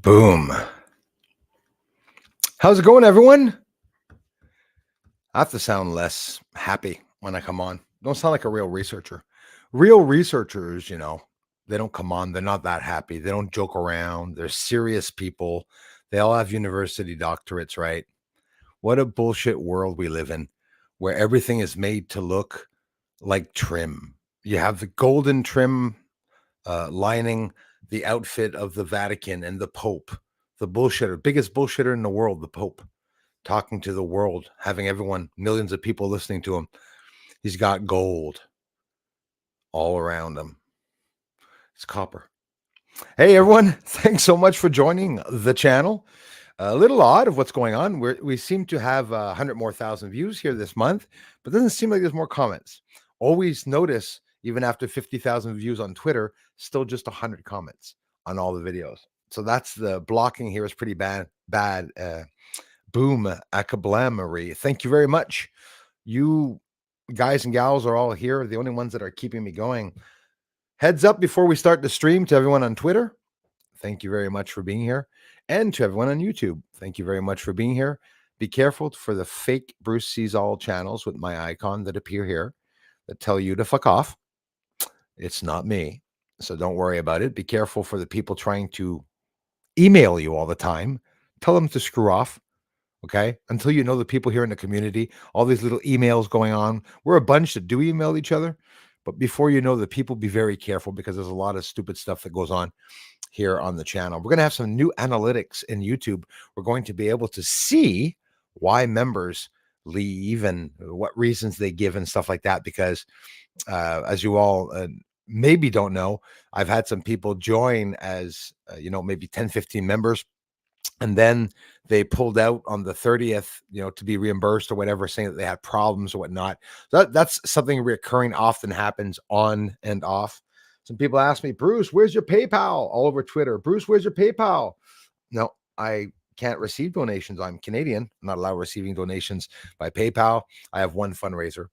Boom. How's it going, everyone? I have to sound less happy when I come on. Don't sound like a real researcher. Real researchers, they don't come on. They're not that happy. They don't joke around. They're serious people. They all have university doctorates, right? What a bullshit world we live in where everything is made to look like trim. You have the golden trim lining the outfit of the Vatican and the Pope, the bullshitter, biggest bullshitter in the world, the Pope, talking to the world, having everyone, millions of people listening to him. He's got gold all around him. It's copper. Hey, everyone. Thanks so much for joining the channel. A little odd of what's going on. We seem to have 100 more thousand views here this month, but it doesn't seem like there's more comments. Always notice, even after 50,000 views on Twitter, still just 100 comments on all the videos. So that's the blocking here is pretty bad. Boom, akablamery. Thank you very much. You guys and gals are all here, the only ones that are keeping me going. Heads up before we start the stream to everyone on Twitter. Thank you very much for being here. And to everyone on YouTube, thank you very much for being here. Be careful for the fake Bruce Sees All channels with my icon that appear here that tell you to fuck off. It's not me. So don't worry about it. Be careful for the people trying to email you all the time. Tell them to screw off. Okay. Until you know the people here in the community, all these little emails going on. We're a bunch that do email each other. But before you know the people, be very careful because there's a lot of stupid stuff that goes on here on the channel. We're going to have some new analytics in YouTube. We're going to be able to see why members leave and what reasons they give and stuff like that. Because as you all maybe don't know, I've had some people join as, maybe 10, 15 members. And then they pulled out on the 30th, to be reimbursed or whatever, saying that they had problems or whatnot. So that's something recurring, often happens on and off. Some people ask me, Bruce, where's your PayPal? All over Twitter. Bruce, where's your PayPal? No, I can't receive donations. I'm Canadian. I'm not allowed receiving donations by PayPal. I have one fundraiser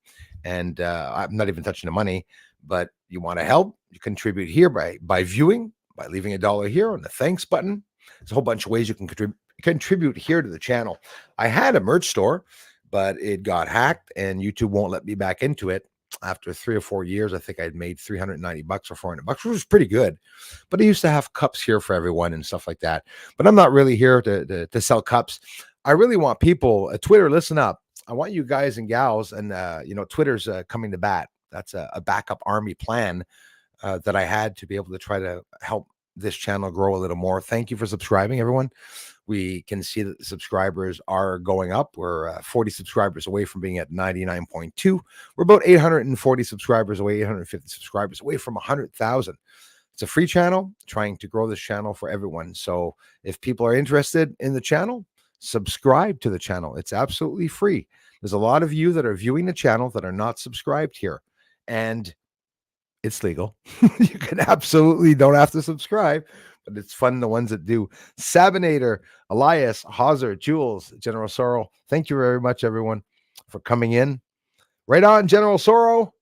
and I'm not even touching the money, but you want to help, you contribute here by viewing, by leaving $1 here on the thanks button. There's a whole bunch of ways you can contribute here to the channel. I had a merch store, but it got hacked and YouTube won't let me back into it. After 3 or 4 years, I think I'd made $390 or $400, which was pretty good. But I used to have cups here for everyone and stuff like that. But I'm not really here to sell cups. I really want people, Twitter, listen up. I want you guys and gals, and Twitter's coming to bat. That's a backup army plan that I had to be able to try to help this channel grow a little more. Thank you for subscribing, everyone. We can see that the subscribers are going up. We're 40 subscribers away from being at 99.2. We're about 840 subscribers away, 850 subscribers away from 100,000. It's a free channel, trying to grow this channel for everyone. So if people are interested in the channel, subscribe to the channel. It's absolutely free. There's a lot of you that are viewing the channel that are not subscribed here, and it's legal. You can absolutely don't have to subscribe, but it's fun. The ones that do. Sabinator, Elias, Hauser, Jules, General Sorrow. Thank you very much, everyone, for coming in. Right on, General Sorrow.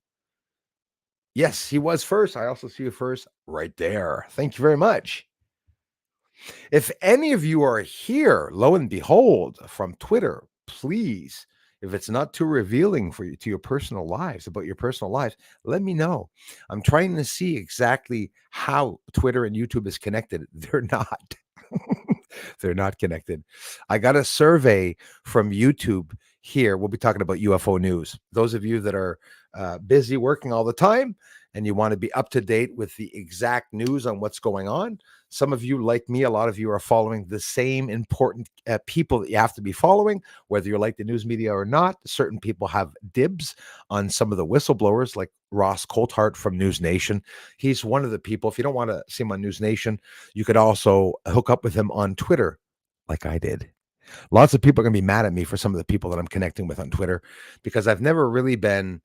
Yes, he was first. I also see you first right there. Thank you very much. If any of you are here, lo and behold, from Twitter, please, if it's not too revealing for you to your personal lives, about your personal lives, let me know. I'm trying to see exactly how Twitter and YouTube is connected. They're not. They're not connected. I got a survey from YouTube here. We'll be talking about UFO news. Those of you that are busy working all the time and you want to be up to date with the exact news on what's going on. Some of you, like me, a lot of you are following the same important people that you have to be following, whether you like the news media or not. Certain people have dibs on some of the whistleblowers, like Ross Coulthart from News Nation. He's one of the people. If you don't want to see him on News Nation, you could also hook up with him on Twitter, like I did. Lots of people are going to be mad at me for some of the people that I'm connecting with on Twitter, because I've never really been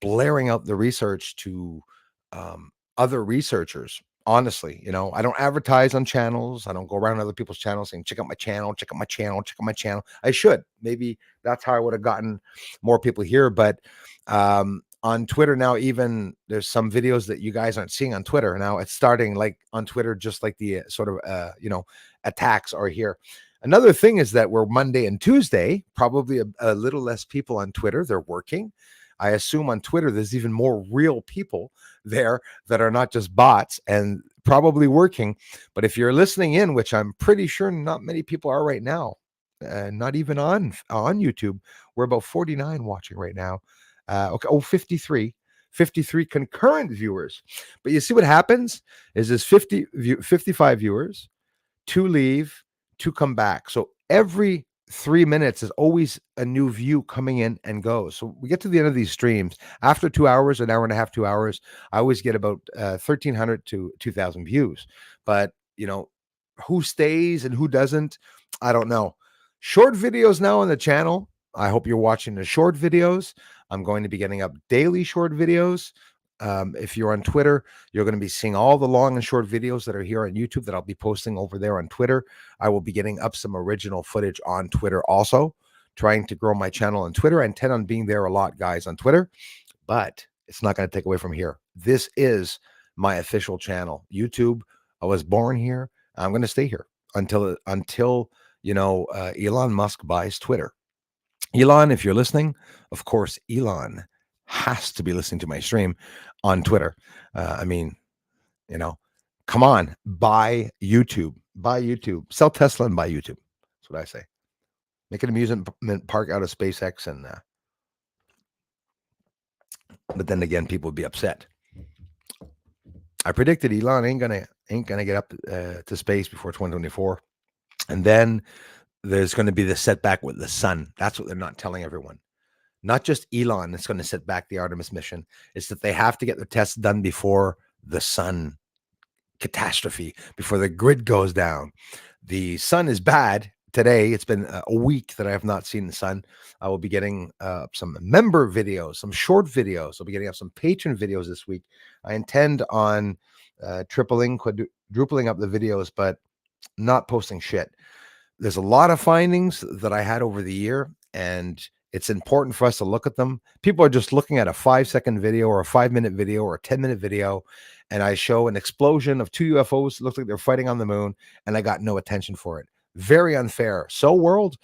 blaring out the research to other researchers. Honestly, I don't advertise on channels. I don't go around other people's channels saying, check out my channel, check out my channel, check out my channel. I should. Maybe that's how I would have gotten more people here. But On Twitter now, even there's some videos that you guys aren't seeing on Twitter. Now it's starting like on Twitter, just like the sort of, attacks are here. Another thing is that we're Monday and Tuesday, probably a little less people on Twitter. They're working. I assume on Twitter, there's even more real people there that are not just bots and probably working. But if you're listening in, which I'm pretty sure not many people are right now, not even on YouTube, we're about 49 watching right now. Okay, 53 concurrent viewers. But you see what happens is there's 55 viewers, two leave, two come back. So every 3 minutes is always a new view coming in and goes. So we get to the end of these streams after 2 hours, an hour and a half, 2 hours. I always get about 1,300 to 2,000 views. But who stays and who doesn't, I don't know. Short videos now on the channel. I hope you're watching the short videos. I'm going to be getting up daily short videos. If you're on Twitter, you're going to be seeing all the long and short videos that are here on YouTube that I'll be posting over there on Twitter. I will be getting up some original footage on Twitter also, trying to grow my channel on Twitter. I intend on being there a lot, guys, on Twitter, but it's not going to take away from here. This is my official channel. YouTube, I was born here. I'm going to stay here until Elon Musk buys Twitter. Elon, if you're listening, of course, Elon has to be listening to my stream on Twitter. Come on, buy YouTube, sell Tesla and buy YouTube. That's what I say. Make an amusement park out of SpaceX, and but then again, people would be upset. I predicted Elon ain't gonna get up to space before 2024, and then there's going to be the setback with the sun. That's what they're not telling everyone. Not just Elon is going to set back the Artemis mission. It's that they have to get the tests done before the sun catastrophe, before the grid goes down. The sun is bad today. It's been a week that I have not seen the sun. I will be getting some member videos, some short videos. I'll be getting up some patron videos this week. I intend on tripling, quadrupling up the videos, but not posting shit. There's a lot of findings that I had over the year, and it's important for us to look at them. People are just looking at a 5-second video or a 5-minute video or a 10-minute video, and I show an explosion of 2 UFOs. It looks like they're fighting on the moon, and I got no attention for it. Very unfair. So, world,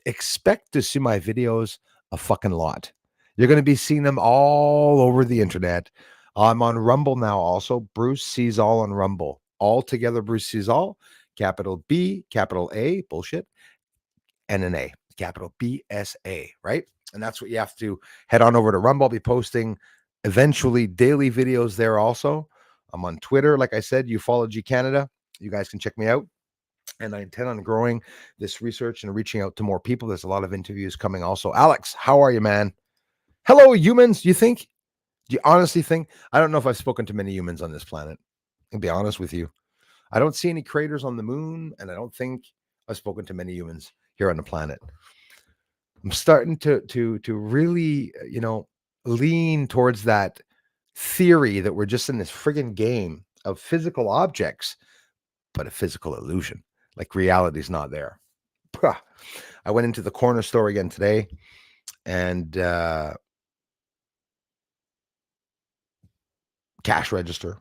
expect to see my videos a fucking lot. You're going to be seeing them all over the internet. I'm on Rumble now also. Bruce Sees All on Rumble. All together, Bruce Sees All. Capital B, capital A, bullshit, and an A, capital BSA, right? And that's what you have to head on over to Rumble. I'll be posting eventually daily videos there also. I'm on Twitter. Like I said, Ufology Canada. You guys can check me out. And I intend on growing this research and reaching out to more people. There's a lot of interviews coming also. Alex, how are you, man? Hello, humans. Do you honestly think? I don't know if I've spoken to many humans on this planet. I'll be honest with you. I don't see any craters on the moon, and I don't think I've spoken to many humans here on the planet. I'm starting to really, lean towards that theory that we're just in this friggin' game of physical objects, but a physical illusion. Like reality's not there. I went into the corner store again today, and cash register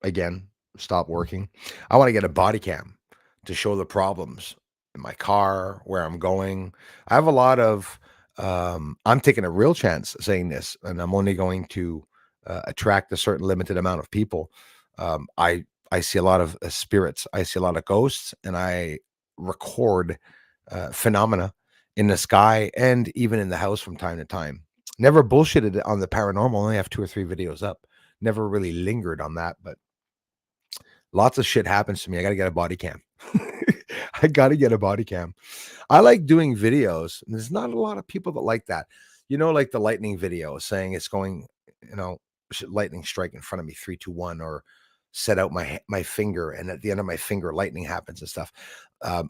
again stop working. I want to get a body cam to show the problems in my car, where I'm going. I have a lot of I'm taking a real chance saying this, and I'm only going to attract a certain limited amount of people. I see a lot of spirits. I see a lot of ghosts, and I record phenomena in the sky and even in the house from time to time. Never bullshitted on the paranormal. Only have 2 or 3 videos up. Never really lingered on that, but lots of shit happens to me. I got to get a body cam. I got to get a body cam. I like doing videos. And there's not a lot of people that like that. Like the lightning video saying it's going, lightning strike in front of me, 3, 2, 1, or set out my finger, and at the end of my finger, lightning happens and stuff.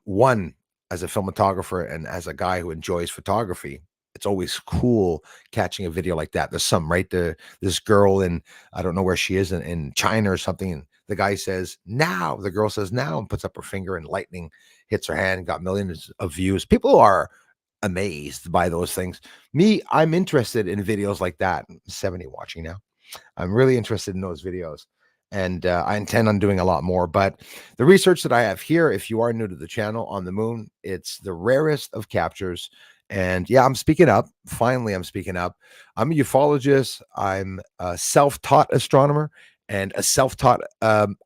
One, as a filmographer and as a guy who enjoys photography, it's always cool catching a video like that. There's some right there. This girl in, I don't know where she is, in China or something. And the guy says, now. The girl says, now, and puts up her finger, and lightning hits her hand, got millions of views. People are amazed by those things. Me, I'm interested in videos like that. 70 watching now. I'm really interested in those videos. And I intend on doing a lot more. But the research that I have here, if you are new to the channel on the moon, it's the rarest of captures. And yeah, I'm speaking up. Finally, I'm speaking up. I'm a ufologist. I'm a self taught astronomer and a self taught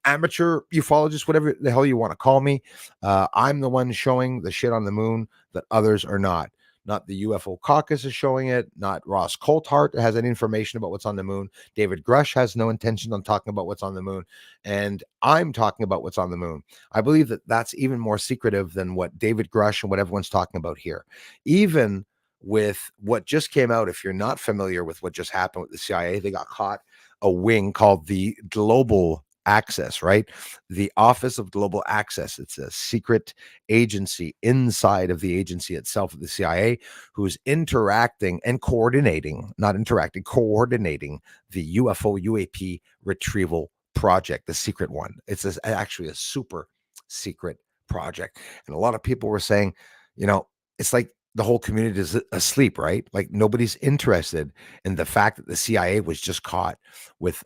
amateur ufologist, whatever the hell you want to call me. I'm the one showing the shit on the moon that others are not. Not the UFO caucus is showing it, not Ross Coulthart has any information about what's on the moon. David Grush has no intention on talking about what's on the moon. And I'm talking about what's on the moon. I believe that that's even more secretive than what David Grush and what everyone's talking about here. Even with what just came out, if you're not familiar with what just happened with the CIA, they got caught a wing called the Global Access, right? The Office of Global Access. It's a secret agency inside of the agency itself of the CIA who's interacting and coordinating, not interacting, coordinating the UFO UAP retrieval project, the secret one. It's actually a super secret project. And a lot of people were saying, you know, it's like the whole community is asleep, right? Like nobody's interested in the fact that the CIA was just caught with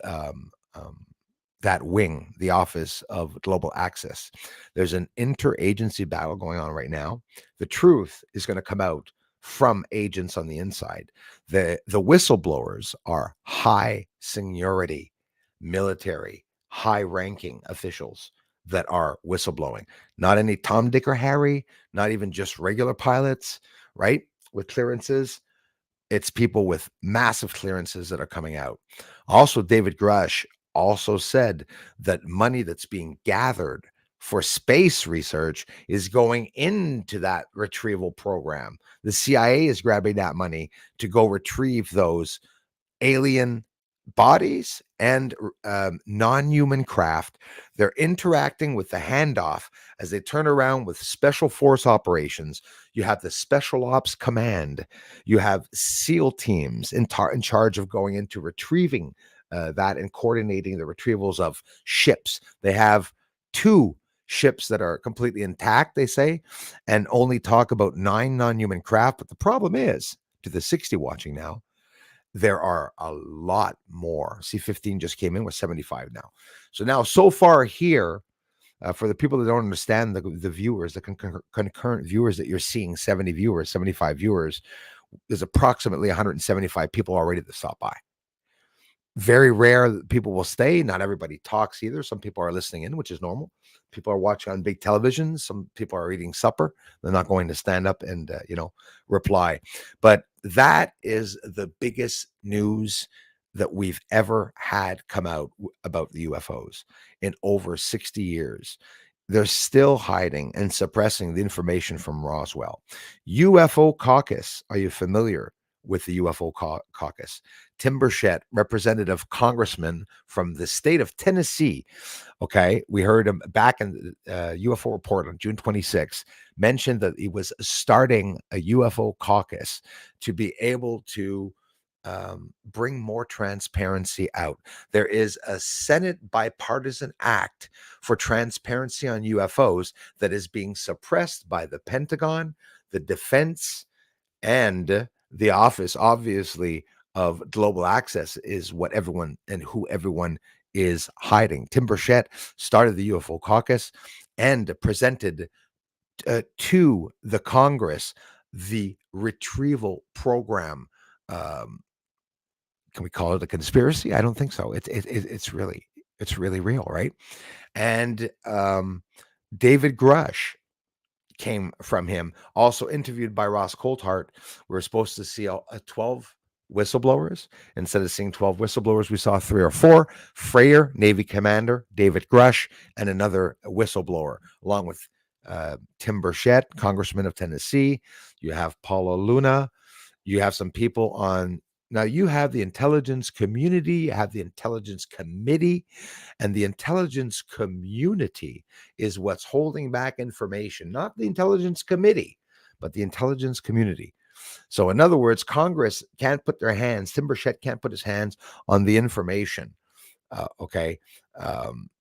that wing, the Office of Global Access. There's an interagency battle going on right now. The truth is going to come out from agents on the inside. The whistleblowers are high seniority military, high ranking officials that are whistleblowing. Not any Tom, Dick, or Harry, not even just regular pilots, right? With clearances. It's people with massive clearances that are coming out. Also, David Grush also said that money that's being gathered for space research is going into that retrieval program. The CIA is grabbing that money to go retrieve those alien bodies and non-human craft. They're interacting with the handoff as they turn around with special force operations. You have the special ops command. You have SEAL teams in charge of going into retrieving that and coordinating the retrievals of ships. They have 2 ships that are completely intact, they say, and only talk about 9 non-human craft. But the problem is, to the 60 watching now, there are a lot more. C-15 just came in with 75 now. So now, so far here, for the people that don't understand, the viewers, the concurrent viewers that you're seeing, 70 viewers, 75 viewers, there's approximately 175 people already that stop by. Very rare that people will stay. Not everybody talks either. Some people are listening in, which is normal. People are watching on big television. Some people are eating supper. They're not going to stand up and, reply. But that is the biggest news that we've ever had come out about the UFOs in over 60 years. They're still hiding and suppressing the information from Roswell. UFO caucus. Are you familiar with the UFO caucus? Tim Burchett, representative congressman from the state of Tennessee. Okay, we heard him back in the UFO report on June 26th, mentioned that he was starting a UFO caucus to be able to bring more transparency out. There is a Senate bipartisan act for transparency on UFOs that is being suppressed by the Pentagon, the defense, and the office, obviously, of global access is what everyone and who everyone is hiding. Tim Burchett started the UFO caucus and presented to the Congress the retrieval program. Can we call it a conspiracy? I don't think so. It's really real, right? And David Grush came from him. Also interviewed by Ross Coulthart. We were supposed to see 12 whistleblowers. Instead of seeing 12 whistleblowers, we saw 3 or 4. Freyer, Navy commander, David Grush, and another whistleblower, along with Tim Burchett, congressman of Tennessee. You have Paula Luna. You have some people on. Now you have the intelligence community, you have the intelligence committee, and the intelligence community is what's holding back information, not the intelligence committee, but the intelligence community. So in other words, Congress can't put their hands, Tim Burchett can't put his hands on the information. Okay.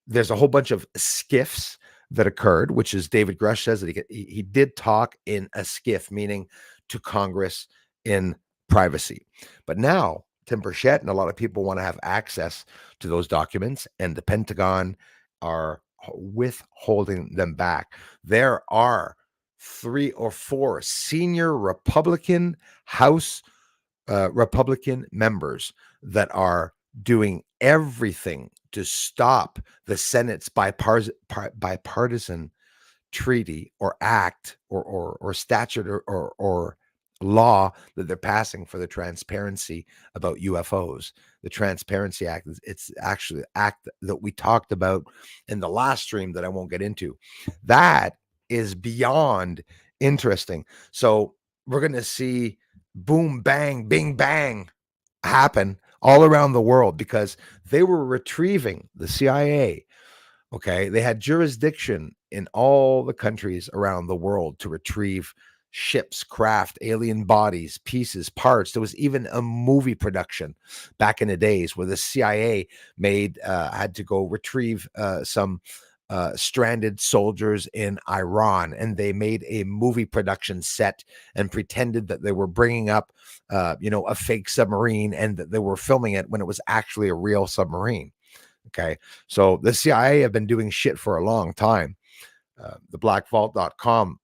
There's a whole bunch of skiffs that occurred, which is David Grush says that he did talk in a skiff, meaning to Congress in privacy. But now, Tim Burchett and a lot of people want to have access to those documents, and the Pentagon are withholding them back. There are 3 or 4 senior Republican House Republican members that are doing everything to stop the Senate's bipartisan treaty or act or statute or law that they're passing for the transparency about UFOs. The Transparency Act, it's actually the act that we talked about in the last stream that I won't get into. That is beyond interesting. So we're going to see boom, bang, bing, bang happen all around the world because they were retrieving the CIA. Okay. They had jurisdiction in all the countries around the world to retrieve ships, craft, alien bodies, pieces, parts. There was even a movie production back in the days where the CIA had to go retrieve some stranded soldiers in Iran, and they made a movie production set and pretended that they were bringing up, a fake submarine and that they were filming it when it was actually a real submarine. Okay, so the CIA have been doing shit for a long time. The blackvault.com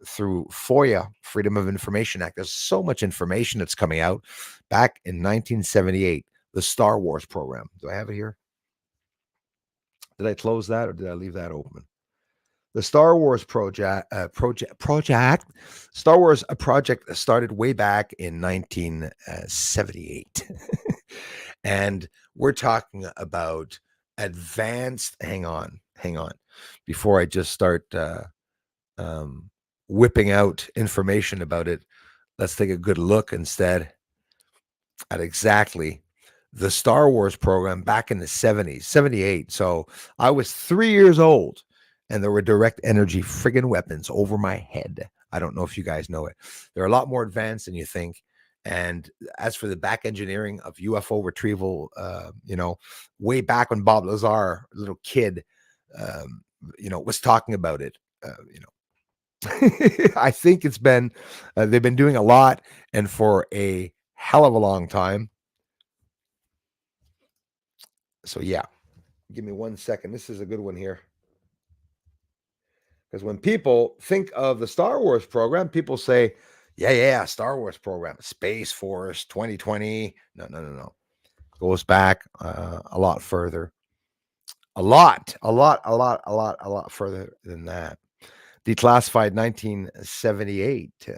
through FOIA, Freedom of Information Act. There's so much information that's coming out. Back in 1978, the Star Wars program. Do I have it here? Did I close that or did I leave that open? The Star Wars project. Star Wars project started way back in 1978. And we're talking about advanced, hang on, before I just start whipping out information about it, let's take a good look instead at exactly the Star Wars program back in the 70s, 78. So I was 3 years old and there were direct energy friggin' weapons over my head. I don't know if you guys know it. They're a lot more advanced than you think. And as for the back engineering of UFO retrieval, way back when Bob Lazar, a little kid, was talking about it, I think it's been, they've been doing a lot and for a hell of a long time. So yeah, give me 1 second. This is a good one here. Because when people think of the Star Wars program, people say, yeah, Star Wars program, Space Force 2020. No. Goes back a lot further. A lot further than that. Declassified 1978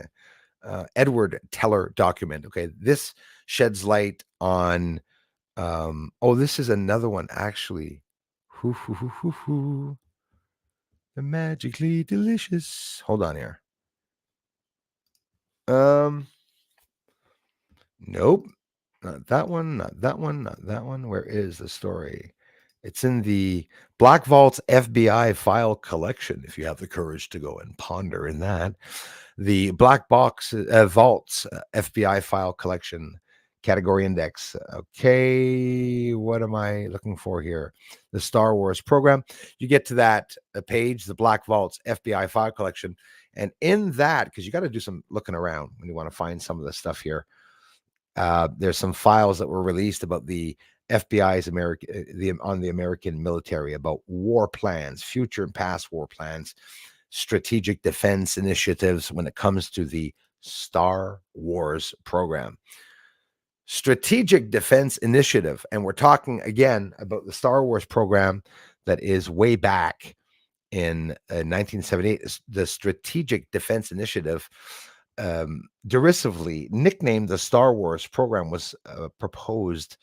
Edward Teller document. Okay, this sheds light on this is another one actually. The magically delicious. Hold on here. Nope. Not that one, not that one, not that one. Where is the story? It's in the Black Vault's FBI file collection, if you have the courage to go and ponder in that. The Black Box Vault's FBI file collection category index. Okay, what am I looking for here? The Star Wars program. You get to that page, the Black Vault's FBI file collection. And in that, because you got to do some looking around when you want to find some of the stuff here. There's some files that were released about the FBI's on the American military about war plans, future and past war plans, strategic defense initiatives when it comes to the Star Wars program. Strategic Defense Initiative, and we're talking again about the Star Wars program that is way back in 1978. The Strategic Defense Initiative, derisively nicknamed the Star Wars program, was proposed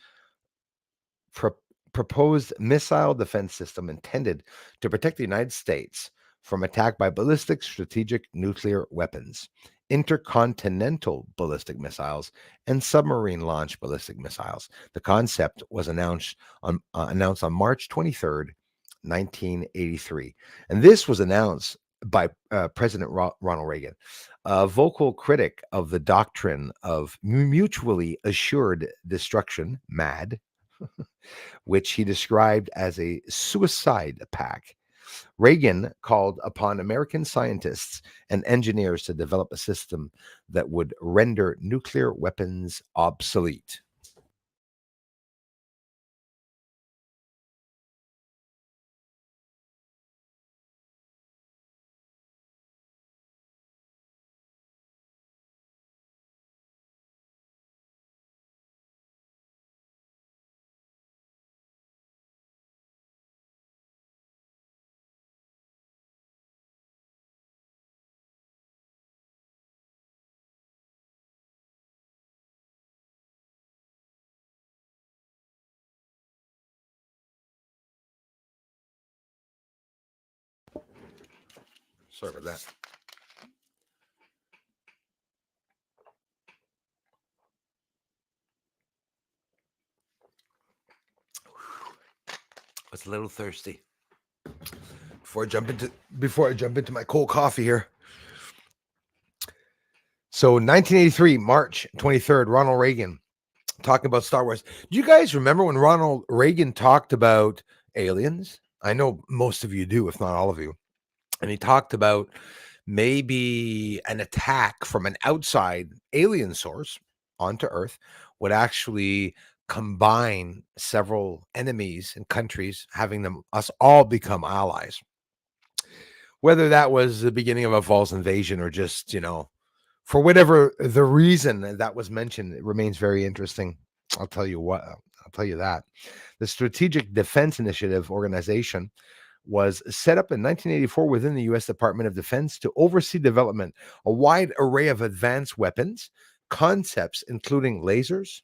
missile defense system intended to protect the United States from attack by ballistic strategic nuclear weapons, intercontinental ballistic missiles, and submarine launch ballistic missiles. The concept was announced on March 23rd, 1983. And this was announced by President Ronald Reagan, a vocal critic of the doctrine of mutually assured destruction, MAD, which he described as a suicide pact. Reagan called upon American scientists and engineers to develop a system that would render nuclear weapons obsolete. Sorry about that. I was a little thirsty before I jump into my cold coffee here. So 1983, March 23rd, Ronald Reagan talking about Star Wars. Do you guys remember when Ronald Reagan talked about aliens? I know most of you do, if not all of you. And he talked about maybe an attack from an outside alien source onto Earth would actually combine several enemies and countries, having us all become allies. Whether that was the beginning of a false invasion or just, for whatever the reason that was mentioned, it remains very interesting. I'll tell you what, I'll tell you that. The Strategic Defense Initiative organization was set up in 1984 within the U.S. Department of Defense to oversee development a wide array of advanced weapons, concepts including lasers,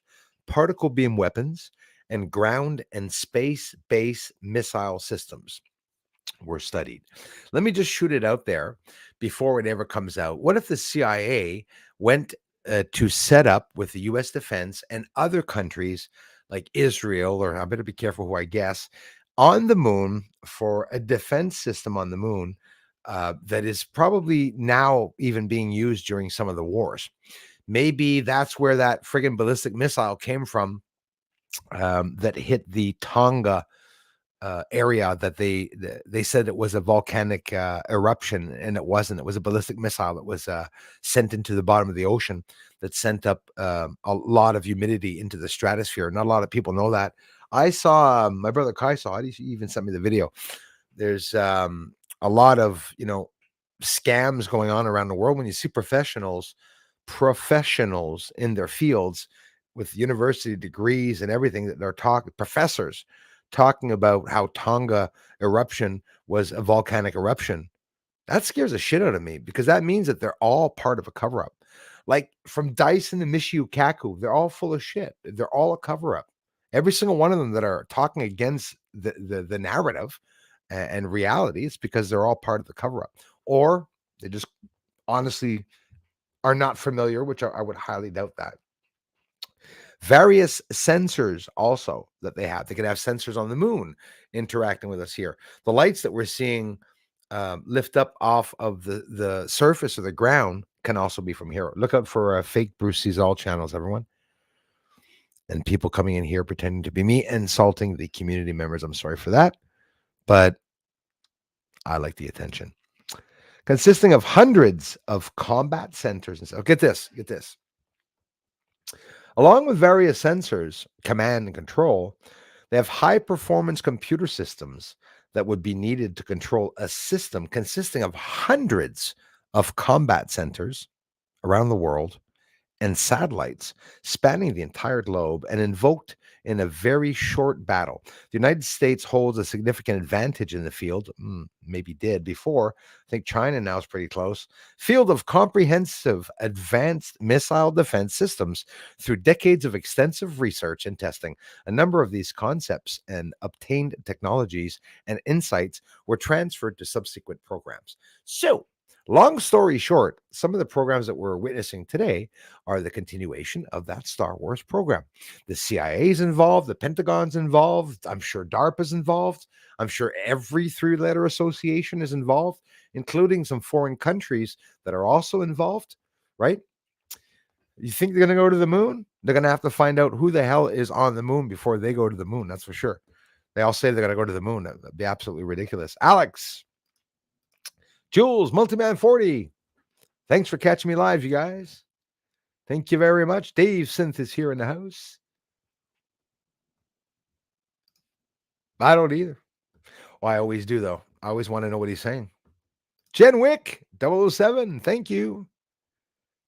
particle beam weapons, and ground and space-based missile systems were studied. Let me just shoot it out there before it ever comes out. What if the CIA went to set up with the U.S. defense and other countries like Israel, or I better be careful who I guess, on the moon for a defense system on the moon that is probably now even being used during some of the wars? Maybe that's where that friggin' ballistic missile came from that hit the Tonga area that they said it was a volcanic eruption, and it wasn't. It was a ballistic missile that was sent into the bottom of the ocean that sent up a lot of humidity into the stratosphere. Not a lot of people know that. I saw my brother Kai saw it. He even sent me the video. There's a lot of scams going on around the world when you see professionals in their fields with university degrees and everything that they're talking professors talking about how Tonga eruption was a volcanic eruption. That scares the shit out of me because that means that they're all part of a cover up. Like from Dyson to Michio Kaku, they're all full of shit. They're all a cover up. Every single one of them that are talking against the narrative and reality, it's because they're all part of the cover up, or they just honestly are not familiar, which I would highly doubt that. Various sensors also that they have. They could have sensors on the moon interacting with us here. The lights that we're seeing lift up off of the surface of the ground can also be from here. Look up for fake Bruce Sees All channels, everyone. And people coming in here pretending to be me, insulting the community members. I'm sorry for that, but I like the attention. Consisting of hundreds of combat centers and stuff. Get this. Along with various sensors, command and control, they have high performance computer systems that would be needed to control a system consisting of hundreds of combat centers around the world and satellites spanning the entire globe and invoked in a very short battle. The United States holds a significant advantage in the field, maybe did before. I think China now is pretty close. Field of comprehensive advanced missile defense systems through decades of extensive research and testing. A number of these concepts and obtained technologies and insights were transferred to subsequent programs. So, long story short, some of the programs that we're witnessing today are the continuation of that Star Wars program. The CIA is involved, the Pentagon's involved, I'm sure DARPA's involved, I'm sure every three-letter association is involved, including some foreign countries that are also involved, right? You think they're going to go to the moon? They're going to have to find out who the hell is on the moon before they go to the moon, that's for sure. They all say they're going to go to the moon. That'd be absolutely ridiculous. Alex, Jules, Multiman 40. Thanks for catching me live, you guys. Thank you very much. Dave Synth is here in the house. I don't either. Well, I always do, though. I always want to know what he's saying. Jen Wick, 007. Thank you.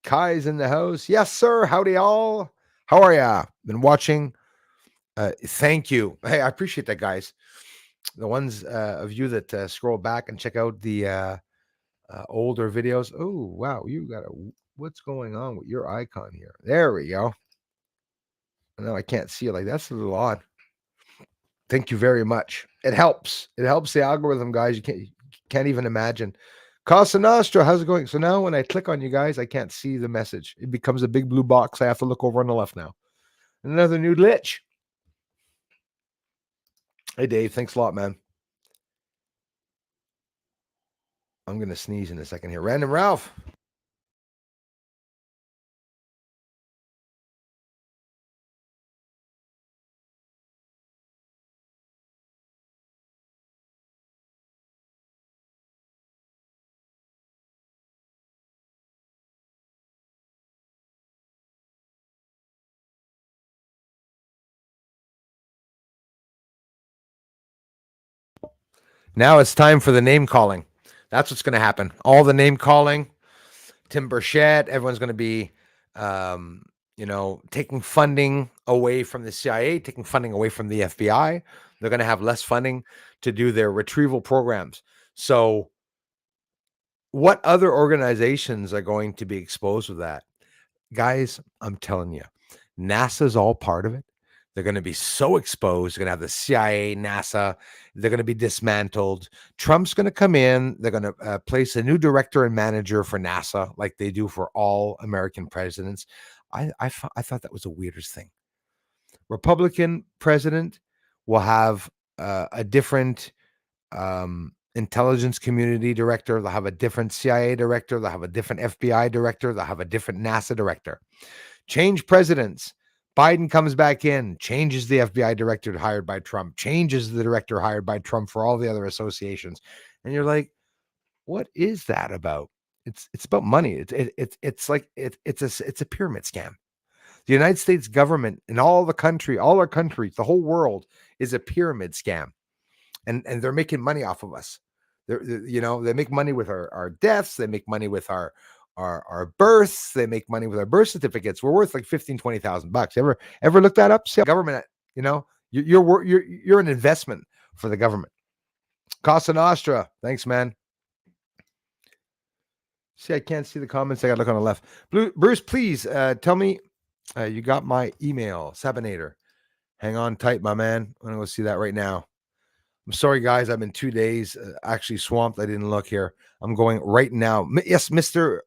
Kai's in the house. Yes, sir. Howdy, all. How are ya? Been watching. Thank you. Hey, I appreciate that, guys. The ones of you that scroll back and check out the older videos. Oh, wow. What's going on with your icon here? There we go. No, I can't see it like that's a little odd. Thank you very much. It helps. It helps the algorithm, guys. You can't even imagine. Casa Nostra, how's it going? So now when I click on you guys, I can't see the message. It becomes a big blue box. I have to look over on the left now. Another new glitch. Hey, Dave. Thanks a lot, man. I'm going to sneeze in a second here. Random Ralph. Now it's time for the name calling. That's what's going to happen. All the name calling. Tim Burchett, everyone's going to be, taking funding away from the CIA, taking funding away from the FBI. They're going to have less funding to do their retrieval programs. So what other organizations are going to be exposed with that? Guys, I'm telling you, NASA's all part of it. They're going to be so exposed. They're going to have the CIA, NASA. They're going to be dismantled. Trump's going to come in. They're going to place a new director and manager for NASA, like they do for all American presidents. I thought that was the weirdest thing. Republican president will have a different intelligence community director. They'll have a different CIA director. They'll have a different FBI director. They'll have a different NASA director. Change presidents. Biden comes back in, changes the FBI director hired by Trump, changes the director hired by Trump for all the other associations. And you're like, what is that about? It's about money. It's a pyramid scam. The United States government and all our countries, the whole world is a pyramid scam. And they're making money off of us. They make money with our deaths. They make money with our births. They make money with our birth certificates. We're worth like $15,000-$20,000. Ever look that up? See, government, you're an investment for the government. Casa Nostra, thanks, man. See, I can't see the comments. I got to look on the left. Bruce, please tell me you got my email, Sabinator. Hang on tight, my man. I'm gonna go see that right now. I'm sorry, guys. I've been 2 days actually swamped. I didn't look here. I'm going right now. Yes, Mr.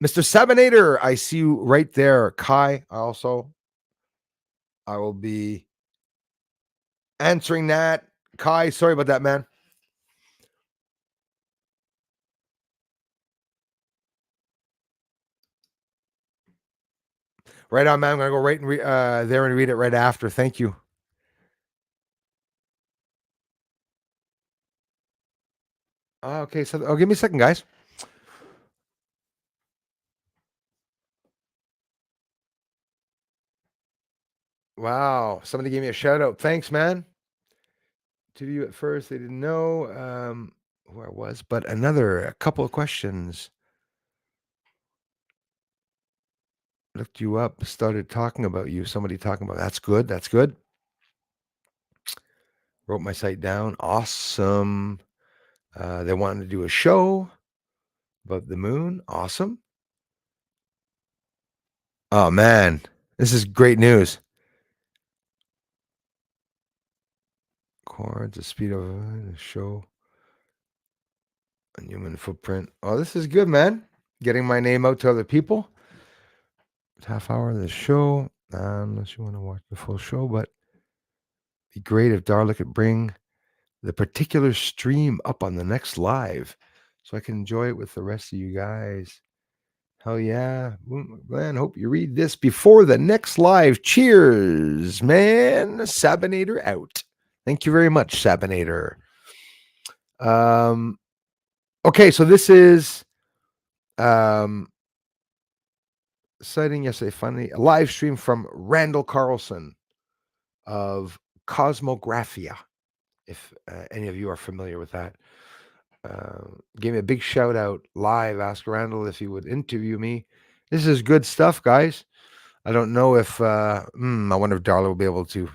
Sabinator. I see you right there. Kai, I will be answering that. Kai, sorry about that, man. Right on, man. I'm going to go right and there and read it right after. Thank you. Okay, so give me a second, guys. Wow, somebody gave me a shout out. Thanks, man. To you at first, they didn't know who I was, but a couple of questions. Looked you up, started talking about you. Somebody talking about that's good. That's good. Wrote my site down. Awesome. They wanted to do a show about the moon. Awesome. Oh man, this is great news. Chords, the speed of the show, a human footprint. Oh, this is good, man. Getting my name out to other people. Half hour of the show. Unless you want to watch the full show, but it'd be great if Darla could bring the particular stream up on the next live so I can enjoy it with the rest of you guys. Hell yeah. Man, hope you read this before the next live. Cheers, man. Sabinator out. Thank you very much, Sabinator. Um, okay, so this is citing yesterday, funny, a live stream from Randall Carlson of Cosmographia, if any of you are familiar with that. Gave me a big shout out live. Ask Randall if he would interview me. This is good stuff, guys. I don't know if I wonder if Darla will be able to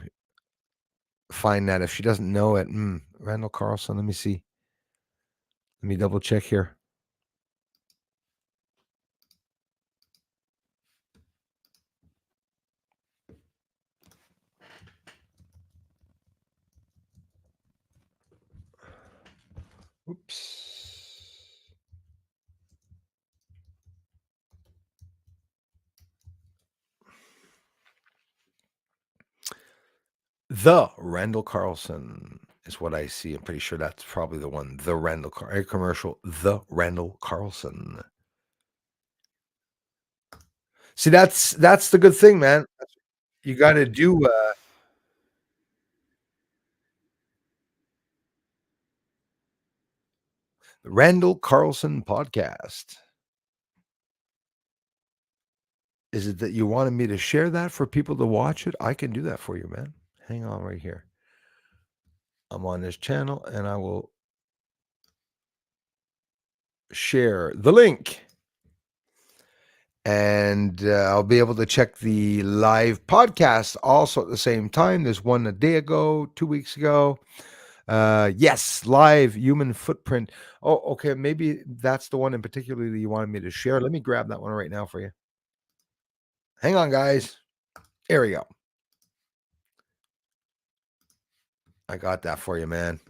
find that if she doesn't know it. Randall Carlson. Let me see. Let me double check here. Oops. The Randall Carlson is what I see. I'm pretty sure that's probably the one. The Randall commercial. The Randall Carlson. See, that's the good thing, man. You got to do the Randall Carlson podcast. Is it that you wanted me to share that for people to watch it? I can do that for you, man. Hang on right here. I'm on this channel and I will share the link. And I'll be able to check the live podcast also at the same time. There's one a day ago, 2 weeks ago. Yes, live human footprint. Oh, okay. Maybe that's the one in particular that you wanted me to share. Let me grab that one right now for you. Hang on, guys. There we go. I got that for you, man.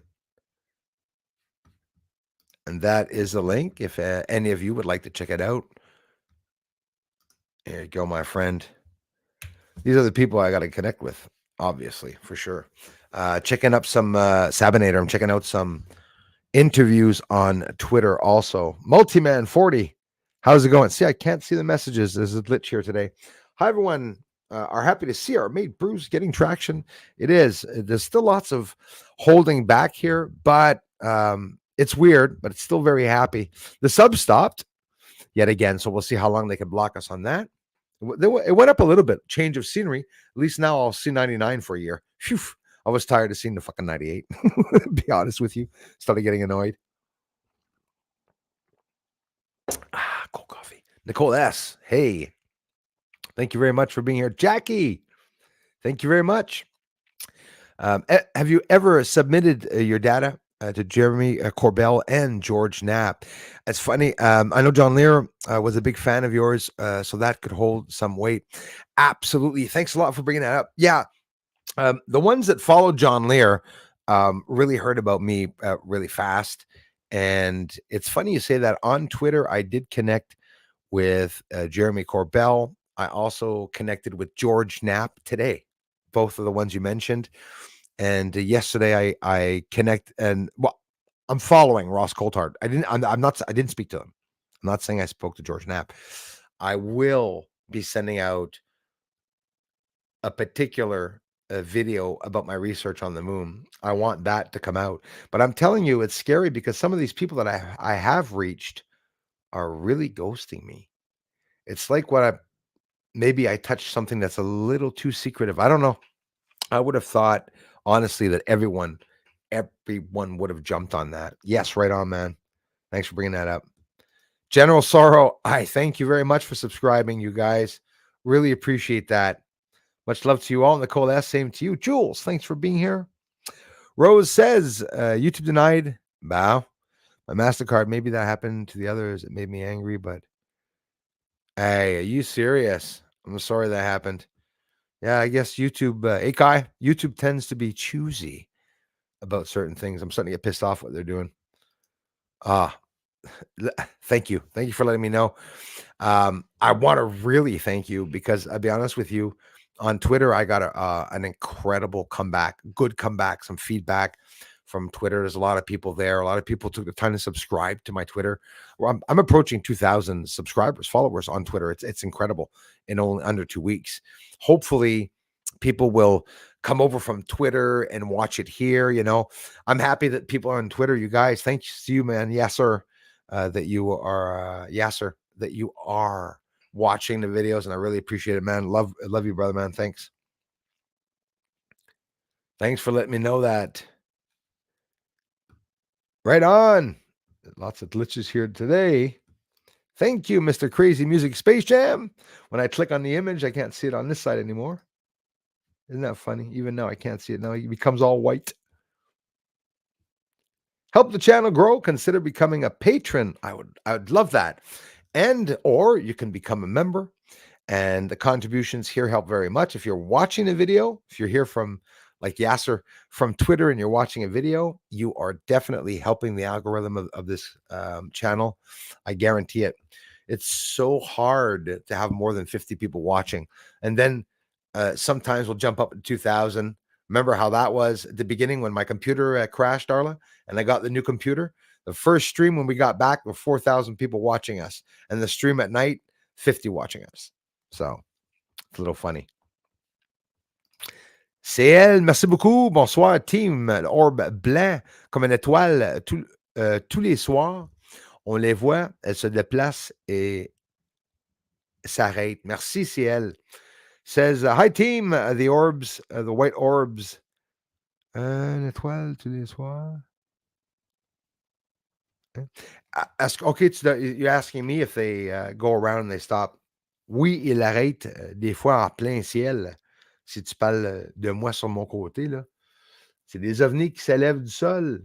And that is the link if any of you would like to check it out. There you go, my friend. These are the people I got to connect with, obviously, for sure. Checking up some Sabinator. I'm checking out some interviews on Twitter also. Multiman40. How's it going? See, I can't see the messages. There's a glitch here today. Hi, everyone. Are happy to see our mate Bruce getting traction. It is. There's still lots of holding back here, but it's weird, but it's still very happy. The sub stopped yet again, so we'll see how long they can block us on that. It went up a little bit. Change of scenery. At least now I'll see 99 for a year. Phew. I was tired of seeing the fucking 98. Be honest with you. Started getting annoyed. Cold coffee. Nicole S. Hey. Thank you very much for being here. Jackie. Thank you very much. Have you ever submitted your data to Jeremy Corbell and George Knapp? It's funny. I know John Lear was a big fan of yours, so that could hold some weight. Absolutely. Thanks a lot for bringing that up. Yeah. The ones that followed John Lear really heard about me really fast. And it's funny you say that. On Twitter, I did connect with Jeremy Corbell. I also connected with George Knapp today, both of the ones you mentioned. And yesterday I connect and well, I'm following Ross Coulthard. I didn't speak to him. I'm not saying I spoke to George Knapp. I will be sending out a particular video about my research on the moon. I want that to come out. But I'm telling you, it's scary because some of these people that I have reached are really ghosting me. It's like maybe I touched something that's a little too secretive. I don't know. I would have thought, honestly, that everyone would have jumped on that. Yes, right on, man. Thanks for bringing that up. General Sorrow, I thank you very much for subscribing, you guys. Really appreciate that. Much love to you all. Nicole S., same to you. Jules, thanks for being here. Rose says, YouTube denied. Bow. My MasterCard, maybe that happened to the others. It made me angry, but hey, are you serious? I'm sorry that happened. Yeah, I guess YouTube, Akai, YouTube tends to be choosy about certain things. I'm starting to get pissed off what they're doing. Thank you. Thank you for letting me know. I want to really thank you because I'll be honest with you. On Twitter, I got an incredible comeback, good comeback, some feedback from Twitter. There's a lot of people there. A lot of people took the time to subscribe to my Twitter. Well, I'm approaching 2,000 subscribers, followers on Twitter. It's incredible in only under 2 weeks. Hopefully, people will come over from Twitter and watch it here. I'm happy that people are on Twitter. You guys, thanks to you, man. Yes, sir. That you are, yes, sir. That you are watching the videos, and I really appreciate it, man. Love you, brother, man. Thanks. Thanks for letting me know that. Right on. Lots of glitches here today. Thank you, Mr. Crazy Music Space Jam. When I click on the image, I can't see it on this side anymore. Isn't that funny? Even now, I can't see it now. It becomes all white. Help the channel grow. Consider becoming a patron. I would love that. Or you can become a member. And the contributions here help very much. If you're watching a video, if you're here from like Yasser from Twitter and you're watching a video, you are definitely helping the algorithm of this channel. I guarantee it. It's so hard to have more than 50 people watching. And then sometimes we'll jump up to 2,000. Remember how that was at the beginning when my computer crashed, Darla, and I got the new computer? The first stream when we got back were 4,000 people watching us. And the stream at night, 50 watching us. So it's a little funny. CL, merci beaucoup. Bonsoir, team. L'orbe blanc comme une étoile tous les soirs. On les voit, elles se déplacent et s'arrêtent. Merci, CL. Says, hi, team. The orbs, the white orbs. Une étoile tous les soirs. Okay, you're asking me if they go around and they stop. Oui, il arrête des fois en plein ciel. Si tu parles de moi sur mon côté, là. C'est des ovnis qui s'élèvent du sol.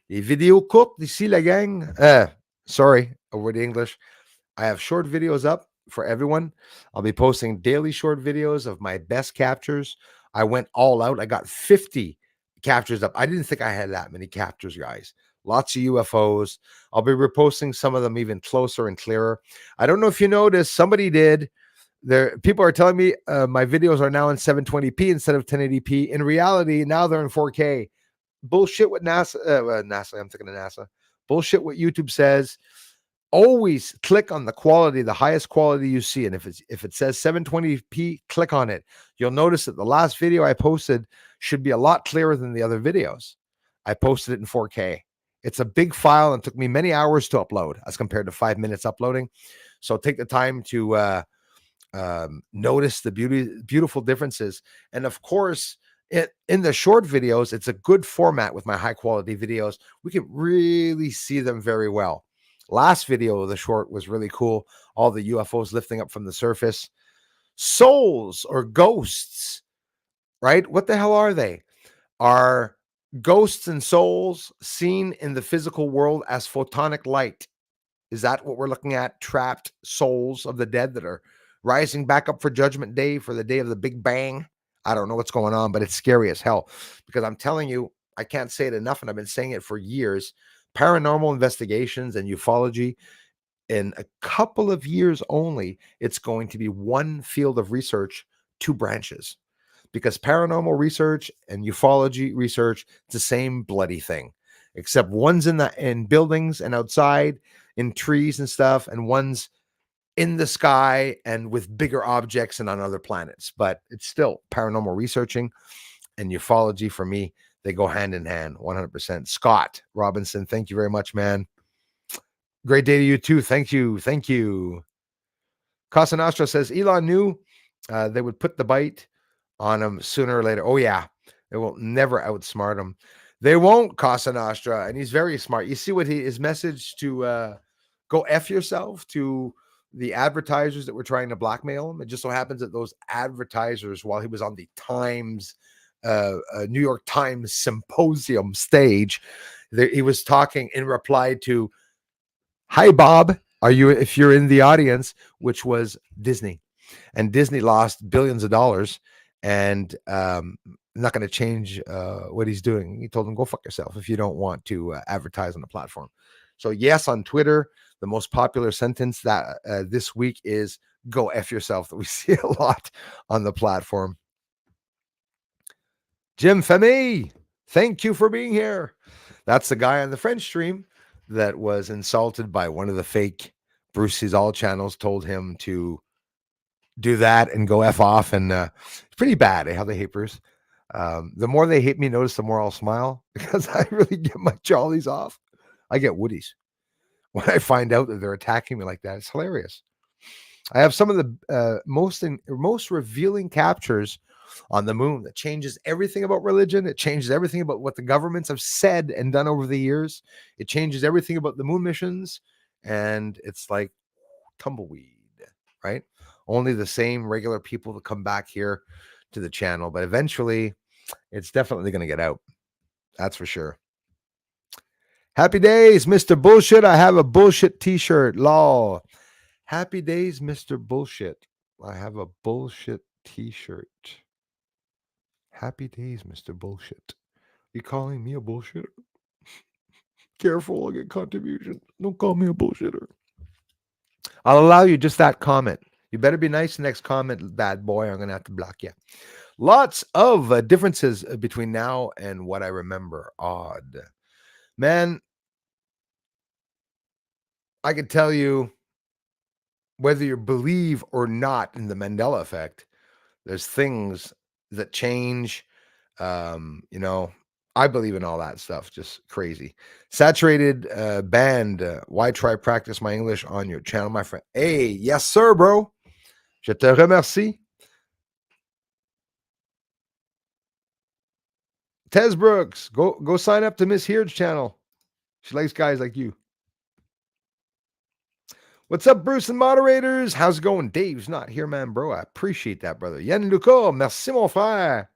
Les vidéos courtes ici, la gang. Sorry, over the English. I have short videos up for everyone. I'll be posting daily short videos of my best captures. I went all out. I got 50 captures up. I didn't think I had that many captures, guys. Lots of UFOs. I'll be reposting some of them even closer and clearer. I don't know if you noticed, somebody did. People are telling me my videos are now in 720p instead of 1080p. In reality, now they're in 4K. Bullshit with NASA. I'm thinking of NASA. Bullshit what YouTube says. Always click on the quality, the highest quality you see. And if it says 720p, click on it. You'll notice that the last video I posted should be a lot clearer than the other videos. I posted it in 4K. It's a big file and took me many hours to upload as compared to 5 minutes uploading. So take the time to notice the beautiful differences. And of course, in the short videos, it's a good format with my high quality videos. We can really see them very well. Last video of the short was really cool. All the UFOs lifting up from the surface. Souls or ghosts, right? What the hell are they? Are ghosts and souls seen in the physical world as photonic light? Is that what we're looking at? Trapped souls of the dead that are rising back up for Judgment Day, for the day of the Big Bang? I don't know what's going on, but it's scary as hell. Because I'm telling you, I can't say it enough, and I've been saying it for years. Paranormal investigations and ufology, in a couple of years only, it's going to be one field of research, 2 branches. Because paranormal research and ufology research, it's the same bloody thing. Except one's in buildings and outside, in trees and stuff, and one's in the sky and with bigger objects and on other planets. But it's still paranormal researching and ufology for me. They go hand in hand, 100%. Scott Robinson, thank you very much, man. Great day to you too. Thank you. Thank you. Casa Nostra says Elon knew they would put the bite on him sooner or later. Oh, yeah. They will never outsmart him. They won't, Casa Nostra. And he's very smart. You see what his message to go F yourself to the advertisers that were trying to blackmail him. It just so happens that those advertisers, while he was on the New York Times symposium stage, he was talking in reply to, "Hi, Bob. If you're in the audience," which was Disney. And Disney lost billions of dollars, and not going to change what he's doing. He told him, go fuck yourself if you don't want to advertise on the platform. So yes, on Twitter, the most popular sentence that this week is "go F yourself," that we see a lot on the platform. Jim Femi, thank you for being here. That's the guy on the French stream that was insulted by one of the fake Bruce Sees All channels, told him to do that and go F off. And it's pretty bad how they hate Bruce. The more they hate me, notice the more I'll smile because I really get my jollies off. I get woodies when I find out that they're attacking me like that. It's hilarious. I have some of the most revealing captures on the moon that changes everything about religion. It changes everything about what the governments have said and done over the years. It changes everything about the moon missions, and it's like tumbleweed, right? Only the same regular people that come back here to the channel, but eventually it's definitely going to get out. That's for sure. Happy days, Mr. Bullshit. I have a bullshit t-shirt. Lol. Happy days, Mr. Bullshit. I have a bullshit t-shirt. Happy days, Mr. Bullshit. You calling me a bullshitter? Careful, I'll get contribution. Don't call me a bullshitter. I'll allow you just that comment. You better be nice next comment, bad boy. I'm going to have to block you. Lots of differences between now and what I remember. Odd. Man, I can tell you whether you believe or not in the Mandela effect, there's things that change. You know, I believe in all that stuff. Just crazy. Saturated band. Why try practice my English on your channel, my friend? Hey, yes, sir, bro. Je te remercie. Tez Brooks, go sign up to Miss Heard's channel. She likes guys like you. What's up, Bruce and moderators? How's it going? Dave's not here, man, bro. I appreciate that, brother. Yann Lucas, merci, mon frère.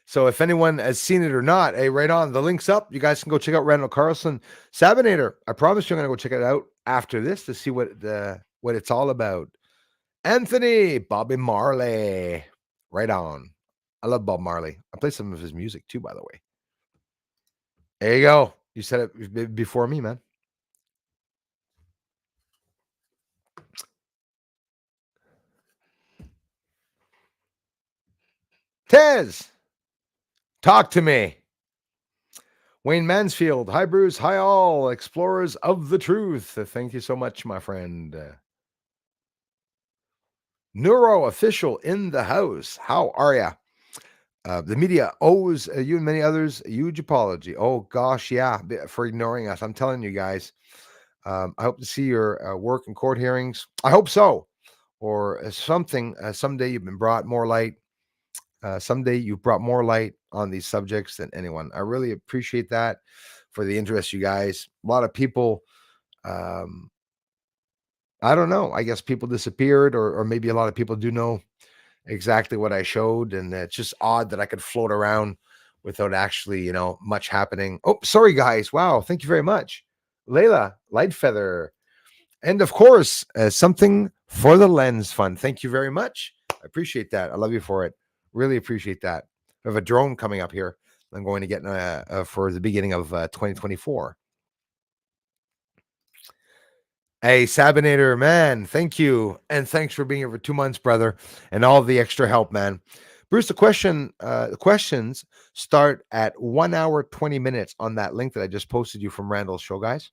So if anyone has seen it or not, hey, right on. The link's up. You guys can go check out Randall Carlson. Sabinator, I promise you I'm going to go check it out after this to see what it's all about. Anthony, Bobby Marley. Right on. I love Bob Marley. I play some of his music too, by the way. There you go. You said it before me, man. Tez, talk to me. Wayne Mansfield, hi Bruce, hi all, explorers of the truth. Thank you so much, my friend. Neuro official in the house. How are ya? The media owes you and many others a huge apology. Oh gosh, yeah, for ignoring us. I'm telling you guys. I hope to see your work in court hearings. I hope so, or something. Someday you've been brought more light. Someday you've brought more light on these subjects than anyone. I really appreciate that for the interest, you guys. A lot of people. Um, I don't know. I guess people disappeared, or maybe a lot of people do know exactly what I showed, and it's just odd that I could float around without actually, much happening. Oh, sorry, guys. Wow, thank you very much, Layla Lightfeather, and of course, something for the lens fund. Thank you very much. I appreciate that. I love you for it. Really appreciate that. I have a drone coming up here. I'm going to get for the beginning of 2024. Hey, Sabinator, man, thank you. And thanks for being here for 2 months, brother, and all the extra help, man. Bruce, the questions start at 1 hour, 20 minutes on that link that I just posted you from Randall's show, guys.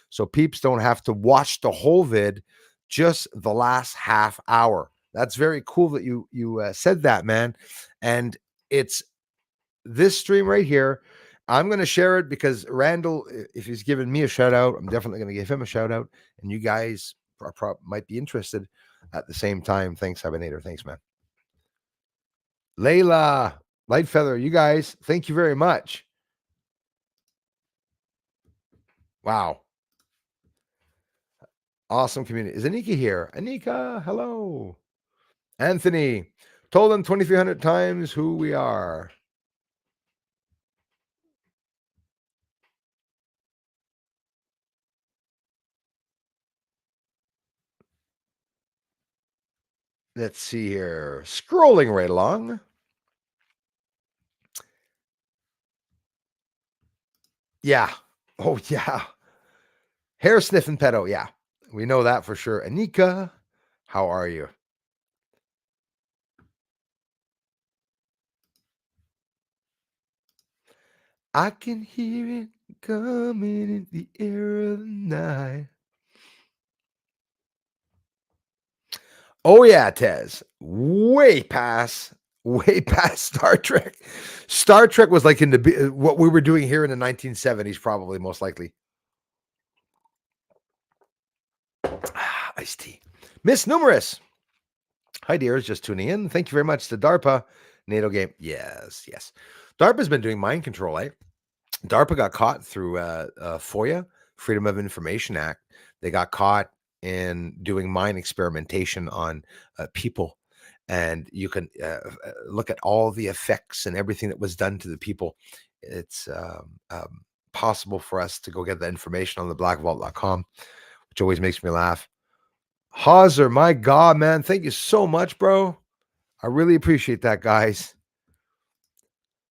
So peeps don't have to watch the whole vid, just the last half hour. That's very cool that you said that, man. And it's this stream right here. I'm going to share it because Randall, if he's given me a shout out, I'm definitely going to give him a shout out. And you guys might be interested at the same time. Thanks, Abinator. Thanks, man. Layla, Lightfeather, you guys, thank you very much. Wow. Awesome community. Is Anika here? Anika, hello. Anthony, told them 2,300 times who we are. Let's see here. Scrolling right along. Yeah. Oh, yeah. Hair sniffing pedo. Yeah. We know that for sure. Anika, how are you? I can hear it coming in the air of the night. Oh yeah, Tez. Way past Star Trek. Star Trek was like in the what we were doing here in the 1970s, probably most likely. Iced tea. Miss Numerous. Hi, dears. Just tuning in. Thank you very much to DARPA. NATO game. Yes, yes. DARPA's been doing mind control, eh? DARPA got caught through FOIA, Freedom of Information Act. They got caught in doing mind experimentation on people. And you can look at all the effects and everything that was done to the people. It's possible for us to go get that information on the blackvault.com, which always makes me laugh. Hauser, my God, man. Thank you so much, bro. I really appreciate that, guys.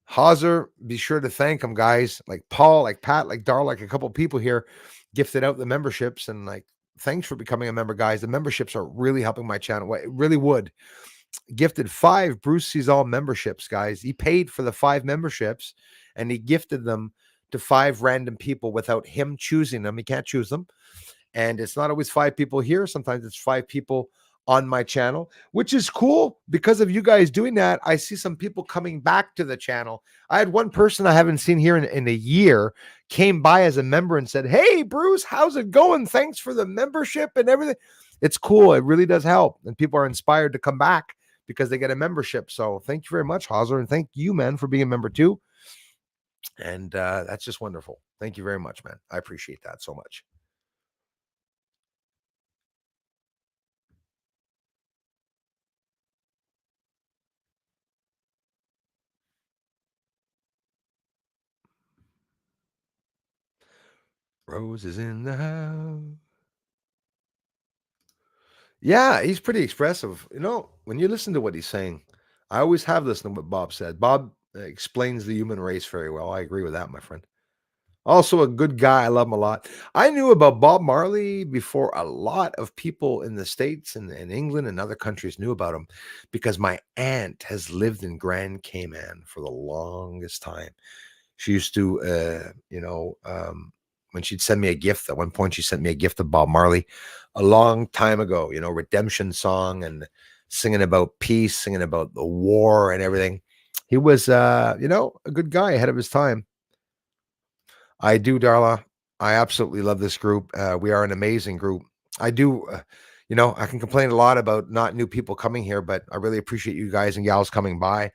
Hauser, be sure to thank them, guys. Like Paul, like Pat, like Dar, like a couple people here gifted out the memberships. And like, thanks for becoming a member, guys. The memberships are really helping my channel. It really would. Gifted 5 Bruce Sees All memberships, guys. He paid for the 5 memberships and he gifted them to 5 random people without him choosing them. He can't choose them. And it's not always 5 people here. Sometimes it's 5 people on my channel, which is cool. Because of you guys doing that, I see some people coming back to the channel. I had one person I haven't seen here in a year came by as a member and said, "Hey, Bruce, how's it going? Thanks for the membership and everything." It's cool. It really does help. And people are inspired to come back because they get a membership. So thank you very much, Hauser. And thank you, man, for being a member too. And that's just wonderful. Thank you very much, man. I appreciate that so much. Rose is in the house. Yeah, he's pretty expressive. You know, when you listen to what he's saying, I always have listened to what Bob said. Bob explains the human race very well. I agree with that, my friend. Also, a good guy. I love him a lot. I knew about Bob Marley before a lot of people in the States and England and other countries knew about him because my aunt has lived in Grand Cayman for the longest time. She used to, when she'd send me a gift, at one point she sent me a gift of Bob Marley a long time ago, redemption song and singing about peace, singing about the war and everything. He was, a good guy ahead of his time. I do, Darla. I absolutely love this group. We are an amazing group. I do, I can complain a lot about not new people coming here, but I really appreciate you guys and gals coming by.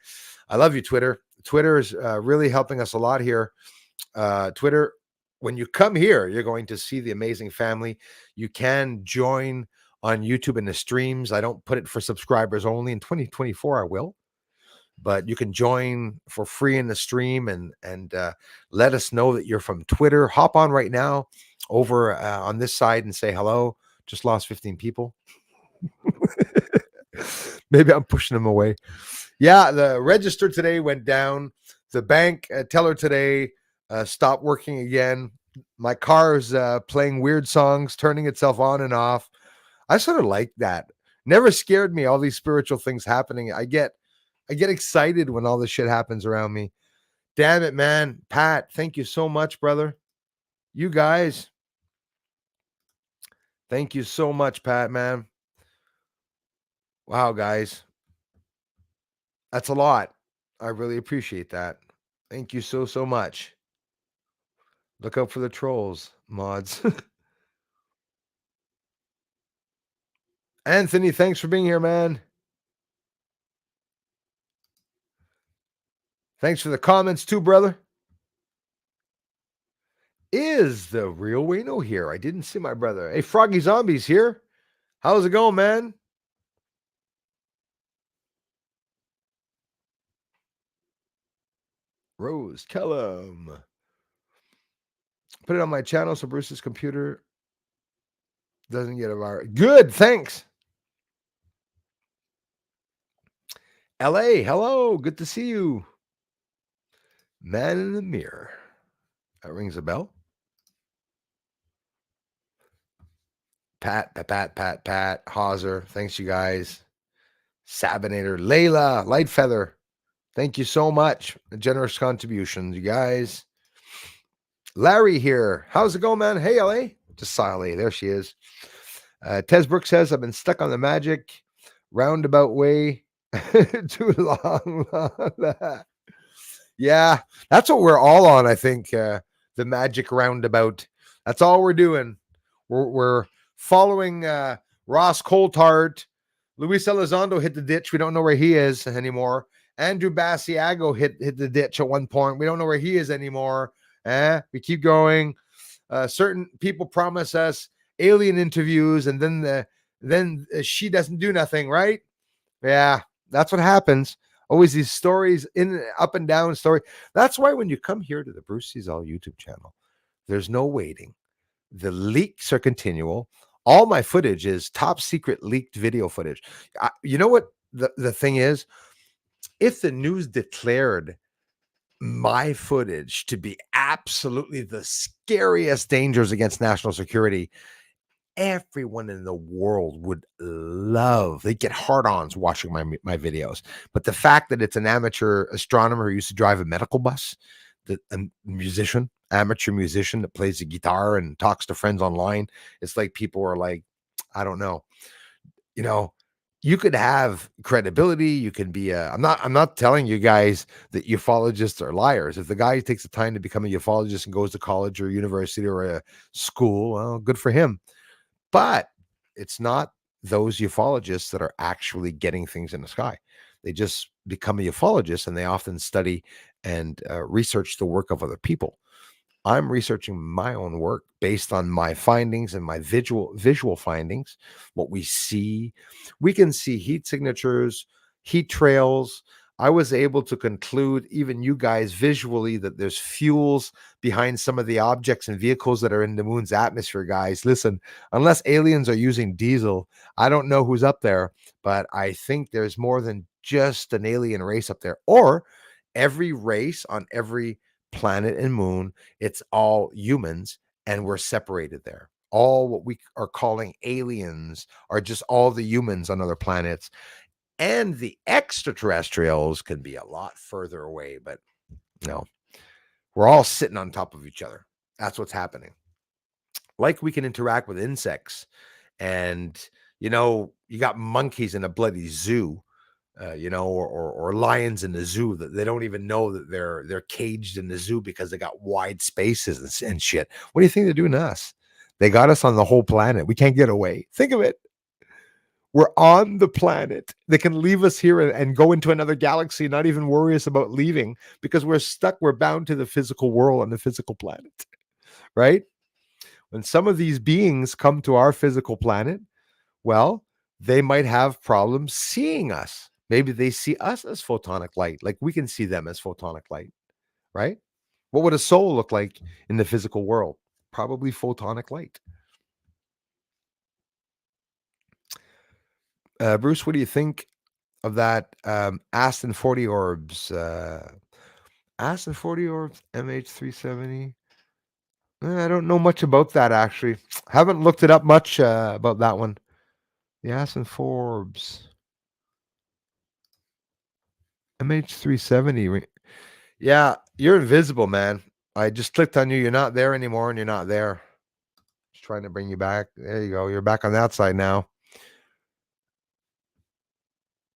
I love you, Twitter. Twitter is really helping us a lot here. Twitter, when you come here, you're going to see the amazing family. You can join on YouTube in the streams. I don't put it for subscribers only. In 2024, I will, but you can join for free in the stream and let us know that you're from Twitter. Hop on right now over on this side and say hello. Just lost 15 people. Maybe I'm pushing them away. Yeah, the register today went down. The bank teller today stopped working again. My car is playing weird songs, turning itself on and off. I sort of like that. Never scared me. All these spiritual things happening. I get excited when all this shit happens around me. Damn it, man. Pat, thank you so much, brother. You guys, thank you so much, Pat, man. Wow, guys. That's a lot. I really appreciate that. Thank you so much. Look out for the trolls, mods. Anthony, thanks for being here, man. Thanks for the comments too, brother. Is the real Wayno here? I didn't see my brother. Hey, Froggy Zombie's here. How's it going, man? Rose Kellum. Put it on my channel so Bruce's computer doesn't get a virus. Good, thanks. LA, hello. Good to see you. Man in the mirror. That rings a bell. Pat, Hauser. Thanks, you guys. Sabinator, Layla, Lightfeather. Thank you so much. A generous contributions, you guys. Larry here. How's it going, man? Hey, LA. Just saw LA. There she is. Tez Brooks says, I've been stuck on the magic roundabout way. Too long. Yeah, that's what we're all on. I think the magic roundabout. That's all we're doing. We're following Ross Coulthard. Luis Elizondo hit the ditch. We don't know where he is anymore. Andrew Basiago hit the ditch at one point. We don't know where he is anymore. We keep going. Certain people promise us alien interviews, and then she doesn't do nothing, right? Yeah, that's what happens. Always these stories in up and down story. That's why when you come here to the Bruce Cesal YouTube channel, there's no waiting. The leaks are continual. All my footage is top secret leaked video footage. You know what the thing is? If the news declared my footage to be absolutely the scariest dangers against national security, everyone in the world would love, they get hard-ons watching my videos. But the fact that it's an amateur astronomer who used to drive a medical bus, a musician, amateur musician that plays the guitar and talks to friends online, it's like people are like, I don't know, you know, you could have credibility. You can be I'm not telling you guys that ufologists are liars. If the guy takes the time to become a ufologist and goes to college or university or a school, well, good for him. But it's not those ufologists that are actually getting things in the sky. They just become a ufologist, and they often study and research the work of other people. I'm researching my own work based on my findings and my visual findings, what we see. We can see heat signatures, heat trails. I was able to conclude, even you guys visually, that there's fuels behind some of the objects and vehicles that are in the moon's atmosphere, guys. Listen, unless aliens are using diesel, I don't know who's up there, but I think there's more than just an alien race up there, or every race on every planet and moon, it's all humans, and we're separated there. All what we are calling aliens are just all the humans on other planets, and the extraterrestrials can be a lot further away, but no, we're all sitting on top of each other. That's what's happening. Like we can interact with insects, and you got monkeys in a bloody zoo, or lions in the zoo that they don't even know that they're caged in the zoo because they got wide spaces and shit. What do you think they're doing to us? They got us on the whole planet. We can't get away. Think of it. We're on the planet. They can leave us here and go into another galaxy, not even worry us about leaving, because we're stuck. We're bound to the physical world on the physical planet, right? When some of these beings come to our physical planet, well, they might have problems seeing us. Maybe they see us as photonic light, like we can see them as photonic light, right? What would a soul look like in the physical world? Probably photonic light. Bruce, what do you think of that Aston 40 orbs? Aston 40 orbs, MH370. I don't know much about that, actually. Haven't looked it up much about that one. The Aston Forbes. MH370. Yeah, you're invisible, man. I just clicked on you. You're not there anymore, and you're not there. Just trying to bring you back. There you go. You're back on that side now.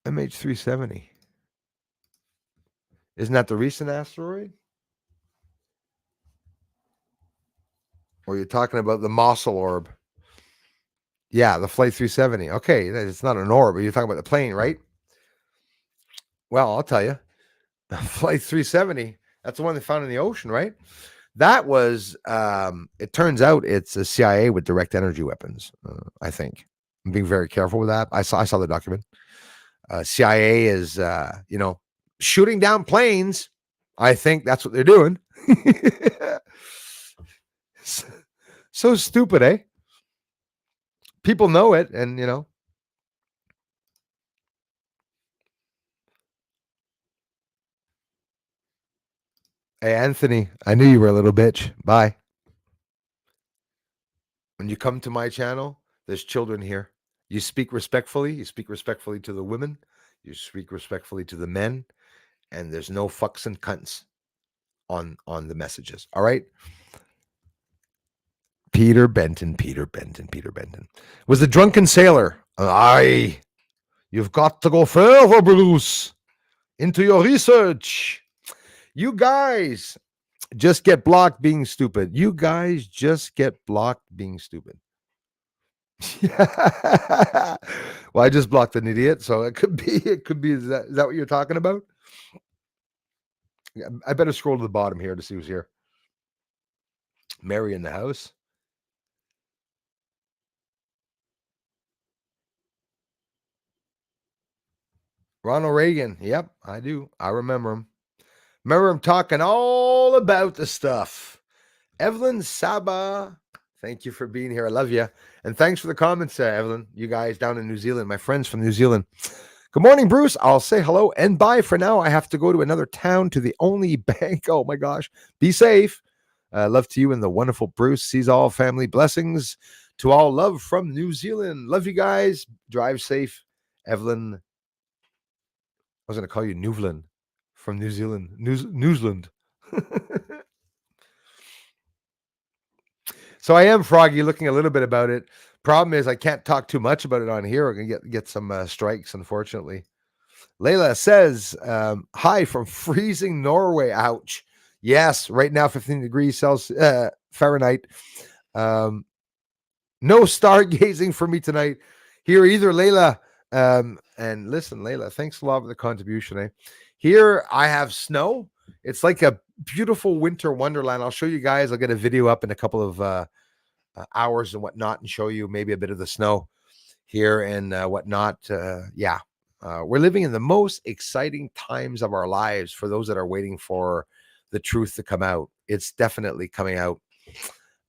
MH370. Isn't that the recent asteroid? Or you're talking about the Mossel orb? Yeah, the Flight 370. Okay, it's not an orb, but you're talking about the plane, right? Well, I'll tell you. Flight 370, that's the one they found in the ocean, right? That was, it turns out it's a CIA with direct energy weapons, I think. I'm being very careful with that. I saw the document. CIA is, shooting down planes. I think that's what they're doing. So stupid, eh? People know it, and Hey, Anthony, I knew you were a little bitch. Bye. When you come to my channel, there's children here. You speak respectfully. You speak respectfully to the women. You speak respectfully to the men. And there's no fucks and cunts on the messages. All right. Peter Benton. Was the drunken sailor. Aye. You've got to go further, Bruce, into your research. You guys just get blocked being stupid. You guys just get blocked being stupid. Yeah. Well, I just blocked an idiot, so it could be. It could be. Is that what you're talking about? I better scroll to the bottom here to see who's here. Mary in the house. Ronald Reagan. Yep, I do. I remember him. Remember him talking all about the stuff. Evelyn Saba. Thank you for being here. I love you. And thanks for the comments, Evelyn. You guys down in New Zealand, my friends from New Zealand. Good morning, Bruce. I'll say hello and bye for now. I have to go to another town to the only bank. Oh my gosh. Be safe. Love to you and the wonderful Bruce. Sees all family blessings to all. Love from New Zealand. Love you guys. Drive safe. Evelyn. I was going to call you Newland from New Zealand. Newsland. So I am Froggy looking a little bit about it. Problem is I can't talk too much about it on here. We're going to get some strikes, unfortunately. Layla says, hi from freezing Norway. Ouch. Yes, right now 15 degrees Celsius, Fahrenheit. No stargazing for me tonight here either, Layla. And listen, Layla, thanks a lot for the contribution. Here I have snow. It's like a beautiful winter wonderland. I'll show you guys. I'll get a video up in a couple of hours and whatnot and show you maybe a bit of the snow here and whatnot. We're living in the most exciting times of our lives for those that are waiting for the truth to come out. It's definitely coming out.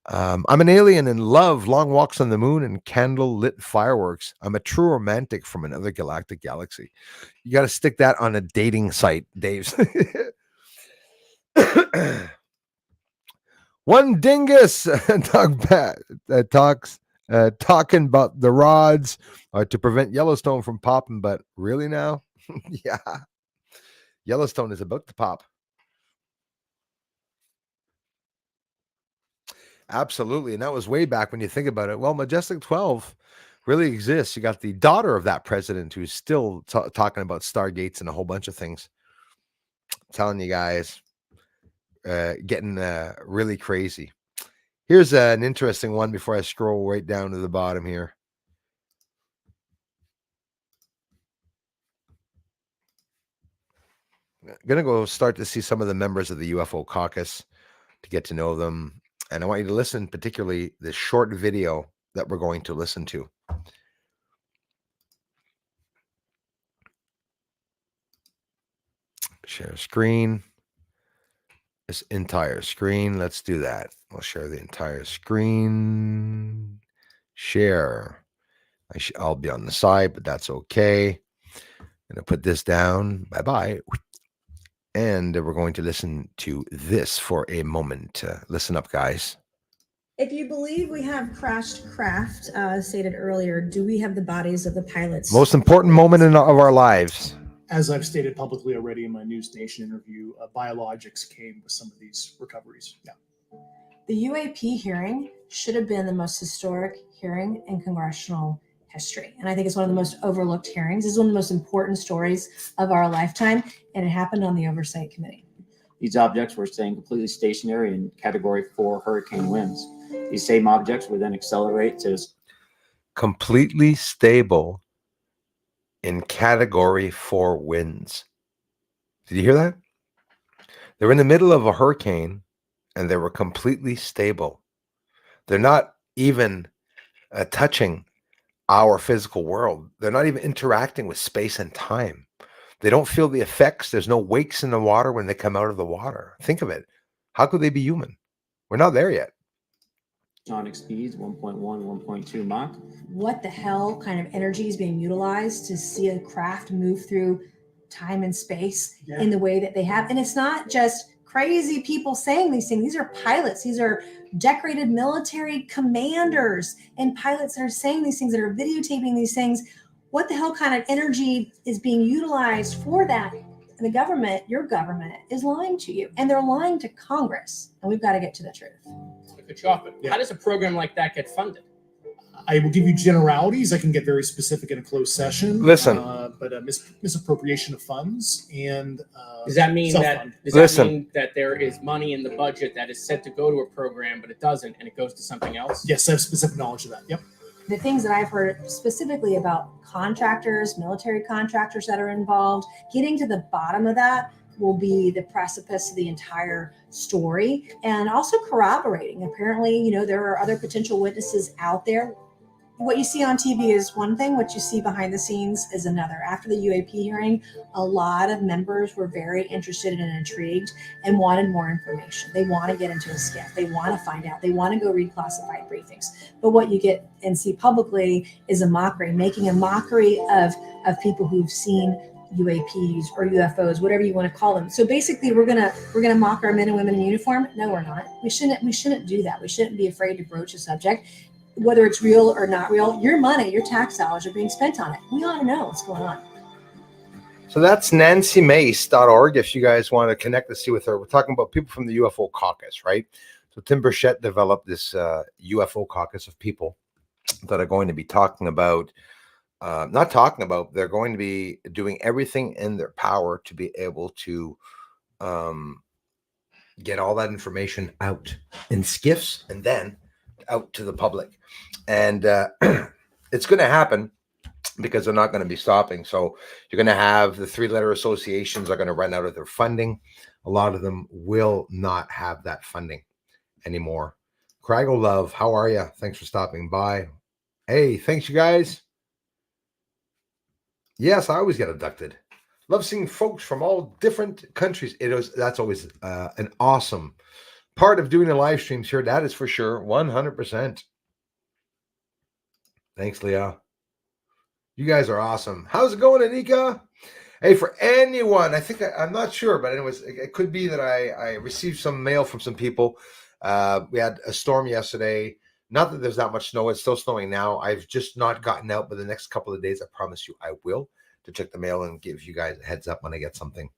I'm an alien in love, long walks on the moon, and candle-lit fireworks. I'm a true romantic from another galactic galaxy. You got to stick that on a dating site, Dave. One dingus talking about the rods to prevent Yellowstone from popping, but really now? Yeah. Yellowstone is about to pop. Absolutely. And that was way back when you think about it. Well, Majestic 12 really exists. You got the daughter of that president who's still talking about Stargates and a whole bunch of things. I'm telling you guys, getting really crazy. Here's an interesting one before I scroll right down to the bottom here. I'm going to go start to see some of the members of the UFO caucus to get to know them. And I want you to listen, particularly this short video that we're going to listen to. Share screen. This entire screen. Let's do that. We'll share the entire screen. Share. I'll be on the side, but that's okay. I'm going to put this down. Bye-bye. And we're going to listen to this for a moment. Listen up, guys. If you believe we have crashed craft, stated earlier, do we have the bodies of the pilots? Most important moment of our lives. As I've stated publicly already in my News Nation interview, biologics came with some of these recoveries. Yeah. The UAP hearing should have been the most historic hearing in congressional history. And I think it's one of the most overlooked hearings. It's one of the most important stories of our lifetime, and it happened on the Oversight Committee. These objects were staying completely stationary in Category 4 hurricane winds. These same objects would then accelerate to completely stable in Category 4 winds. Did you hear that? They're in the middle of a hurricane and they were completely stable. They're not even touching our physical world. They're not even interacting with space and time. They don't feel the effects. There's no wakes in the water when they come out of the water. Think of it. How could they be human? We're not there yet. sonic speeds, 1.1, 1.2 Mach. What the hell kind of energy is being utilized to see a craft move through time and space in the way that they have? And it's not just crazy people saying these things. These are pilots. These are decorated military commanders and pilots that are saying these things, that are videotaping these things. What the hell kind of energy is being utilized for that? And the government, your government, is lying to you. And they're lying to Congress. And we've got to get to the truth. How does a program like that get funded? I will give you generalities. I can get very specific in a closed session. Listen. But misappropriation of funds and Does that mean self-fund. that there is money in the budget that is set to go to a program, but it doesn't, and it goes to something else? Yes, I have specific knowledge of that. Yep. The things that I've heard specifically about contractors, military contractors that are involved, getting to the bottom of that will be the precipice of the entire story, and also corroborating. Apparently, you know, there are other potential witnesses out there. What you see on TV is one thing, what you see behind the scenes is another. After the UAP hearing, a lot of members were very interested and intrigued and wanted more information. They want to get into a skiff. They want to find out. They want to go read classified briefings. But what you get and see publicly is a mockery, making a mockery of people who've seen UAPs or UFOs, whatever you want to call them. So basically, we're gonna mock our men and women in uniform. No, we're not. We shouldn't do that. We shouldn't be afraid to broach a subject. Whether it's real or not real, your money, your tax dollars are being spent on it. We ought to know what's going on. So that's nancymace.org if you guys want to connect to see with her. We're talking about people from the UFO caucus, right? So Tim Burchett developed this UFO caucus of people that are going to be talking about, they're going to be doing everything in their power to be able to get all that information out in skiffs and then out to the public. And it's going to happen because they're not going to be stopping. So you're going to have the three-letter associations are going to run out of their funding. A lot of them will not have that funding anymore. Craigo Love, how are you? Thanks for stopping by. Hey, thanks you guys. Yes, I always get abducted. Love seeing folks from all different countries. That's always an awesome part of doing the live streams here. That is for sure. 100%. Thanks, Leah. You guys are awesome. How's it going, Anika? Hey, for anyone, I'm not sure, but anyways, it could be that I received some mail from some people. We had a storm yesterday. Not that there's that much snow. It's still snowing now. I've just not gotten out, but the next couple of days, I promise you, I will to check the mail and give you guys a heads up when I get something.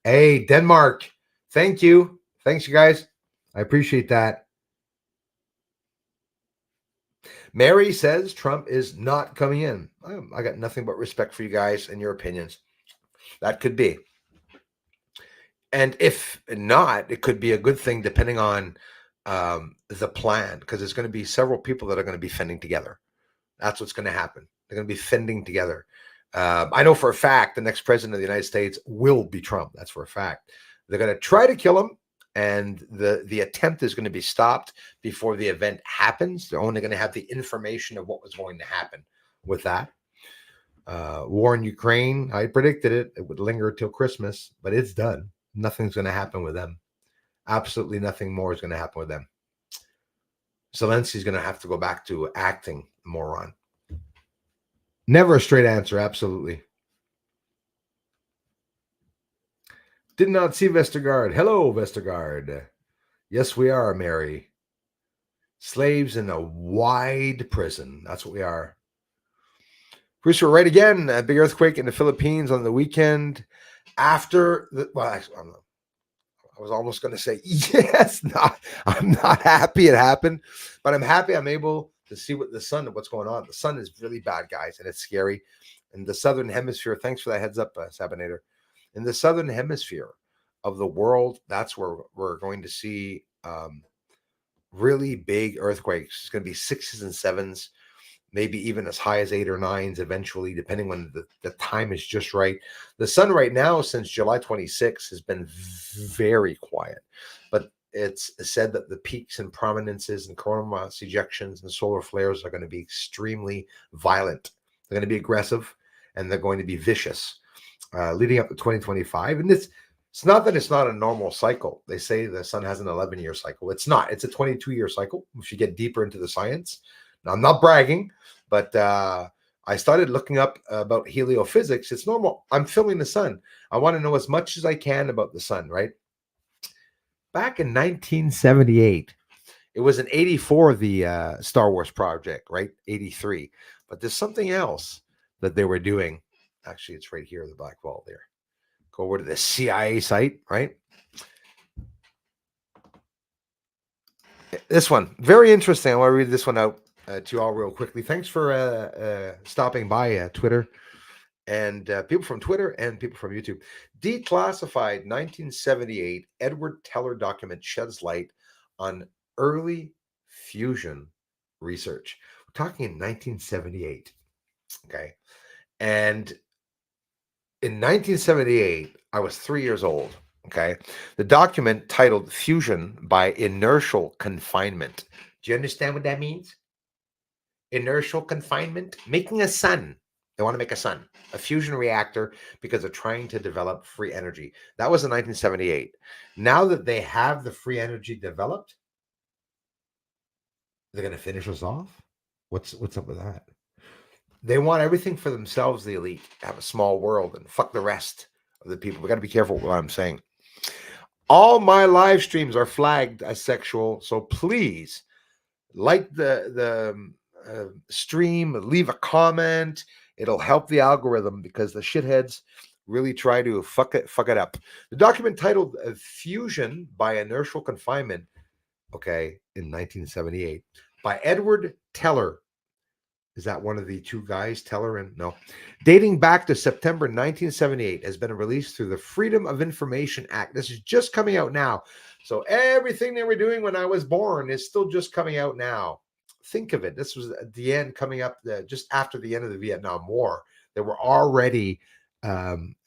Hey, Denmark. Thank you. Thanks, you guys. I appreciate that. Mary says Trump is not coming in. I got nothing but respect for you guys and your opinions. That could be. And if not, it could be a good thing depending on the plan, because there's going to be several people that are going to be fending together. That's what's going to happen. They're going to be fending together. I know for a fact the next president of the United States will be Trump. That's for a fact. They're going to try to kill him, and the attempt is going to be stopped before the event happens. They're only going to have the information of what was going to happen with that. War in Ukraine, I predicted it. It would linger till Christmas, but it's done. Nothing's going to happen with them. Absolutely nothing more is going to happen with them. Zelensky's going to have to go back to acting, moron. Never a straight answer, absolutely. Did not see Vestergaard. Hello, Vestergaard. Yes, we are, Mary. Slaves in a wide prison. That's what we are. Bruce, we're right again. A big earthquake in the Philippines on the weekend. After the, well, actually, I was almost going to say, yes, I'm not happy it happened, but I'm happy I'm able to see what's going on. The sun is really bad, guys, and it's scary. In the Southern Hemisphere, thanks for that heads up, Sabinator. In the Southern Hemisphere of the world, that's where we're going to see really big earthquakes. It's going to be 6s and 7s, maybe even as high as 8 or 9s eventually, depending when the time is just right. The sun right now, since July 26, has been very quiet, but it's said that the peaks and prominences and coronal mass ejections and solar flares are going to be extremely violent. They're going to be aggressive, and they're going to be vicious leading up to 2025. And it's not that it's not a normal cycle. They say the sun has an 11-year cycle. It's not. It's a 22-year cycle if you get deeper into the science. Now, I'm not bragging, but I started looking up about heliophysics. It's normal. I'm filming the sun. I want to know as much as I can about the sun, right? Back in 1978, it was in 84, the Star Wars project, right? 83. But there's something else that they were doing. Actually, it's right here, the black ball there. Go over to the CIA site, right? This one, very interesting. I want to read this one out. to you all real quickly. Thanks for stopping by Twitter and people from Twitter and people from YouTube. Declassified 1978 Edward Teller document sheds light on early fusion research. We're talking in 1978. Okay. And in 1978, I was 3 years old. Okay. The document titled Fusion by Inertial Confinement. Do you understand what that means? Inertial confinement, making a sun. They want to make a sun, a fusion reactor, because they're trying to develop free energy. That was in 1978. Now that they have the free energy developed, they're going to finish us off. What's up with that? They want everything for themselves, the elite, have a small world and fuck the rest of the people. We got to be careful with what I'm saying. All my live streams are flagged as sexual, so please like the stream, leave a comment. It'll help the algorithm because the shitheads really try to fuck it up. The document titled Fusion by Inertial Confinement, okay, in 1978, by Edward Teller. Is that one of the two guys, Teller and no? Dating back to September 1978, has been released through the Freedom of Information Act. This is just coming out now. So everything they were doing when I was born is still just coming out now. Think of it. This was at the end, coming up just after the end of the Vietnam War. They were already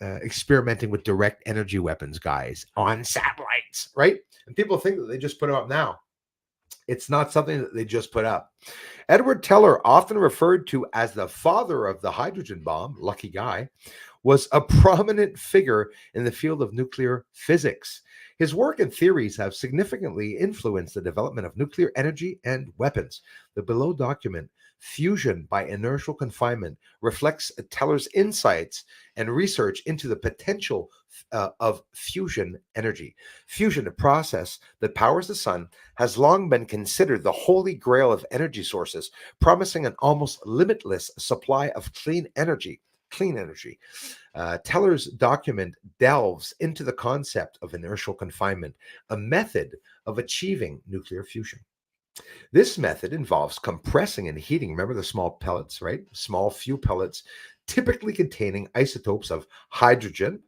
experimenting with direct energy weapons, guys, on satellites, right? And people think that they just put them up now. It's not something that they just put up. Edward Teller, often referred to as the father of the hydrogen bomb, lucky guy, was a prominent figure in the field of nuclear physics. His work and theories have significantly influenced the development of nuclear energy and weapons. The below document, Fusion by Inertial Confinement, reflects Teller's insights and research into the potential of fusion energy. Fusion, a process that powers the sun, has long been considered the holy grail of energy sources, promising an almost limitless supply of clean energy. Teller's document delves into the concept of inertial confinement, a method of achieving nuclear fusion. This method involves compressing and heating. Remember the small pellets, right? Small few pellets, typically containing isotopes of hydrogen,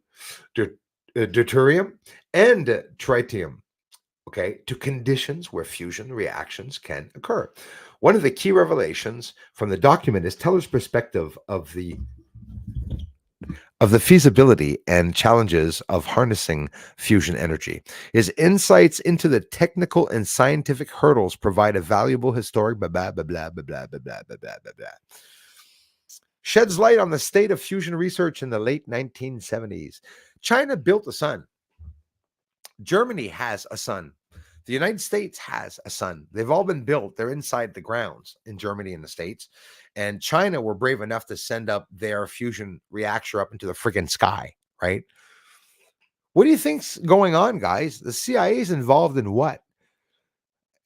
deuterium, and tritium, okay, to conditions where fusion reactions can occur. One of the key revelations from the document is Teller's perspective of the feasibility and challenges of harnessing fusion energy. His insights into the technical and scientific hurdles provide a valuable historic sheds light on the state of fusion research in the late 1970s. China built a sun. Germany has a sun. The United States has a sun. They've all been built. They're inside the grounds in Germany and the States. And China were brave enough to send up their fusion reactor up into the friggin' sky, right? What do you think's going on, guys? The CIA is involved in what?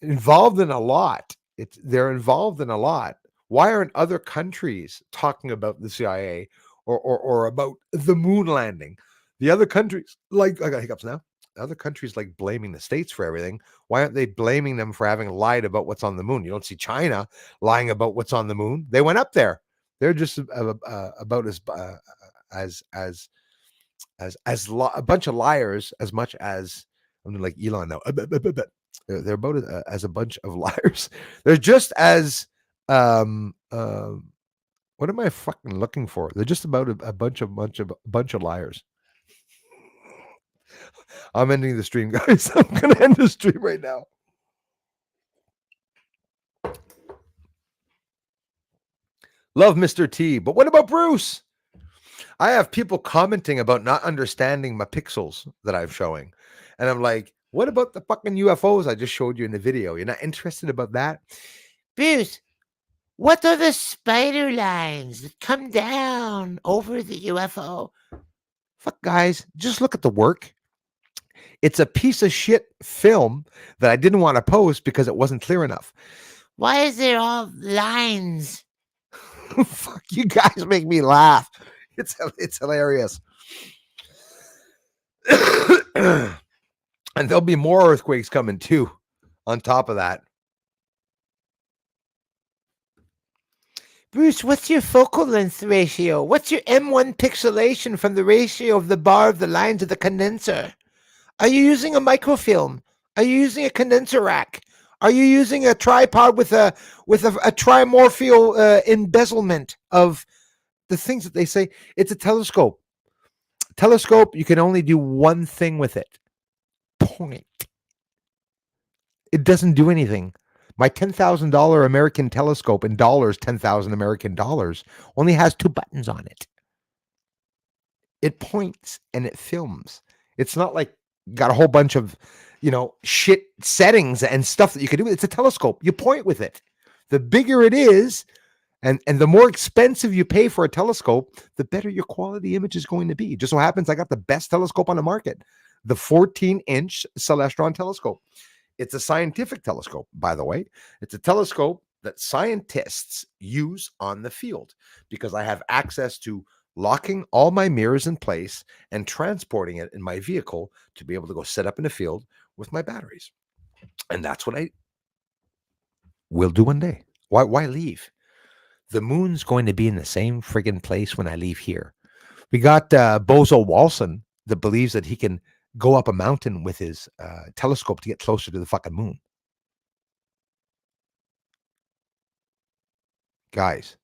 Involved in a lot. They're involved in a lot. Why aren't other countries talking about the CIA or about the moon landing? The other countries, like, I got hiccups now. Other countries like blaming the states for everything. Why aren't they blaming them for having lied about what's on the moon? You don't see China lying about what's on the moon. They went up there. They're just about a bunch of liars as much as I'm like Elon now. They're about as a bunch of liars. They're just as what am I fucking looking for? They're just about a bunch of liars. I'm ending the stream, guys. I'm going to end the stream right now. Love Mr. T. But what about Bruce? I have people commenting about not understanding my pixels that I'm showing. And I'm like, what about the fucking UFOs I just showed you in the video? You're not interested about that? Bruce, what are the spider lines that come down over the UFO? Fuck, guys, just look at the work. It's a piece of shit film that I didn't want to post because it wasn't clear enough. Why is there all lines? Fuck, you guys make me laugh. It's hilarious. And there'll be more earthquakes coming too on top of that. Bruce, what's your focal length ratio? What's your M1 pixelation from the ratio of the bar of the line to the condenser? Are you using a microfilm? Are you using a condenser rack? Are you using a tripod with a trimorphial embezzlement of the things that they say? It's a telescope. Telescope, you can only do one thing with it. Point. It doesn't do anything. My $10,000 American telescope in dollars, 10,000 American dollars, only has 2 buttons on it. It points and it films. It's not like got a whole bunch of, shit settings and stuff that you can do. It's a telescope. You point with it. The bigger it is, and the more expensive you pay for a telescope, the better your quality image is going to be. Just so happens I got the best telescope on the market, the 14-inch Celestron telescope. It's a scientific telescope, by the way. It's a telescope that scientists use on the field because I have access to locking all my mirrors in place and transporting it in my vehicle to be able to go set up in the field with my batteries. And that's what I will do one day. Why leave? The moon's going to be in the same friggin' place when I leave here. We got Bozo Walson that believes that he can go up a mountain with his telescope to get closer to the fucking moon. Guys,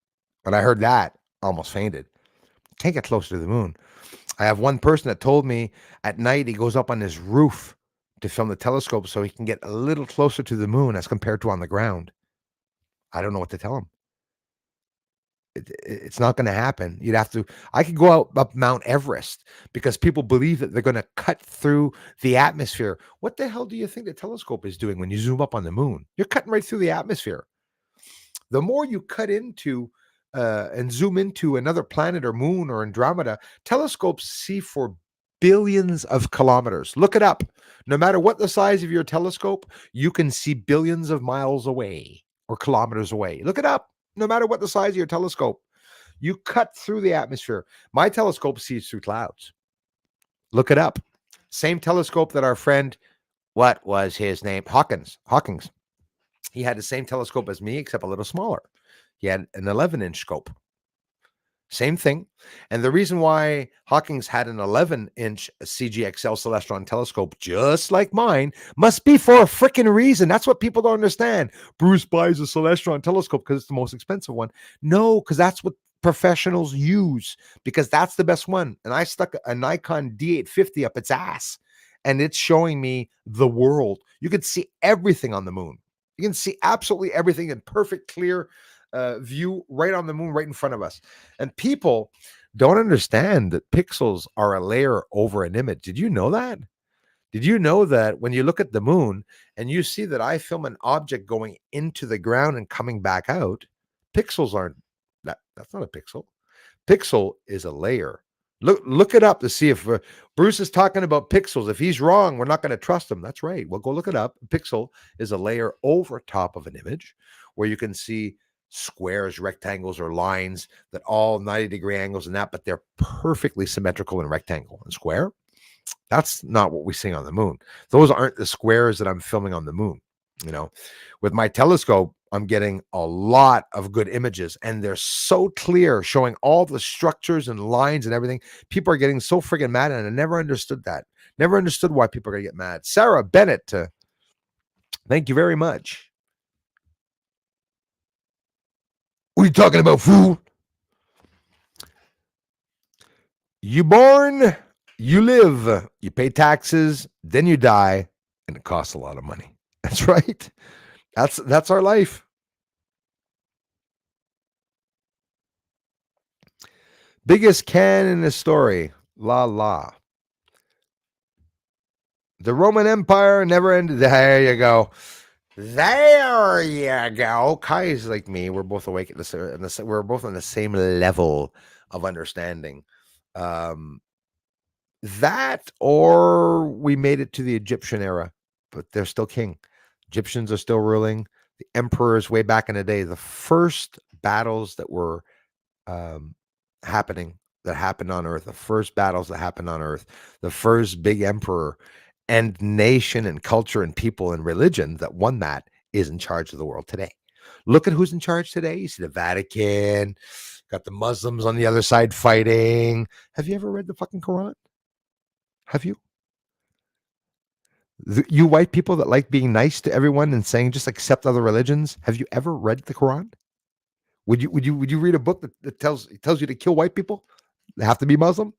when I heard that, I almost fainted. Can't get closer to the moon. I have one person that told me at night he goes up on his roof to film the telescope so he can get a little closer to the moon as compared to on the ground. I don't know what to tell him. It's not going to happen. You'd have to. I could go up Mount Everest because people believe that they're going to cut through the atmosphere. What the hell do you think the telescope is doing when you zoom up on the moon? You're cutting right through the atmosphere. The more you cut into and zoom into another planet or moon or Andromeda, telescopes see for billions of kilometers. Look it up. No matter what the size of your telescope, you can see billions of miles away or kilometers away. Look it up. No matter what the size of your telescope, you cut through the atmosphere. My telescope sees through clouds. Look it up. Same telescope that our friend, what was his name? Hawkins. He had the same telescope as me, except a little smaller. He had an 11-inch scope. Same thing. And the reason why Hawkins had an 11-inch CGXL Celestron telescope, just like mine, must be for a freaking reason. That's what people don't understand. Bruce buys a Celestron telescope because it's the most expensive one. No, because that's what professionals use, because that's the best one. And I stuck a Nikon D850 up its ass, and it's showing me the world. You can see everything on the moon. You can see absolutely everything in perfect, clear view right on the moon, right in front of us. And people don't understand that pixels are a layer over an image. Did you know that? Did you know that when you look at the moon and you see that I film an object going into the ground and coming back out, pixels aren't that's not a pixel. Pixel is a layer. Look it up to see if Bruce is talking about pixels. If he's wrong, we're not going to trust him. That's right. Well, go look it up. Pixel is a layer over top of an image where you can see squares, rectangles, or lines that all 90-degree angles and that, but they're perfectly symmetrical in rectangle and square. That's not what we see on the moon. Those aren't the squares that I'm filming on the moon. With my telescope, I'm getting a lot of good images, and they're so clear, showing all the structures and lines and everything. People are getting so friggin' mad, and I never understood that. Never understood why people are gonna get mad. Sarah Bennett, thank you very much. What are you talking about, fool? You born, you live, you pay taxes, then you die, and it costs a lot of money. That's right. That's our life. Biggest can in the story. La la. The Roman Empire never ended. There you go. There you go. Kai's like me. We're both awake at this. We're both on the same level of understanding. That, or we made it to the Egyptian era, but they're still king. Egyptians are still ruling. The emperors way back in the day, the first battles that were happened on Earth, the first battles that happened on Earth, the first big emperor and nation and culture and people and religion that won that is in charge of the world today. Look at who's in charge today. You see the Vatican, got the Muslims on the other side fighting. Have you ever read the fucking Quran? Have you? You white people that like being nice to everyone and saying just accept other religions, have you ever read the Quran? Would you read a book that tells you to kill white people? They have to be Muslim?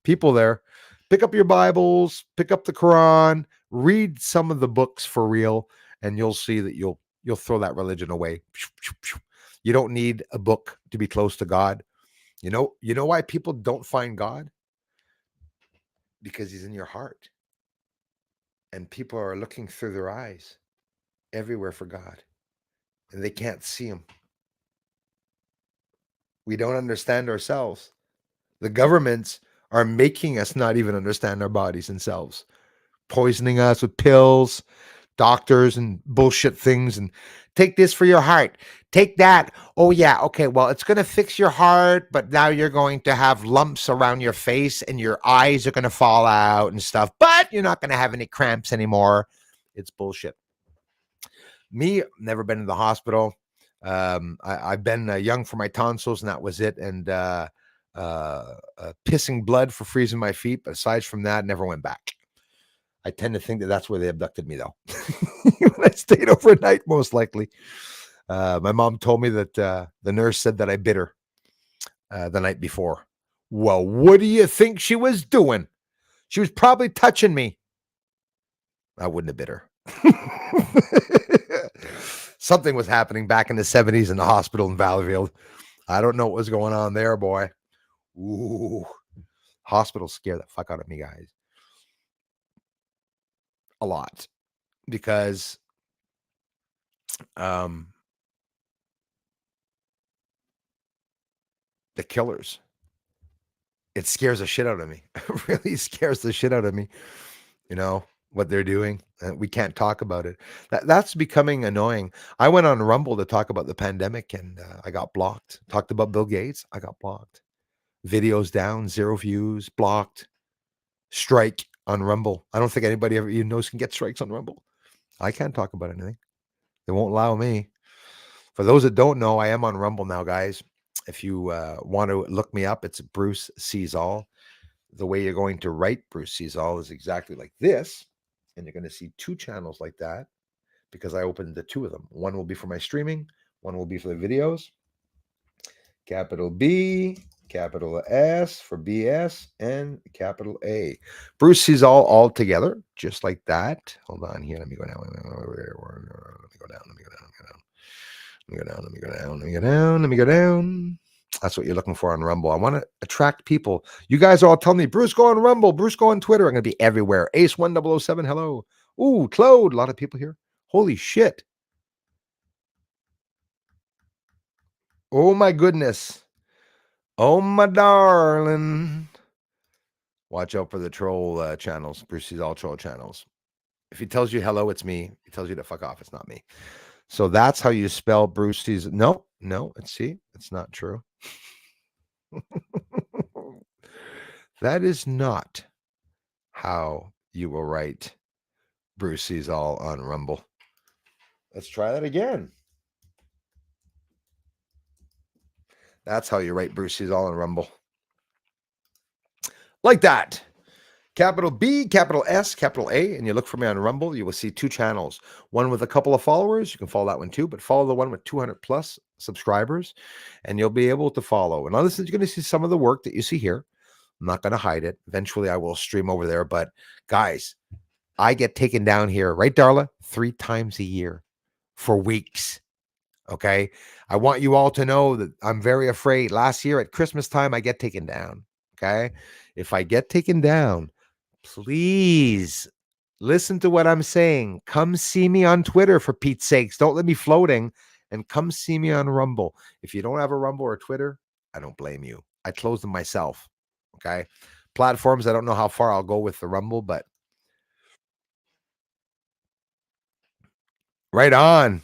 People there, pick up your Bibles, pick up the Quran, read some of the books for real, and you'll see that you'll throw that religion away. You don't need a book to be close to God. You know why people don't find God? Because he's in your heart. And people are looking through their eyes everywhere for God. And they can't see him. We don't understand ourselves. The governments are making us not even understand our bodies and selves, poisoning us with pills, doctors, and bullshit things. And take this for your heart. Take that. Oh, yeah. Okay. Well, it's going to fix your heart, but now you're going to have lumps around your face and your eyes are going to fall out and stuff, but you're not going to have any cramps anymore. It's bullshit. Me, never been in the hospital. I've been young for my tonsils, and that was it. And pissing blood for freezing my feet. But aside from that, never went back. I tend to think that that's where they abducted me, though. When I stayed overnight, most likely. My mom told me that the nurse said that I bit her the night before. Well, what do you think she was doing? She was probably touching me. I wouldn't have bit her. Something was happening back in the 70s in the hospital in Valleyfield. I don't know what was going on there, boy. Ooh, hospitals scare the fuck out of me, guys. A lot. Because the killers, it scares the shit out of me. It really scares the shit out of me. You know what they're doing. We can't talk about it. That's becoming annoying. I went on Rumble to talk about the pandemic and I got blocked. Talked about Bill Gates. I got blocked. Videos down, 0 views, blocked. Strike on Rumble. I don't think anybody ever even knows can get strikes on Rumble. I can't talk about anything. They won't allow me. For those that don't know, I am on Rumble now, guys. If you want to look me up, it's Bruce Sees All. The way you're going to write Bruce Sees All is exactly like this. And you're going to see 2 channels like that because I opened the 2 of them. One will be for my streaming. One will be for the videos. Capital B, capital S for BS, and capital A. Bruce Sees All together, just like that. Hold on here. Let me go down. Let me go down. Let me go down. Let me go down. Let me go down. Let me go down. Let me go down. That's what you're looking for on Rumble. I want to attract people. You guys all tell me, Bruce, go on Rumble. Bruce, go on Twitter. I'm going to be everywhere. Ace1007, hello. Ooh, Claude. A lot of people here. Holy shit. Oh, my goodness. Oh, my darling. Watch out for the troll channels. Bruce Sees All troll channels. If he tells you hello, it's me. He tells you to fuck off. It's not me. So that's how you spell Bruce Sees. No, it's not true. That is not how you will write Bruce Sees All on Rumble. Let's try that again. That's how you write Bruce Sees All on Rumble. Like that. Capital B, capital S, capital A, and you look for me on Rumble, you will see 2 channels. One with a couple of followers. You can follow that one too, but follow the one with 200 plus subscribers, and you'll be able to follow. And this is you're going to see some of the work that you see here. I'm not going to hide it. Eventually, I will stream over there. But guys, I get taken down here, right, Darla? 3 times a year for weeks. Okay. I want you all to know that I'm very afraid. Last year at Christmas time, I get taken down. Okay. If I get taken down, please listen to what I'm saying. Come see me on Twitter, for Pete's sakes. Don't let me floating, and come see me on Rumble. If you don't have a Rumble or Twitter, I don't blame you. I closed them myself. Okay. Platforms, I don't know how far I'll go with the Rumble, but right on.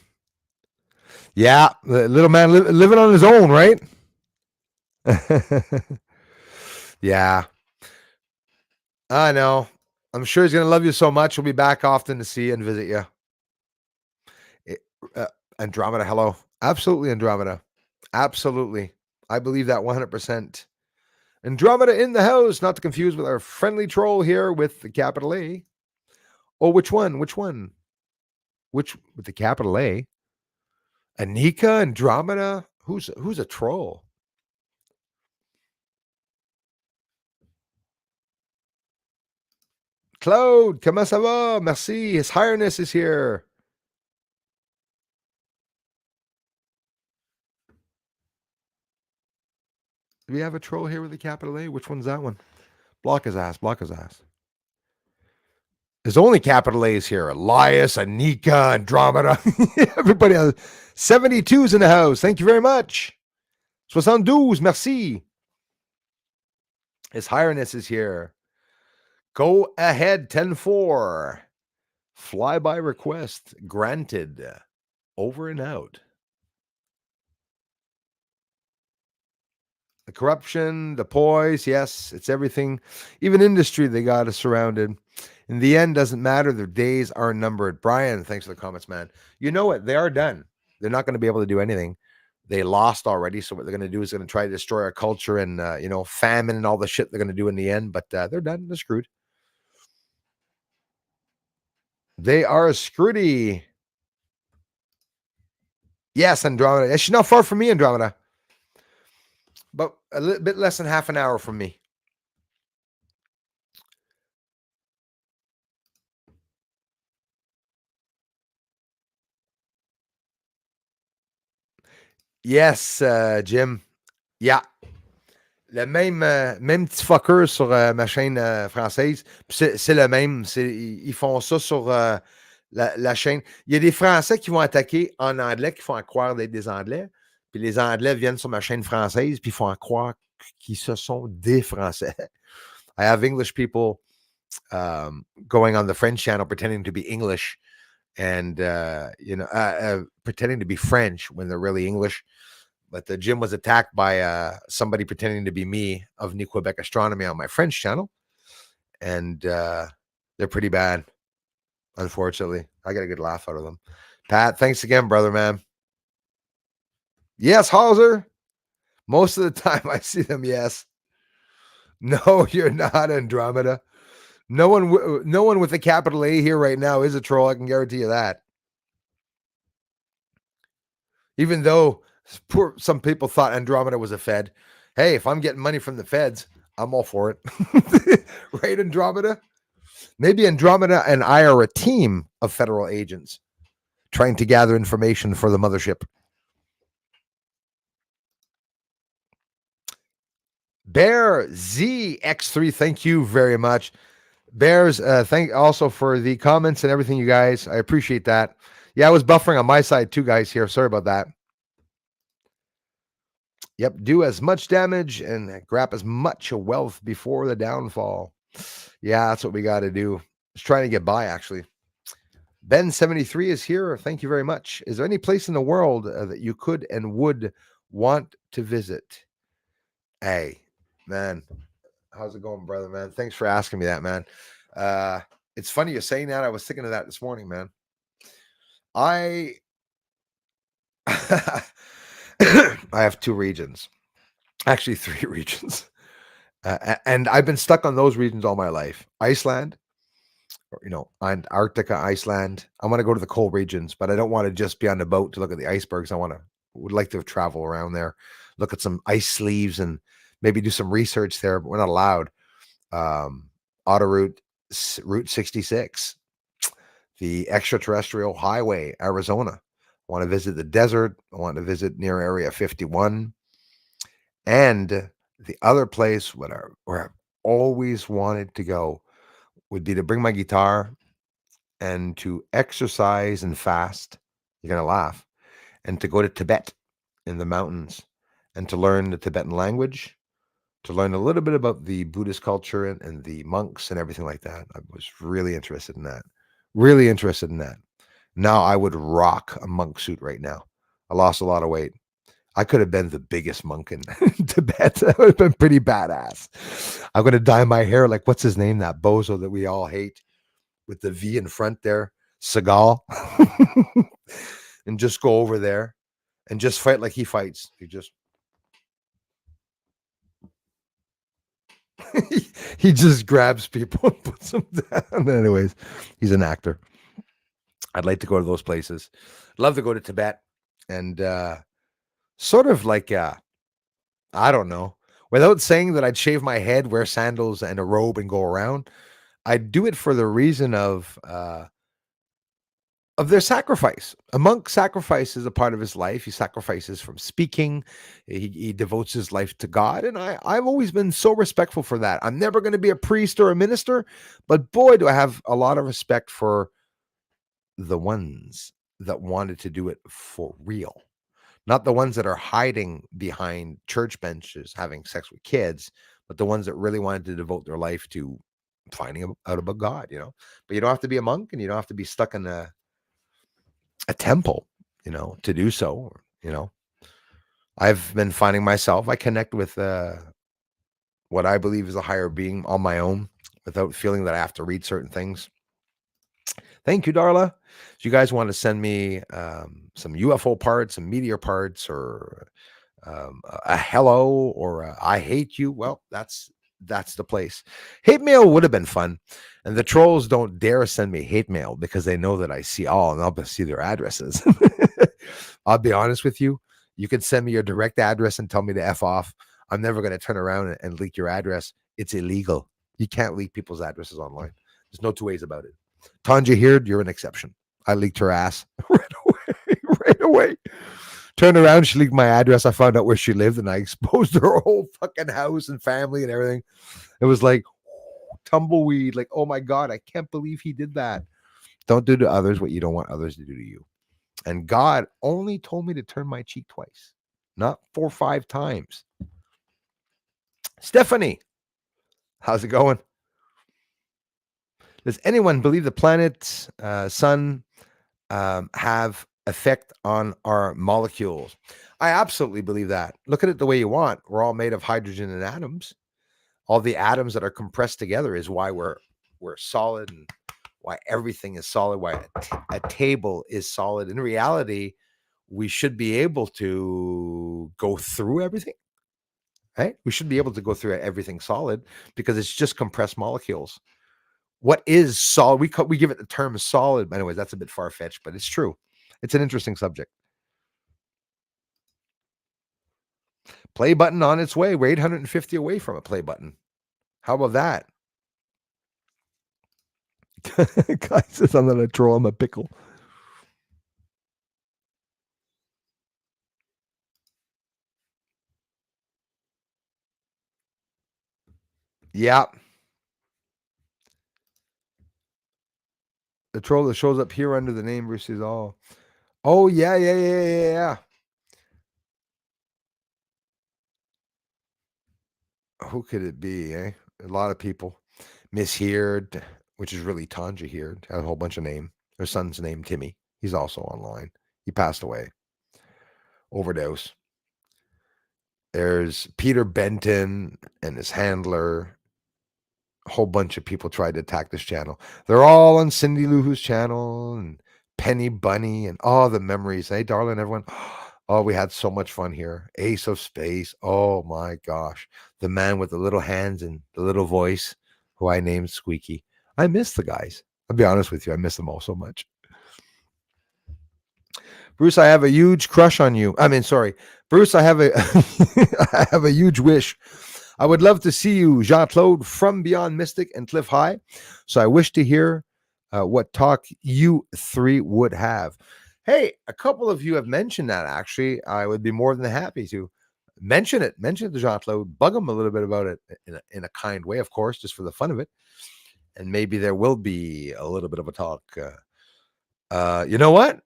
Yeah. The little man living on his own, right? Yeah. I know. I'm sure he's going to love you so much. We'll be back often to see you and visit you. Andromeda, hello. Absolutely, Andromeda. Absolutely. I believe that 100%. Andromeda in the house, not to confuse with our friendly troll here with the capital A. Oh, which one? Which one? Which with the capital A? Anika, Andromeda? Who's a troll? Claude, comment ça va? Merci. His Highness is here. Do we have a troll here with a capital A? Which one's that one? Block his ass. Block his ass. There's only capital A's here. Elias, Anika, Andromeda. Everybody else. 72's in the house. Thank you very much. 72, merci. His Highness is here. Go ahead, 10-4. Flyby request granted. Over and out. The corruption, the poise, yes, it's everything. Even industry, they got us surrounded. In the end, doesn't matter. Their days are numbered. Brian, thanks for the comments, man. You know what? They are done. They're not going to be able to do anything. They lost already. So what they're going to do is going to try to destroy our culture and, famine and all the shit they're going to do in the end. But they're done. They're screwed. They are screwedy. Yes, Andromeda. She's not far from me, Andromeda. But a little bit less than half an hour from me. Yes, Jim. Yeah. Le même petit fucker sur ma chaîne française. C'est le même. Ils font ça sur la chaîne. Il y a des Français qui vont attaquer en anglais, qui font croire d'être des Anglais. Puis les Anglais viennent sur ma chaîne française, puis font croire qu'ils se sont des Français. I have English people going on the French channel pretending to be English and, pretending to be French when they're really English. But the Jim was attacked by somebody pretending to be me of New Quebec Astronomy on my French channel. And they're pretty bad, unfortunately. I got a good laugh out of them. Pat, thanks again, brother, man. Yes, Hauser. Most of the time I see them, yes. No, you're not, Andromeda. No one with a capital A here right now is a troll. I can guarantee you that. Even though some people thought Andromeda was a Fed. Hey, if I'm getting money from the Feds, I'm all for it. Right, Andromeda? Maybe Andromeda and I are a team of federal agents trying to gather information for the mothership. Bear ZX3, thank you very much. Bears, thank also for the comments and everything, you guys. I appreciate that. Yeah, I was buffering on my side too, guys, here. Sorry about that. Yep, do as much damage and grab as much wealth before the downfall. Yeah, that's what we got to do. Just trying to get by, actually. Ben73 is here. Thank you very much. Is there any place in the world that you could and would want to visit? Hey, man. How's it going, brother, man? Thanks for asking me that, man. It's funny you're saying that. I was thinking of that this morning, man. I have 2 regions, actually 3 regions, and I've been stuck on those regions all my life. Iceland, Antarctica, Iceland. I want to go to the cold regions, but I don't want to just be on the boat to look at the icebergs. Would like to travel around there, look at some ice sleeves, and maybe do some research there. But we're not allowed. Route 66, the extraterrestrial highway, Arizona. I want to visit the desert. I want to visit near Area 51. And the other place where I've always wanted to go would be to bring my guitar and to exercise and fast. You're going to laugh. And to go to Tibet in the mountains and to learn the Tibetan language, to learn a little bit about the Buddhist culture and the monks and everything like that. I was really interested in that. Really interested in that. Now I would rock a monk suit right now. I lost a lot of weight. I could have been the biggest monk in Tibet. That would have been pretty badass. I'm going to dye my hair like, what's his name? That bozo that we all hate with the V in front there. Seagal. and just go over there and just fight like he fights. He just he just grabs people and puts them down. Anyways, he's an actor. I'd like to go to those places. Love to go to Tibet and sort of like I don't know. Without saying that I'd shave my head, wear sandals and a robe and go around, I'd do it for the reason of their sacrifice. A monk sacrifices a part of his life. He sacrifices from speaking. He devotes his life to God. And I've always been so respectful for that. I'm never going to be a priest or a minister, but boy, do I have a lot of respect for the ones that wanted to do it for real. Not the ones that are hiding behind church benches, having sex with kids, but the ones that really wanted to devote their life to finding out about God, you know. But you don't have to be a monk and you don't have to be stuck in a temple, you know, to do so, you know. I've been finding myself, I connect with what I believe is a higher being on my own without feeling that I have to read certain things. Thank you, Darla. If you guys want to send me some UFO parts, some meteor parts, or a hello or a I hate you, well, that's the place. Hate mail would have been fun. And the trolls don't dare send me hate mail because they know that I see all and I'll see their addresses. I'll be honest with you. You can send me your direct address and tell me to F off. I'm never going to turn around and leak your address. It's illegal. You can't leak people's addresses online. There's no two ways about it. Tanja here, you're an exception. I leaked her ass right away. Right away. Turned around, she leaked my address. I found out where she lived and I exposed her whole fucking house and family and everything. It was like tumbleweed. Like, oh my God, I can't believe he did that. Don't do to others what you don't want others to do to you. And God only told me to turn my cheek twice, not 4 or 5 times. Stephanie, how's it going? Does anyone believe the planet's sun have effect on our molecules? I absolutely believe that. Look at it the way you want. We're all made of hydrogen and atoms. All the atoms that are compressed together is why we're solid and why everything is solid, why a table is solid. In reality, we should be able to go through everything, right? We should be able to go through everything solid because it's just compressed molecules. What is solid? We give it the term solid. But anyways, that's a bit far-fetched, but it's true. It's an interesting subject. Play button on its way. We're 850 away from a play button. How about that? Guy says I'm not a troll, I'm a pickle. Yeah. The troll that shows up here under the name Bruce is all. Oh, yeah. Who could it be, eh? A lot of people. Miss Heard, which is really Tanja Heard, had a whole bunch of name. Her son's name, Timmy. He's also online. He passed away. Overdose. There's Peter Benton and his handler. A whole bunch of people tried to attack this channel. They're all on Cindy Lou Who's channel and Penny Bunny and all the memories. Hey, darling, everyone. Oh, we had so much fun here. Ace of Space. Oh my gosh. The man with the little hands and the little voice who I named Squeaky. I miss the guys. I'll be honest with you. I miss them all so much. Bruce, I have a huge crush on you. I mean, sorry. Bruce, I have a I have a huge wish. I would love to see you, Jean-Claude, from Beyond Mystic and Cliff High. So I wish to hear what talk you 3 would have. Hey, a couple of you have mentioned that, actually. I would be more than happy to mention it. Mention it to Jean-Claude. Bug him a little bit about it in a kind way, of course, just for the fun of it. And maybe there will be a little bit of a talk. You know what?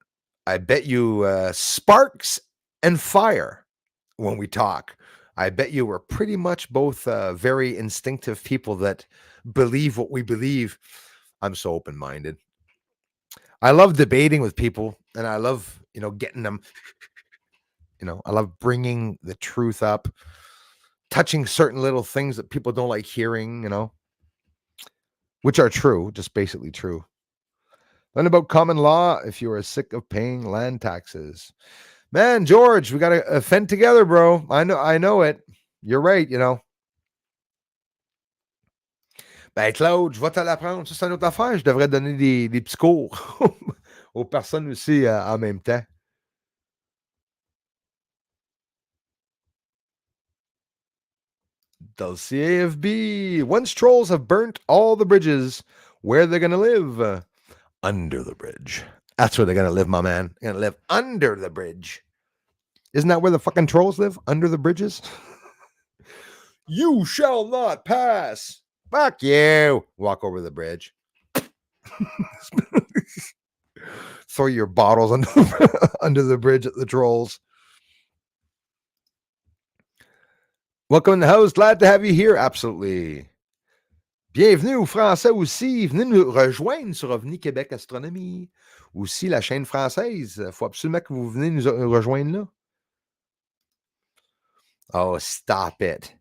I bet you sparks and fire when we talk. I bet you we're pretty much both very instinctive people that believe what we believe. I'm so open-minded. I love debating with people, and I love, getting them, I love bringing the truth up, touching certain little things that people don't like hearing, which are true, just basically true. Learn about common law if you are sick of paying land taxes. Man, George, we got to fend together, bro. I know it. You're right, you know. Ben, Claude, je vais te l'apprendre. Ça, c'est une autre affaire. Je devrais donner des petits cours aux personnes aussi en même temps. Does CAFB. Once trolls have burnt all the bridges, where they're going to live? Under the bridge. That's where they're going to live, my man. They're going to live under the bridge. Isn't that where the fucking trolls live? Under the bridges? You shall not pass. Fuck you. Walk over the bridge. Throw your bottles under the bridge at the trolls. Welcome in the house. Glad to have you here. Absolutely. Bienvenue aux Français aussi. Venez nous rejoindre sur OVNI Québec Astronomie. Aussi la chaîne française. Il faut absolument que vous venez nous rejoindre là. Oh, stop it.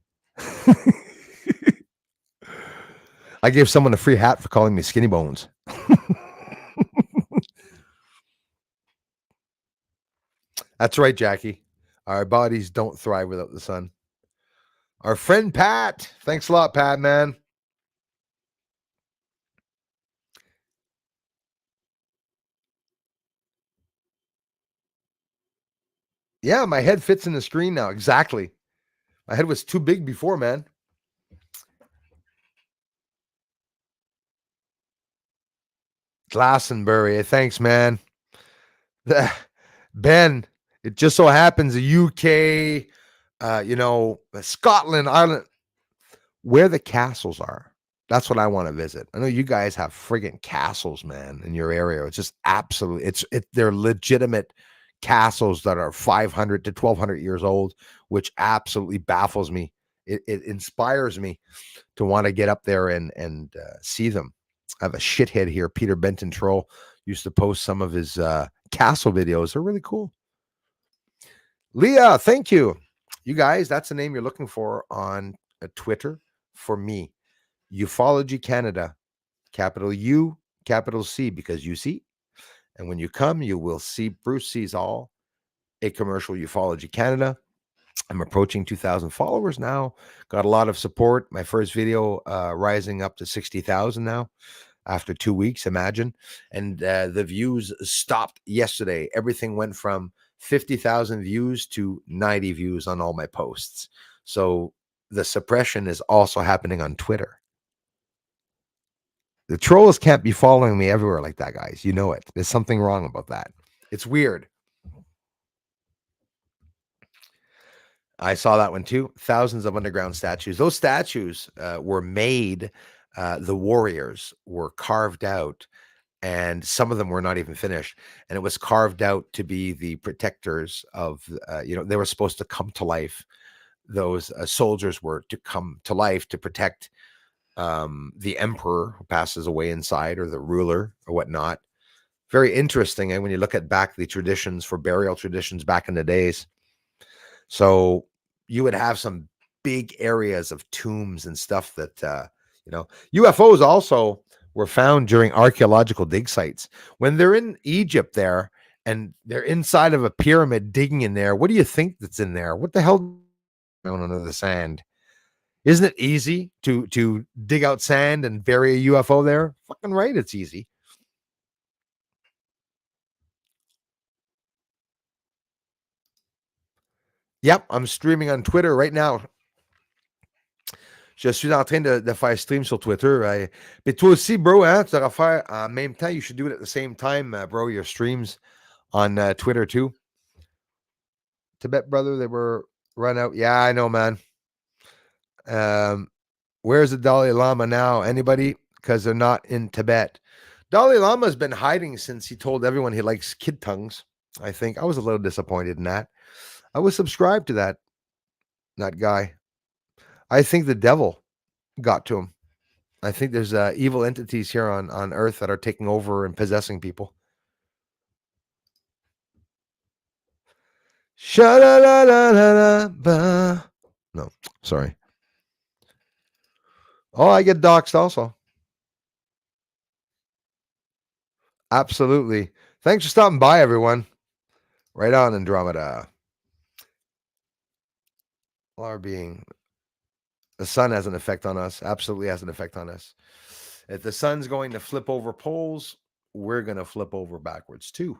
I gave someone a free hat for calling me Skinny Bones. That's right, Jackie. Our bodies don't thrive without the sun. Our friend Pat. Thanks a lot, Pat, man. Yeah, my head fits in the screen now. Exactly. My head was too big before, man. Glastonbury. Thanks, man. Ben, it just so happens the UK, Scotland, Ireland, where the castles are. That's what I want to visit. I know you guys have friggin' castles, man, in your area. It's just absolutely, they're legitimate castles that are 500 to 1200 years old, which absolutely baffles me. It inspires me to want to get up there and see them. I have a shithead here, Peter Benton Troll, used to post some of his castle videos. They're really cool. Leah, thank you. You guys, that's the name you're looking for on Twitter for me. Ufology Canada, capital U, capital C, because you see. And when you come, you will see Bruce Sees All, a commercial Ufology Canada. I'm approaching 2,000 followers now. Got a lot of support. My first video rising up to 60,000 now after 2 weeks, imagine. And the views stopped yesterday. Everything went from 50,000 views to 90 views on all my posts. So the suppression is also happening on Twitter. The trolls can't be following me everywhere like that, guys. You know it. There's something wrong about that. It's weird. I saw that one too. Thousands of underground statues. Those statues were made. The warriors were carved out, and some of them were not even finished. And it was carved out to be the protectors of, they were supposed to come to life. Those soldiers were to come to life to protect the emperor who passes away inside, or the ruler or whatnot. Very interesting. And when you look at back the traditions for burial traditions back in the days, so you would have some big areas of tombs and stuff that, UFOs also were found during archaeological dig sites. When they're in Egypt there and they're inside of a pyramid digging in there, what do you think that's in there? What the hell under the sand? Isn't it easy to dig out sand and bury a UFO there? Fucking right, it's easy. Yep, I'm streaming on Twitter right now. Je suis en train de faire stream sur Twitter. Mais toi aussi, bro, hein, tu devras faire en même temps. You should do it at the same time, bro, your streams on Twitter too. Tibet, brother, they were run out. Yeah, I know, man. Where's the Dalai Lama now? Anybody? Because they're not in Tibet. Dalai Lama has been hiding since he told everyone he likes kid tongues. I think I was a little disappointed in that. I was subscribed to that guy. I think the devil got to him. I think there's evil entities here on Earth that are taking over and possessing people. No, sorry. Oh, I get doxxed also. Absolutely. Thanks for stopping by, everyone. Right on, Andromeda. Our being. The sun has an effect on us. Absolutely has an effect on us. If the sun's going to flip over poles, we're going to flip over backwards too.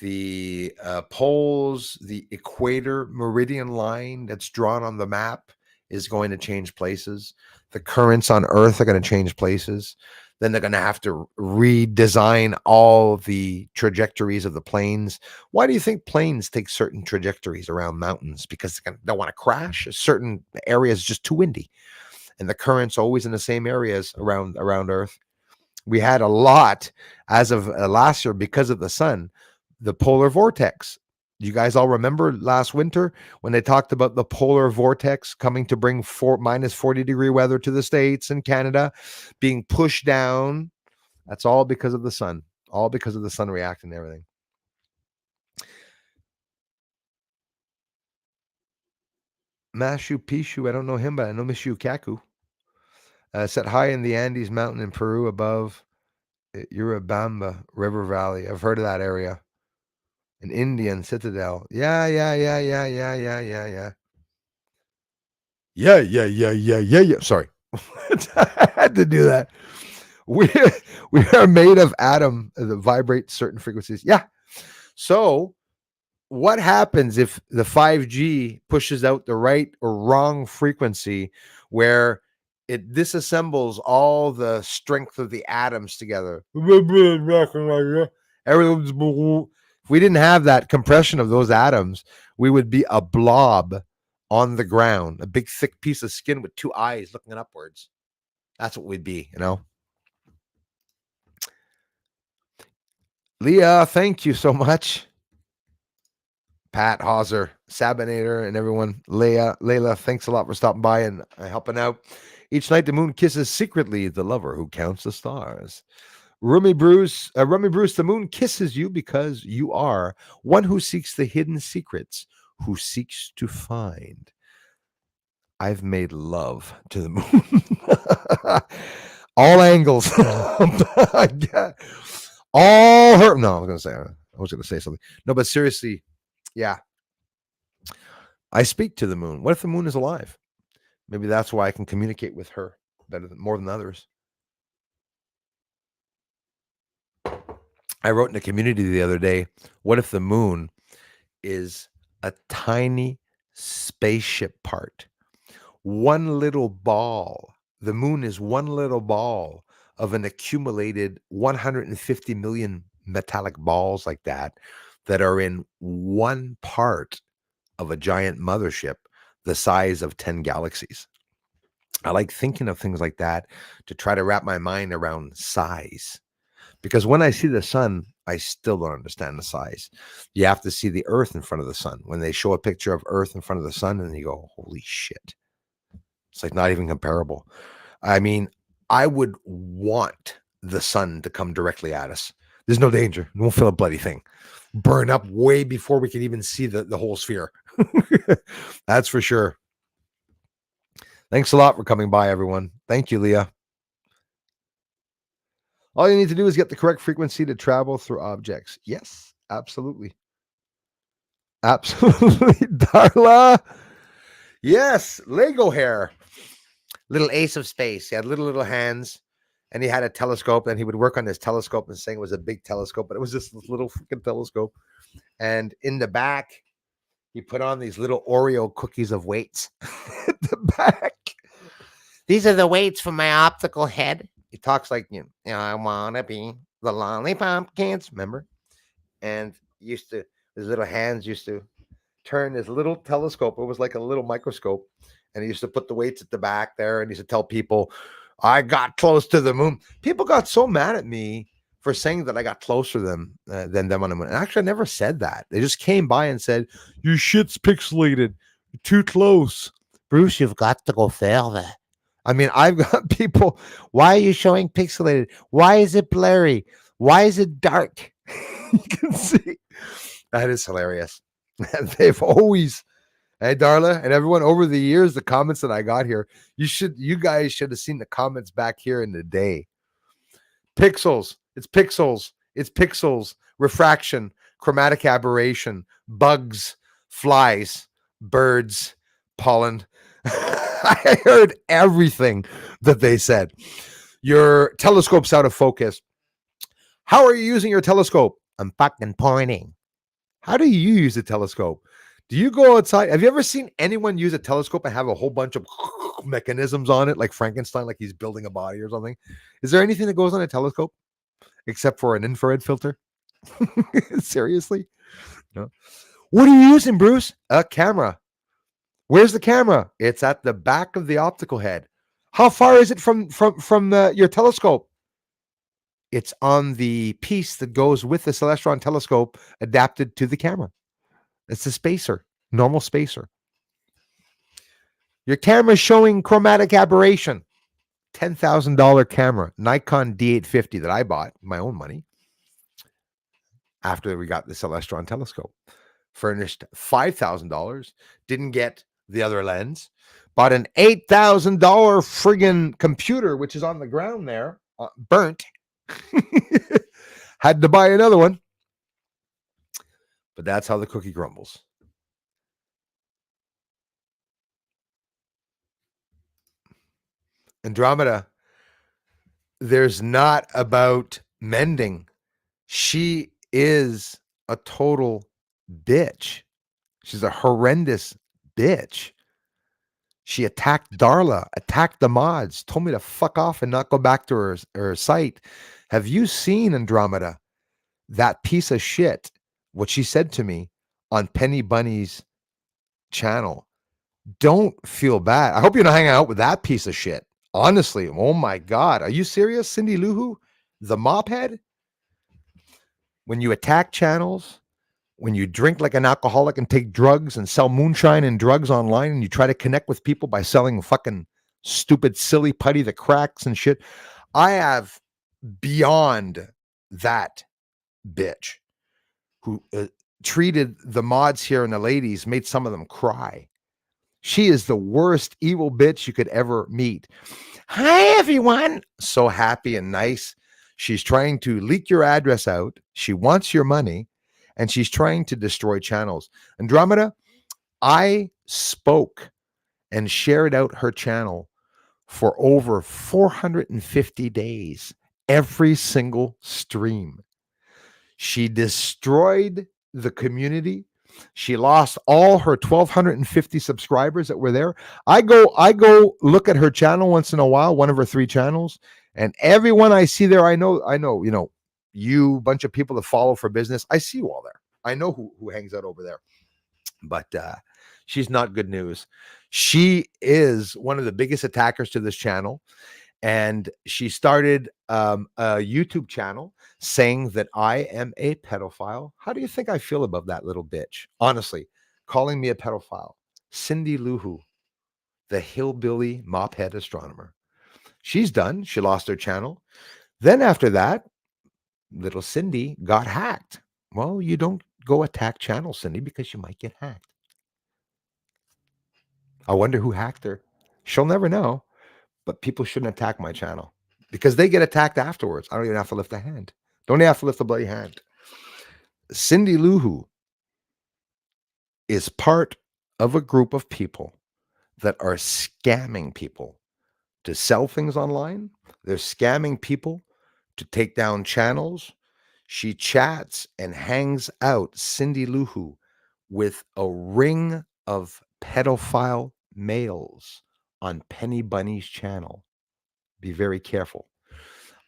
The poles, the equator meridian line that's drawn on the map is going to change places. The currents on Earth are going to change places. Then they're going to have to redesign all the trajectories of the planes. Why do you think planes take certain trajectories around mountains? Because they don't want to crash. Certain areas just too windy, and the currents always in the same areas around Earth. We had a lot as of last year because of the sun, the polar vortex. You guys all remember last winter when they talked about the polar vortex coming to bring minus 40-degree weather to the States and Canada, being pushed down? That's all because of the sun, all because of the sun reacting to everything. Machu Picchu, I don't know him, but I know Michu Kaku. Set high in the Andes mountain in Peru above Urubamba River Valley. I've heard of that area. An Indian citadel. Yeah. Yeah. Sorry. I had to do that. We are made of atom that vibrate certain frequencies. Yeah. So what happens if the 5G pushes out the right or wrong frequency where it disassembles all the strength of the atoms together? Everyone's, if we didn't have that compression of those atoms, we would be a blob on the ground, a big thick piece of skin with two eyes looking upwards. That's what we'd be, you know. Leah, thank you so much. Pat Hauser, Sabinator, and everyone. Layla, thanks a lot for stopping by and helping out. Each night the moon kisses secretly the lover who counts the stars. Rummy Bruce, the moon kisses you because you are one who seeks the hidden secrets, who seeks to find. I've made love to the moon. All angles. All her. No, I was going to say something. No, but seriously, yeah. I speak to the moon. What if the moon is alive? Maybe that's why I can communicate with her more than others. I wrote in a community the other day, what if the moon is a tiny spaceship part? One little ball. The moon is one little ball of an accumulated 150 million metallic balls like that are in one part of a giant mothership the size of 10 galaxies. I like thinking of things like that to try to wrap my mind around size. Because when I see the sun, I still don't understand the size. You have to see the Earth in front of the sun. When they show a picture of Earth in front of the sun, and you go, holy shit. It's like not even comparable. I mean, I would want the sun to come directly at us. There's no danger. We won't feel a bloody thing. Burn up way before we can even see the whole sphere. That's for sure. Thanks a lot for coming by, everyone. Thank you, Leah. All you need to do is get the correct frequency to travel through objects. Yes, absolutely. Absolutely, Darla. Yes, Lego hair. Little ace of space. He had little hands, and he had a telescope, and he would work on this telescope and saying it was a big telescope, but it was just this little freaking telescope. And in the back, he put on these little Oreo cookies of weights at the back. These are the weights for my optical head. He talks like, you know, I want to be the lollipop kids, remember? And his little hands used to turn this little telescope. It was like a little microscope. And he used to put the weights at the back there. And he used to tell people, I got close to the moon. People got so mad at me for saying that I got closer than them on the moon. And actually, I never said that. They just came by and said, your shit's pixelated. You're too close. Bruce, you've got to go further. I mean, I've got people, why are you showing pixelated? Why is it blurry? Why is it dark? You can see. That is hilarious. And they've always, hey, Darla, and everyone over the years, the comments that I got here, you guys should have seen the comments back here in the day. Pixels. It's pixels, refraction, chromatic aberration, bugs, flies, birds, pollen. I heard everything that they said. Your telescope's out of focus. How are you using your telescope? I'm fucking pointing. How do you use a telescope? Do you go outside? Have you ever seen anyone use a telescope and have a whole bunch of mechanisms on it, like Frankenstein, like he's building a body or something? Is there anything that goes on a telescope except for an infrared filter? Seriously? No. What are you using, Bruce? A camera. Where's the camera? It's at the back of the optical head. How far is it from your telescope? It's on the piece that goes with the Celestron telescope adapted to the camera. It's a spacer, normal spacer. Your camera's showing chromatic aberration. $10,000 camera, Nikon D850 that I bought my own money after we got the Celestron telescope. Furnished $5,000, didn't get the other lens. Bought an $8,000 friggin' computer, which is on the ground there, burnt. Had to buy another one. But that's how the cookie crumbles. Andromeda, there's not about mending. She is a total bitch. She's a horrendous bitch. She attacked Darla, attacked the mods, told me to fuck off and not go back to her site. Have you seen Andromeda? That piece of shit, what she said to me on Penny Bunny's channel. Don't feel bad. I hope you're not hanging out with that piece of shit. Honestly, oh my God. Are you serious, Cindy Lou Who? The mop head? When you attack channels, when you drink like an alcoholic and take drugs and sell moonshine and drugs online, and you try to connect with people by selling fucking stupid, silly putty that cracks and shit. I have beyond that bitch who treated the mods here and the ladies, made some of them cry. She is the worst evil bitch you could ever meet. Hi, everyone. So happy and nice. She's trying to leak your address out. She wants your money, and she's trying to destroy channels. Andromeda, I spoke and shared out her channel for over 450 days, every single stream. She destroyed the community. She lost all her 1,250 subscribers that were there. I go look at her channel once in a while, one of her 3 channels, and everyone I see there, I know, you bunch of people that follow for business. I see you all there. I know who hangs out over there. But she's not good news. She is one of the biggest attackers to this channel. And she started a YouTube channel saying that I am a pedophile. How do you think I feel about that little bitch? Honestly, calling me a pedophile. Cindy Lou Who, the hillbilly mophead astronomer. She's done. She lost her channel. Then after that, little Cindy got hacked. Well, you don't go attack channel, Cindy, because you might get hacked. I wonder who hacked her. She'll never know. But people shouldn't attack my channel because they get attacked afterwards. I don't even have to lift a hand. Don't even have to lift a bloody hand. Cindy Lou Who is part of a group of people that are scamming people to sell things online. They're scamming people to take down channels. She chats and hangs out, Cindy Lou Who, with a ring of pedophile males on Penny Bunny's channel. Be very careful.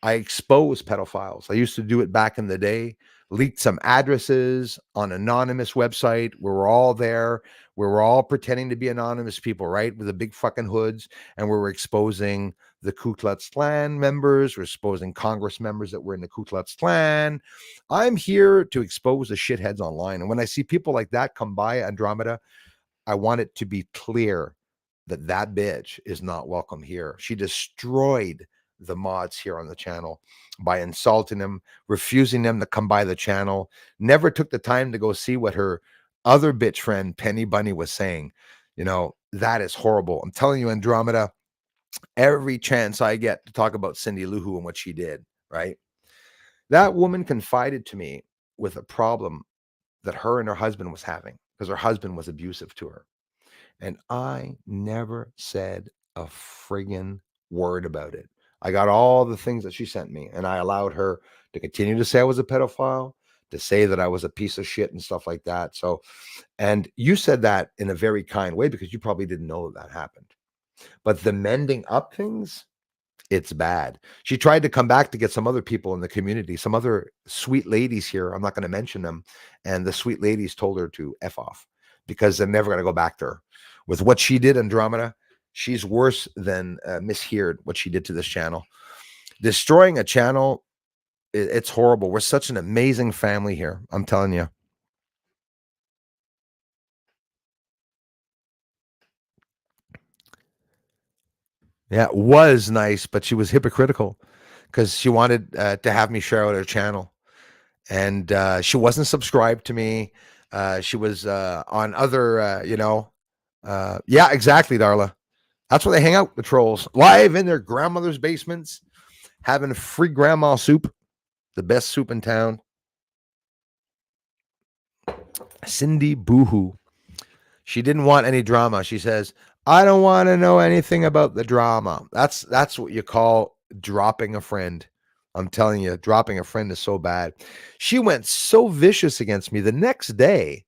I expose pedophiles. I used to do it back in the day, leaked some addresses on an anonymous website. We were all there. We were all pretending to be anonymous people, right? With the big fucking hoods. And we were exposing the Ku Klux Klan members. We're exposing Congress members that were in the Ku Klux Klan. I'm here to expose the shitheads online. And when I see people like that come by Andromeda, I want it to be clear that bitch is not welcome here. She destroyed the mods here on the channel by insulting them, refusing them to come by the channel, never took the time to go see what her other bitch friend Penny Bunny was saying. That is horrible. I'm telling you, Andromeda, every chance I get to talk about Cindy Lou Who and what she did, right? That woman confided to me with a problem that her and her husband was having because her husband was abusive to her. And I never said a friggin' word about it. I got all the things that she sent me, and I allowed her to continue to say I was a pedophile, to say that I was a piece of shit and stuff like that. So, and you said that in a very kind way because you probably didn't know that happened. But the mending up things, it's bad. She tried to come back to get some other people in the community, some other sweet ladies here. I'm not going to mention them. And the sweet ladies told her to F off because they're never going to go back to her. With what she did, Andromeda, she's worse than misheard what she did to this channel. Destroying a channel, it's horrible. We're such an amazing family here. I'm telling you. Yeah, it was nice, but she was hypocritical because she wanted to have me share out her channel. And she wasn't subscribed to me. She was on other, yeah, exactly, Darla. That's where they hang out, the trolls, live in their grandmother's basements, having free grandma soup, the best soup in town. Cindy Boohoo. She didn't want any drama. She says, I don't want to know anything about the drama. That's what you call dropping a friend. I'm telling you, dropping a friend is so bad. She went so vicious against me. The next day,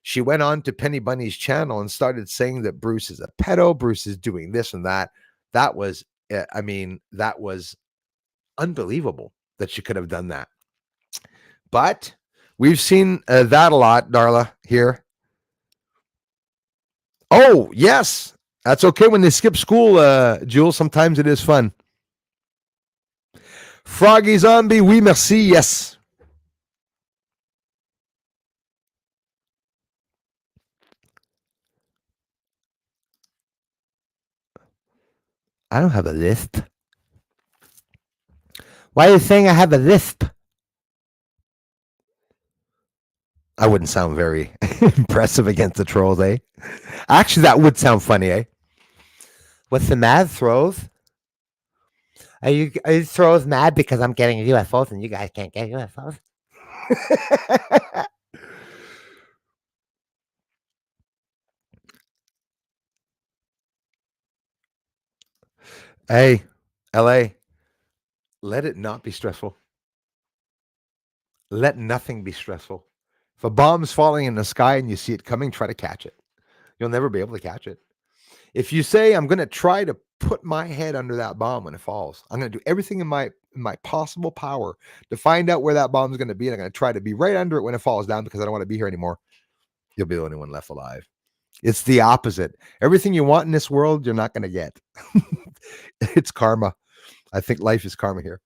she went on to Penny Bunny's channel and started saying that Bruce is a pedo. Bruce is doing this and that. That was, that was unbelievable that she could have done that. But we've seen that a lot, Darla, here. Oh, yes. That's okay when they skip school, Jules. Sometimes it is fun. Froggy Zombie, oui, merci, yes. I don't have a lisp. Why are you saying I have a lisp? I wouldn't sound very impressive against the trolls, eh? Actually, that would sound funny, eh? What's the mad throws? Are you throws mad because I'm getting UFOs and you guys can't get UFOs? Hey, LA, let it not be stressful. Let nothing be stressful. If a bomb's falling in the sky and you see it coming, try to catch it. You'll never be able to catch it. If you say, I'm going to try to put my head under that bomb when it falls, I'm going to do everything in my possible power to find out where that bomb is going to be. And I'm going to try to be right under it when it falls down because I don't want to be here anymore. You'll be the only one left alive. It's the opposite. Everything you want in this world, you're not going to get. It's karma. I think life is karma here.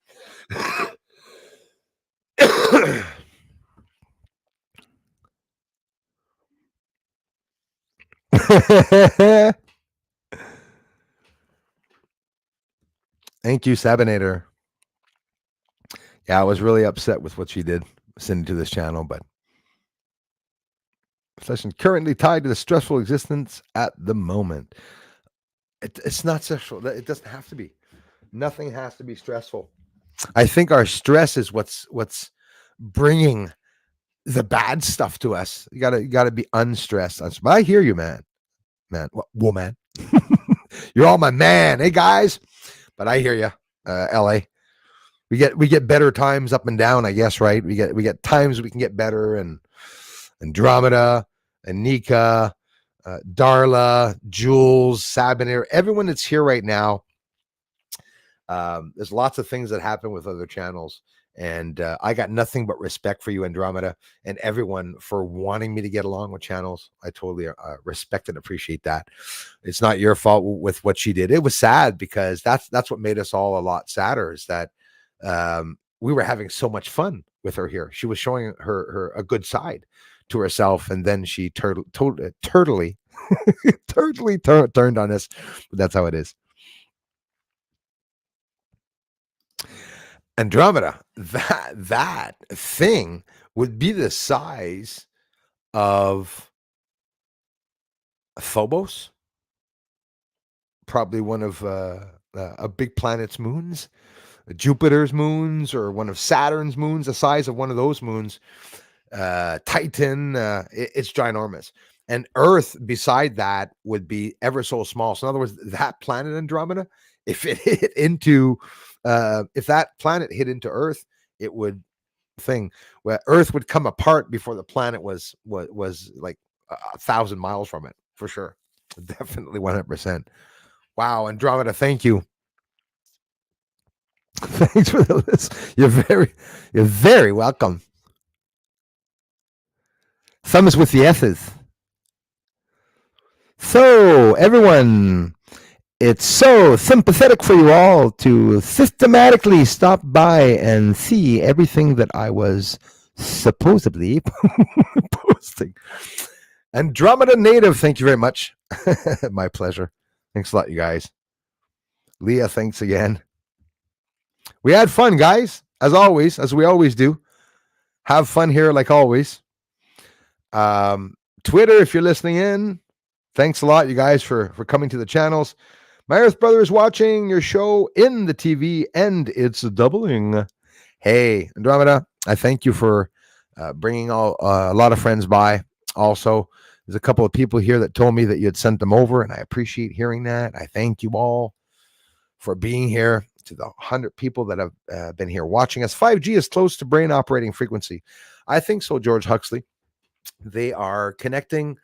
Thank you, Sabinator. Yeah, I was really upset with what she did sending to this channel, but session currently tied to the stressful existence at the moment. It's not stressful. It doesn't have to be. Nothing has to be stressful. I think our stress is what's bringing the bad stuff to us. You gotta be unstressed. But I hear you, man. Woman. You're all my man. Hey guys. But I hear you, LA. We get better times up and down, I guess, right? We get times we can get better, and Andromeda, and Nika, Darla, Jules, Sabiner, everyone that's here right now. There's lots of things that happen with other channels, and I got nothing but respect for you, Andromeda, and everyone for wanting me to get along with channels. I totally respect and appreciate that. It's not your fault with what she did. It was sad because that's what made us all a lot sadder, is that we were having so much fun with her here. She was showing her a good side to herself, and then she totally turned on us. But that's how it is. Andromeda, that thing would be the size of Phobos, probably one of a big planet's moons. Jupiter's moons or one of Saturn's moons, the size of one of those moons, Titan, it's ginormous. And Earth beside that would be ever so small. So in other words, that planet Andromeda, if it hit into, if that planet hit into Earth, it would where Earth would come apart before the planet was like 1,000 miles from it, for sure. Definitely 100%. Wow, Andromeda, thank you. Thanks for the list. You're very welcome. Thumbs with the S's. So, everyone, it's so sympathetic for you all to systematically stop by and see everything that I was supposedly posting. Andromeda Native, thank you very much. My pleasure. Thanks a lot, you guys. Leah, thanks again. We had fun, guys, as always, as we always do. Have fun here, like always. Twitter, if you're listening in, thanks a lot, you guys, for coming to the channels. My Earth brother is watching your show in the TV, and it's doubling. Hey, Andromeda, I thank you for bringing a lot of friends by. Also, there's a couple of people here that told me that you had sent them over, and I appreciate hearing that. I thank you all for being here. To the 100 people that have been here watching us. 5G is close to brain operating frequency. I think so, George Huxley. They are connecting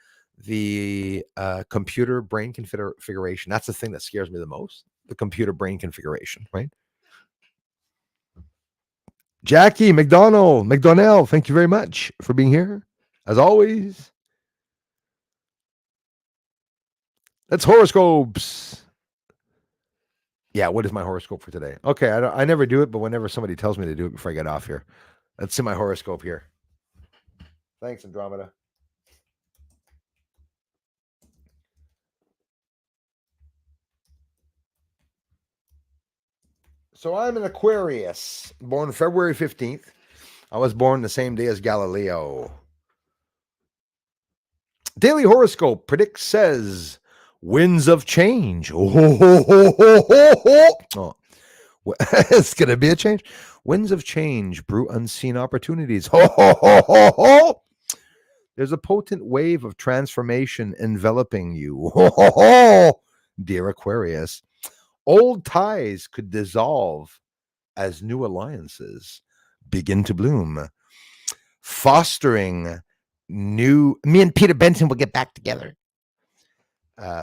the computer brain configuration. That's the thing that scares me the most, the computer brain configuration, right? Jackie McDonnell, thank you very much for being here, as always. That's horoscopes. Yeah, what is my horoscope for today? Okay, I never do it, but whenever somebody tells me to do it before I get off here, let's see my horoscope here. Thanks, Andromeda. So I'm an Aquarius, born February 15th. I was born the same day as Galileo. Daily horoscope predicts, says, winds of change. Oh, it's going to be a change. Winds of change brew unseen opportunities. There's a potent wave of transformation enveloping you. Dear Aquarius, old ties could dissolve as new alliances begin to bloom, fostering me and Peter Benson will get back together.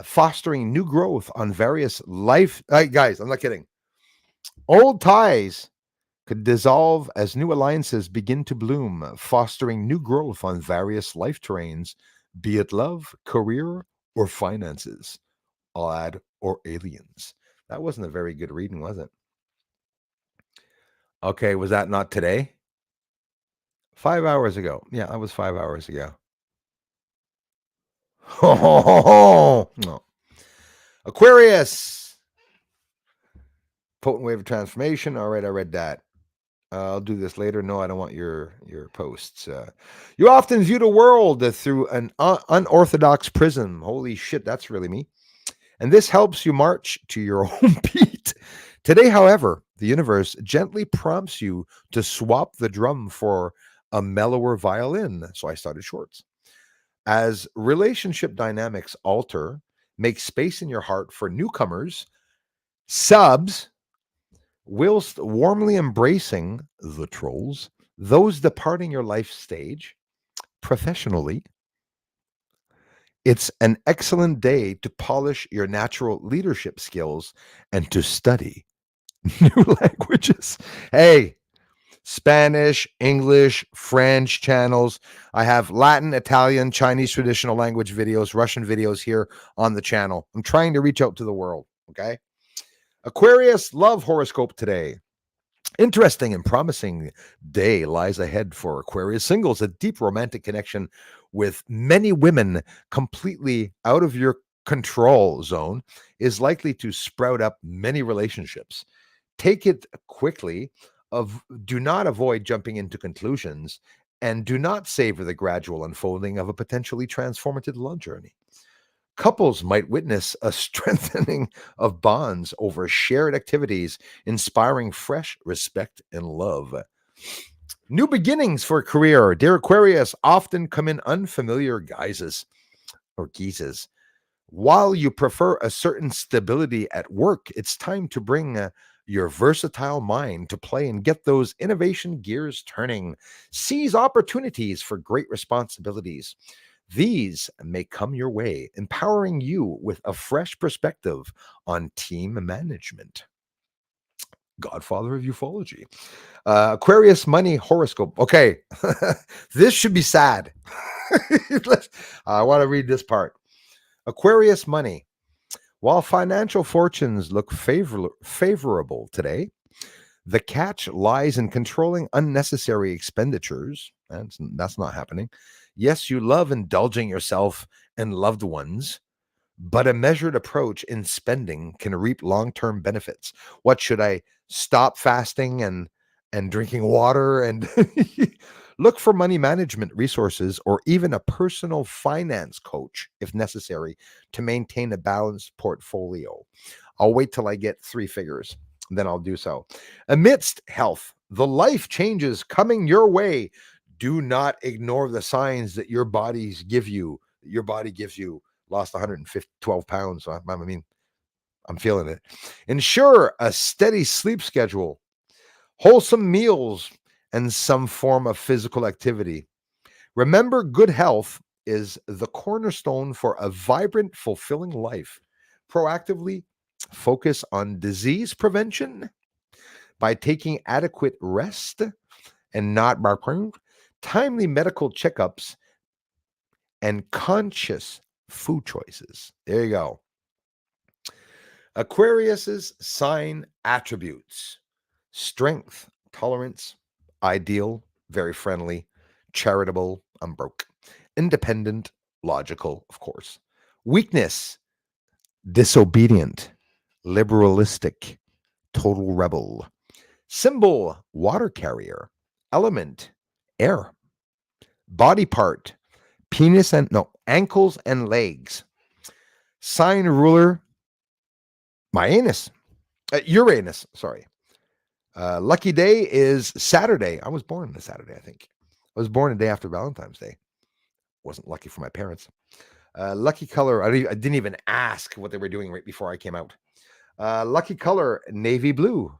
Fostering new growth on various life. Guys, I'm not kidding. Old ties could dissolve as new alliances begin to bloom, fostering new growth on various life terrains, be it love, career, or finances. I'll add, or aliens. That wasn't a very good reading, was it? Okay, was that not today? 5 hours ago. Yeah, that was 5 hours ago. No. Aquarius. Potent wave of transformation. All right, I read that. I'll do this later. No, I don't want your posts. You often view the world through an unorthodox prism. Holy shit, that's really me. And this helps you march to your own beat. Today, however, the universe gently prompts you to swap the drum for a mellower violin. So I started shorts. As relationship dynamics alter, make space in your heart for newcomers, subs, whilst warmly embracing the trolls, those departing your life stage professionally. It's an excellent day to polish your natural leadership skills and to study new languages. Hey, Spanish, English, French channels. I have Latin, Italian, Chinese traditional language videos, Russian videos here on the channel. I'm trying to reach out to the world, okay? Aquarius love horoscope today. Interesting and promising day lies ahead for Aquarius singles. A deep romantic connection with many women completely out of your control zone is likely to sprout up many relationships. Take it quickly. Do not avoid jumping into conclusions, and do not savor the gradual unfolding of a potentially transformative love journey. Couples might witness a strengthening of bonds over shared activities, inspiring fresh respect and love. New beginnings for a career. Dear Aquarius, often come in unfamiliar guises or guises. While you prefer a certain stability at work, it's time to bring your versatile mind to play and get those innovation gears turning. Seize opportunities for great responsibilities. These may come your way, empowering you with a fresh perspective on team management. Godfather of ufology. Aquarius money horoscope. Okay, this should be sad. I want to read this part. Aquarius money. While financial fortunes look favorable today, the catch lies in controlling unnecessary expenditures. That's not happening. Yes, you love indulging yourself and loved ones, but a measured approach in spending can reap long-term benefits. What should I stop fasting and drinking water and look for money management resources or even a personal finance coach if necessary to maintain a balanced portfolio. I'll wait till I get 3 figures, then I'll do so. Amidst health, the life changes coming your way. Do not ignore the signs that your bodies give you. Your body gives you. Lost 112 pounds. So I mean, I'm feeling it. Ensure a steady sleep schedule, wholesome meals, and some form of physical activity. Remember, good health is the cornerstone for a vibrant, fulfilling life. Proactively focus on disease prevention by taking adequate rest and not barking, timely medical checkups, and conscious food choices. There you go. Aquarius's sign attributes: strength, tolerance, ideal, very friendly, charitable, I'm broke, independent, logical, of course. Weakness, disobedient, liberalistic, total rebel. Symbol, water carrier. Element, air. Body part, penis and no, ankles and legs. Sign ruler, my anus. Uranus, sorry. Lucky day is Saturday. I was born on a Saturday, I think. I was born a day after Valentine's Day. Wasn't lucky for my parents. Lucky color, I didn't even ask what they were doing right before I came out. Lucky color, navy blue.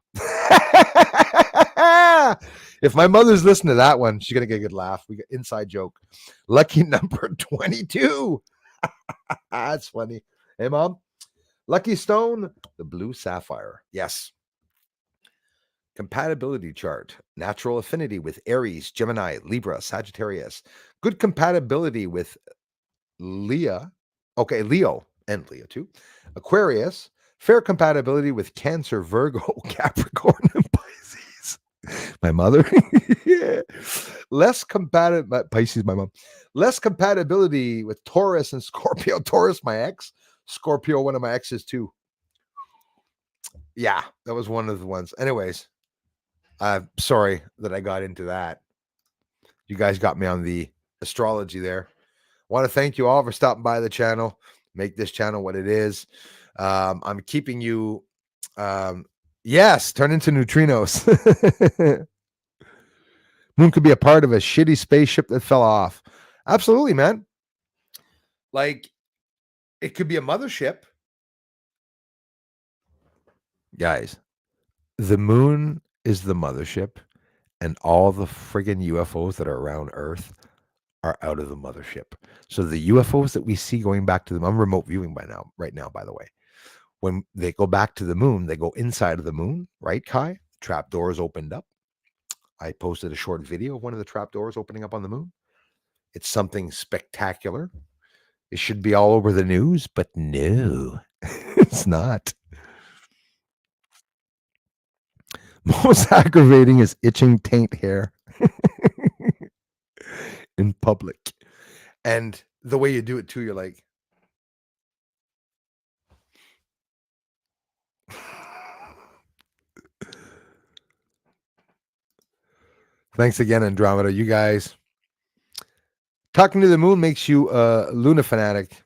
If my mother's listening to that one, she's going to get a good laugh. We got inside joke. Lucky number 22. That's funny. Hey, Mom. Lucky stone, the blue sapphire. Yes. Compatibility chart. Natural affinity with Aries, Gemini, Libra, Sagittarius. Good compatibility with Leo. Okay, Leo and Leo too. Aquarius. Fair compatibility with Cancer, Virgo, Capricorn, and Pisces. My mother. Yeah. Less compatible. Pisces, my mom. Less compatibility with Taurus and Scorpio. Taurus, my ex. Scorpio, one of my exes too. Yeah, that was one of the ones. Anyways, sorry that I got into that. You guys got me on the astrology there. Want to thank you all for stopping by the channel. Make this channel what it is. I'm keeping you. Yes, turn into neutrinos. Moon could be a part of a shitty spaceship that fell off. Absolutely, man. Like, it could be a mothership. Guys, the moon is the mothership, and all the friggin' UFOs that are around Earth are out of the mothership. So the UFOs that we see going back to them, I'm remote viewing right now, by the way. When they go back to the moon, they go inside of the moon, right, Kai? Trap doors opened up. I posted a short video of one of the trap doors opening up on the moon. It's something spectacular. It should be all over the news, but no, it's not. Most aggravating is itching taint hair in public. And the way you do it too, you're like, thanks again, Andromeda. You guys, talking to the moon makes you a Luna fanatic.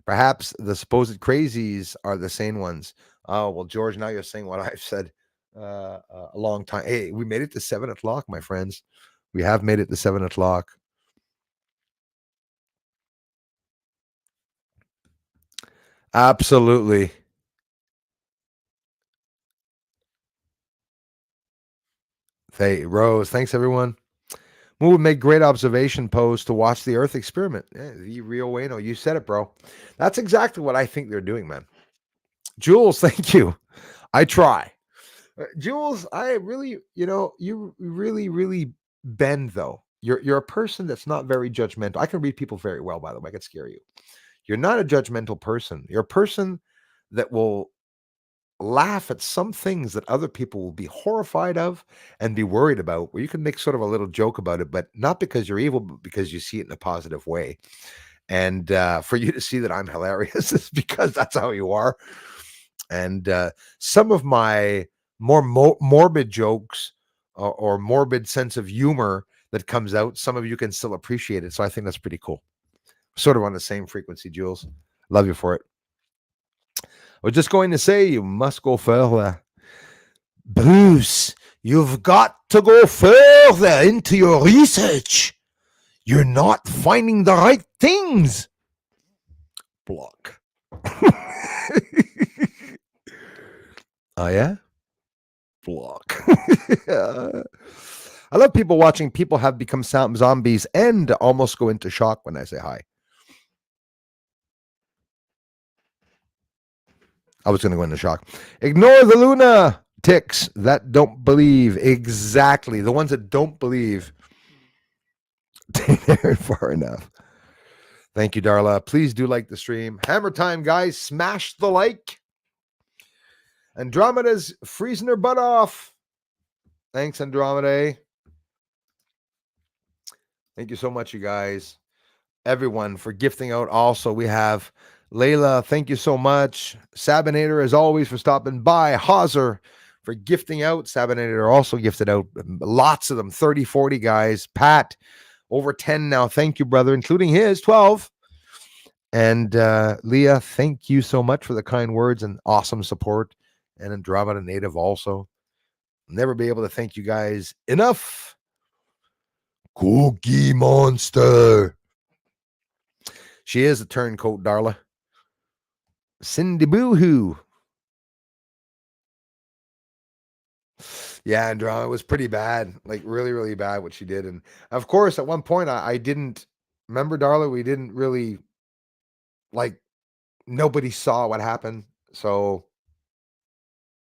Perhaps the supposed crazies are the sane ones. Oh, well, George, now you're saying what I've said a long time. Hey, we made it to 7 o'clock, my friends. We have made it to 7 o'clock. Absolutely. Hey, Rose, thanks everyone. Moon would make great observation post to watch the Earth experiment. Yeah, the Rio Bueno, you said it, bro. That's exactly what I think they're doing, man. Jules, thank you. I try. Jules, I really, you really, really bend though. You're a person that's not very judgmental. I can read people very well, by the way. I can scare you. You're not a judgmental person. You're a person that will laugh at some things that other people will be horrified of and be worried about, where you can make sort of a little joke about it, but not because you're evil, but because you see it in a positive way. And for you to see that I'm hilarious is because that's how you are. And some of my more morbid jokes or morbid sense of humor that comes out, some of you can still appreciate it. So I think that's pretty cool. Sort of on the same frequency, Jules. Love you for it. I was just going to say, you must go further. Bruce, you've got to go further into your research. You're not finding the right things. Block. Oh, yeah? Block. I love people watching people have become zombies and almost go into shock when I say hi. I was going to go into shock. Ignore the Luna ticks that don't believe. Exactly. The ones that don't believe. They're far enough. Thank you, Darla. Please do like the stream. Hammer time, guys. Smash the like. Andromeda's freezing her butt off. Thanks, Andromeda. Thank you so much, you guys. Everyone for gifting out. Also, we have Layla. Thank you so much. Sabinator, as always, for stopping by. Hauser for gifting out. Sabinator also gifted out lots of them. 30, 40 guys. Pat, over 10 now. Thank you, brother, including his 12. And Leah, thank you so much for the kind words and awesome support. And Andromeda Native also. Never be able to thank you guys enough. Cookie Monster. She is a turncoat, Darla. Cindy Boohoo. Yeah, Andromeda was pretty bad. Like really, really bad what she did. And of course, at one point I didn't remember, Darla, we didn't really like nobody saw what happened. So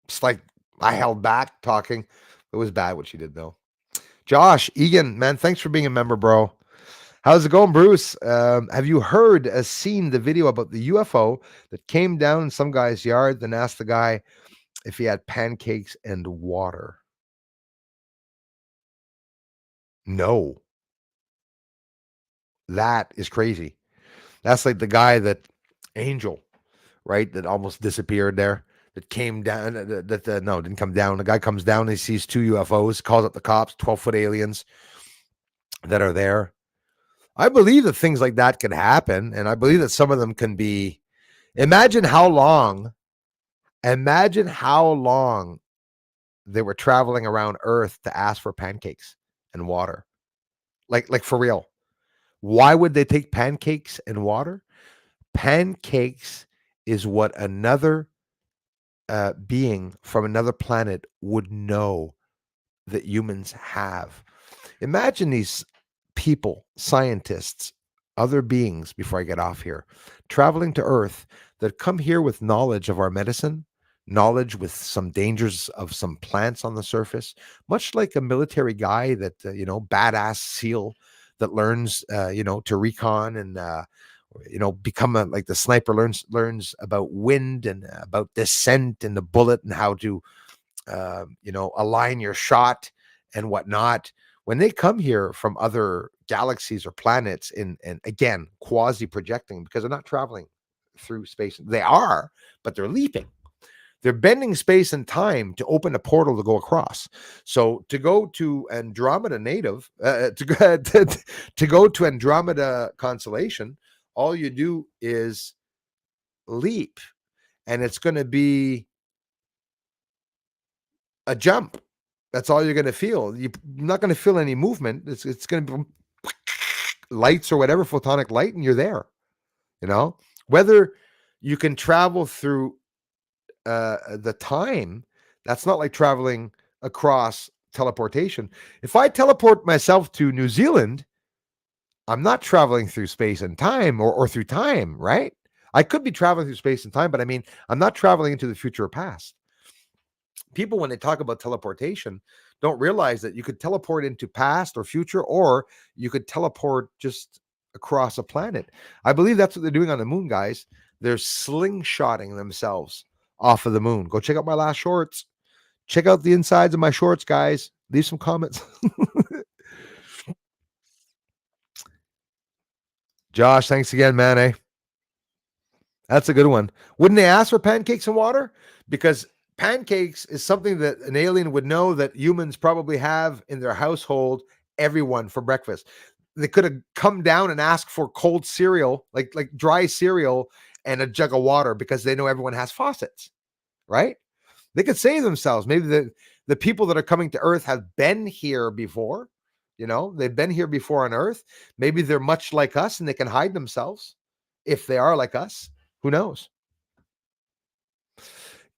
it's like I held back talking. It was bad what she did though. Josh, Egan, man, thanks for being a member, bro. How's it going, Bruce? Have you heard, seen the video about the UFO that came down in some guy's yard, then asked the guy if he had pancakes and water? No. That is crazy. That's like the guy that Angel, right? That almost disappeared there. That came down. No, didn't come down. The guy comes down. He sees two UFOs. Calls up the cops. 12-foot aliens that are there. I believe that things like that can happen, and I believe that some of them can be. Imagine how long they were traveling around Earth to ask for pancakes and water. Like for real. Why would they take pancakes and water? Pancakes is what another being from another planet would know that humans have. Imagine these people, scientists, other beings, before I get off here, traveling to Earth that come here with knowledge of our medicine, knowledge with some dangers of some plants on the surface, much like a military guy that, badass SEAL that learns, to recon and, become like the sniper learns about wind and about descent and the bullet and how to, align your shot and whatnot. When they come here from other galaxies or planets and again, quasi projecting, because they're not traveling through space. They are, but they're leaping. They're bending space and time to open a portal to go across. So to go to Andromeda native, to go to Andromeda constellation, all you do is leap, and it's going to be a jump. That's all you're going to feel. You're not going to feel any movement. It's going to be lights or whatever, photonic light, and you're there. You know, whether you can travel through the time, that's not like traveling across teleportation. If I teleport myself to New Zealand, I'm not traveling through space and time or through time, right? I could be traveling through space and time, but I mean, I'm not traveling into the future or past. People, when they talk about teleportation, don't realize that you could teleport into past or future, or you could teleport just across a planet. I believe that's what they're doing on the moon, guys. They're slingshotting themselves off of the moon. Go check out my last shorts. Check out the insides of my shorts, guys. Leave some comments. Josh, thanks again, man. Eh? That's a good one. Wouldn't they ask for pancakes and water? Because pancakes is something that an alien would know that humans probably have in their household, everyone for breakfast. They could have come down and asked for cold cereal, like dry cereal and a jug of water, because they know everyone has faucets, right? They could say to themselves, maybe the people that are coming to Earth have been here before. You know, they've been here before on Earth. Maybe they're much like us and they can hide themselves if they are like us. Who knows?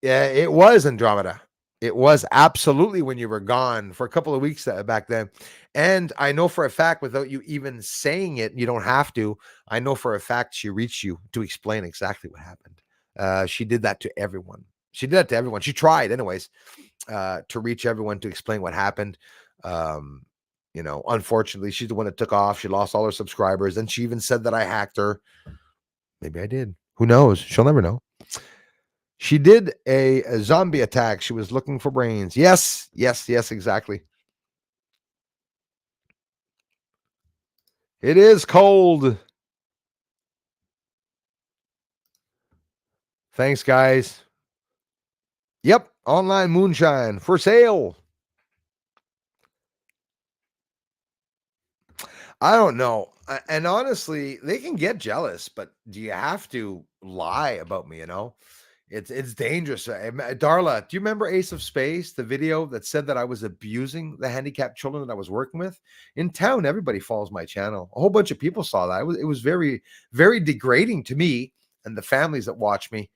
Yeah, it was Andromeda. It was absolutely when you were gone for a couple of weeks back then. And I know for a fact, without you even saying it, you don't have to. I know for a fact she reached you to explain exactly what happened. She did that to everyone. She did that to everyone. She tried, anyways, to reach everyone to explain what happened. You know, unfortunately, she's the one that took off. She lost all her subscribers. And she even said that I hacked her. Maybe I did. Who knows? She'll never know. She did a zombie attack. She was looking for brains. Yes, exactly. It is cold. Thanks, guys. Yep, online moonshine for sale. I don't know. And honestly, they can get jealous, but do you have to lie about me, you know? It's dangerous. Darla, do you remember Ace of Space, the video that said that I was abusing the handicapped children that I was working with? In town, everybody follows my channel. A whole bunch of people saw that. It was very, very degrading to me and the families that watch me.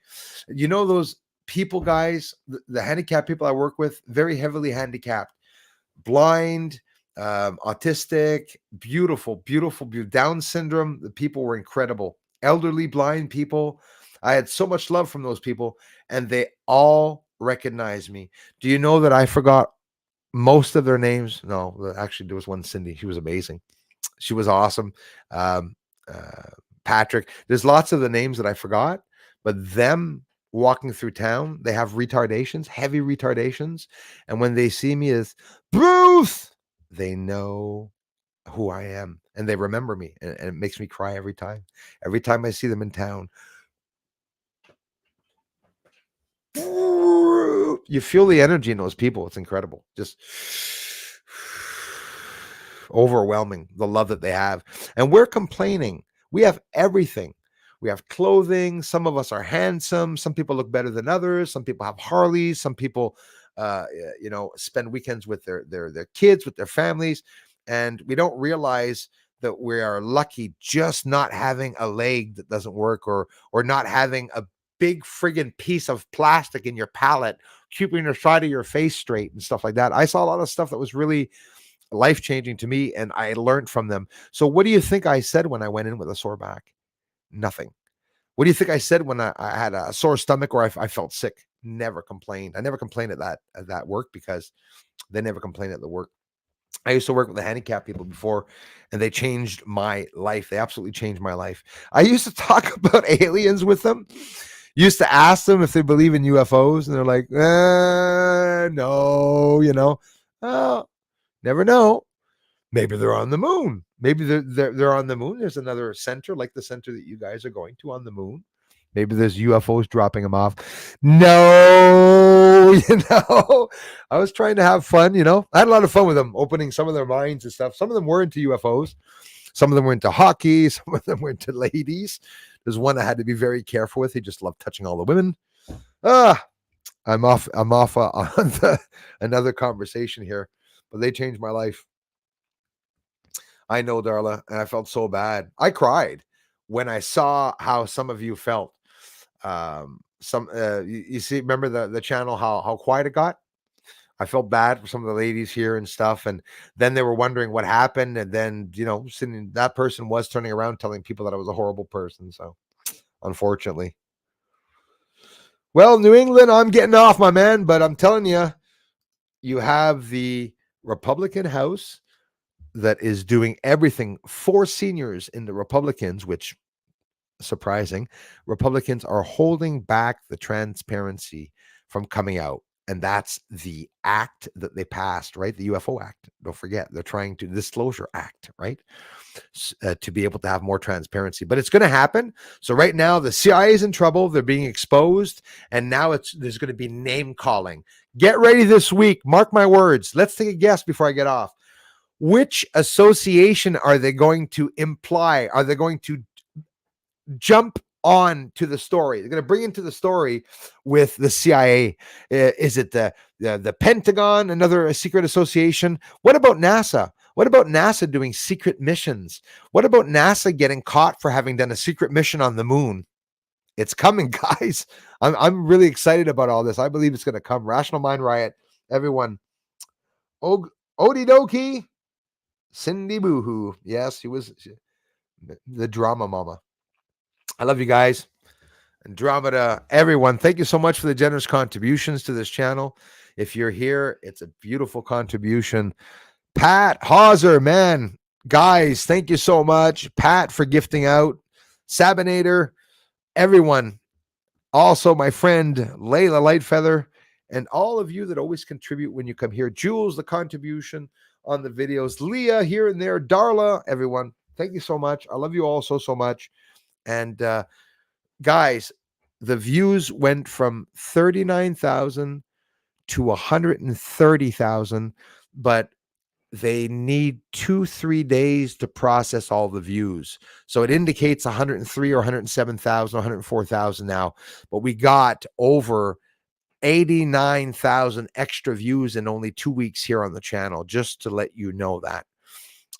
You know, those people, guys, the handicapped people I work with, very heavily handicapped, blind, autistic, beautiful, Down syndrome. The people were incredible. Elderly, blind people. I had so much love from those people, and they all recognized me. Do you know that I forgot most of their names? No, actually, there was one, Cindy. She was amazing. She was awesome. Patrick. There's lots of the names that I forgot, but them walking through town, they have retardations, heavy retardations. And when they see me as Bruce, they know who I am, and they remember me, and it makes me cry every time. Every time I see them in town. You feel the energy in those people. It's incredible. Just overwhelming, the love that they have. And we're complaining. We have everything. We have clothing. Some of us are handsome. Some people look better than others. Some people have Harleys. Some people, spend weekends with their kids, with their families. And we don't realize that we are lucky just not having a leg that doesn't work, or not having a big friggin' piece of plastic in your palate, keeping the side of your face straight and stuff like that. I saw a lot of stuff that was really life-changing to me, and I learned from them. So what do you think I said when I went in with a sore back? Nothing. What do you think I said when I had a sore stomach or I felt sick? Never complained. I never complained at that work, because they never complained at the work. I used to work with the handicapped people before, and they changed my life. They absolutely changed my life. I used to talk about aliens with them. Used to ask them if they believe in UFOs, and they're like, no, never know. Maybe they're on the moon. Maybe they're on the moon. There's another center, like the center that you guys are going to on the moon. Maybe there's UFOs dropping them off. No, I was trying to have fun, I had a lot of fun with them, opening some of their minds and stuff. Some of them were into UFOs. Some of them were into hockey. Some of them were into ladies. There's one I had to be very careful with. He just loved touching all the women. I'm off on another conversation here, but they changed my life. I know, Darla, and I felt so bad. I cried when I saw how some of you felt. You see, remember the channel, how quiet it got? I felt bad for some of the ladies here and stuff. And then they were wondering what happened. And then, that person was turning around telling people that I was a horrible person. So unfortunately. Well, New England, I'm getting off, my man. But I'm telling you, you have the Republican House that is doing everything for seniors in the Republicans, which surprising. Republicans are holding back the transparency from coming out. And that's the act that they passed, right? The UFO Act. Don't forget, they're trying to Disclosure Act, right? To be able to have more transparency. But it's going to happen. So right now, the CIA is in trouble. They're being exposed. And now there's going to be name calling. Get ready this week. Mark my words. Let's take a guess before I get off. Which association are they going to imply? Are they going to jump on to the story? They're going to bring into the story with the CIA. Is it the Pentagon, another secret association? What about NASA? What about NASA doing secret missions? What about NASA getting caught for having done a secret mission on the moon? It's coming, guys. I'm really excited about all this. I believe it's going to come. Rational Mind Riot. Everyone. Odie dokie. Cindy Boohoo. Yes, he was the drama mama. I love you guys. Andromeda, everyone. Thank you so much for the generous contributions to this channel. If you're here, it's a beautiful contribution. Pat Hauser, man, guys, thank you so much. Pat for gifting out. Sabinator, everyone. Also, my friend Layla Lightfeather, and all of you that always contribute when you come here. Jules, the contribution on the videos. Leah here and there. Darla, everyone. Thank you so much. I love you all so much. And guys, the views went from 39,000 to 130,000, but they need 2-3 days to process all the views. So it indicates 103 or 107,000, 104,000 now, but we got over 89,000 extra views in only 2 weeks here on the channel, just to let you know that.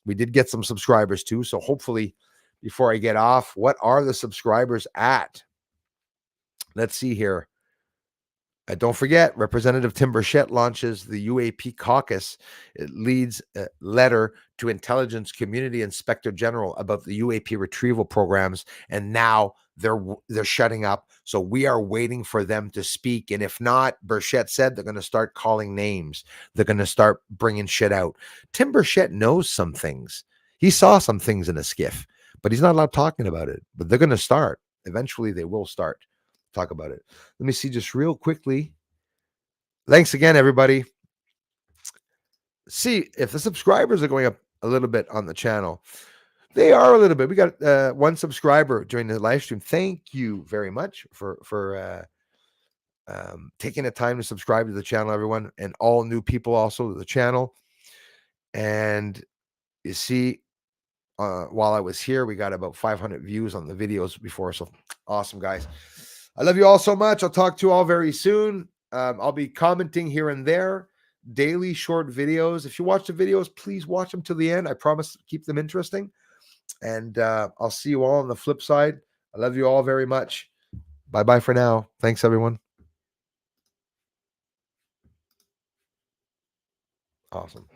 We did get some subscribers too, so hopefully before I get off, what are the subscribers at? Let's see here. Don't forget, Representative Tim Burchett launches the UAP caucus. It leads a letter to Intelligence Community Inspector General about the UAP retrieval programs, and now they're shutting up. So we are waiting for them to speak. And if not, Burchett said they're going to start calling names. They're going to start bringing shit out. Tim Burchett knows some things. He saw some things in a skiff, but he's not allowed talking about it. But they're going to start. Eventually, they will start. Talk about it. Let me see just real quickly. Thanks again, everybody. See if the subscribers are going up a little bit on the channel. They are a little bit. We got one subscriber during the live stream. Thank you very much for taking the time to subscribe to the channel, everyone, and all new people also to the channel. And you see, while I was here, we got about 500 views on the videos before. So awesome, guys. I love you all so much. I'll talk to you all very soon. I'll be commenting here and there, daily short videos. If you watch the videos, please watch them to the end. I promise to keep them interesting. And I'll see you all on the flip side. I love you all very much. Bye-bye for now. Thanks, everyone. Awesome.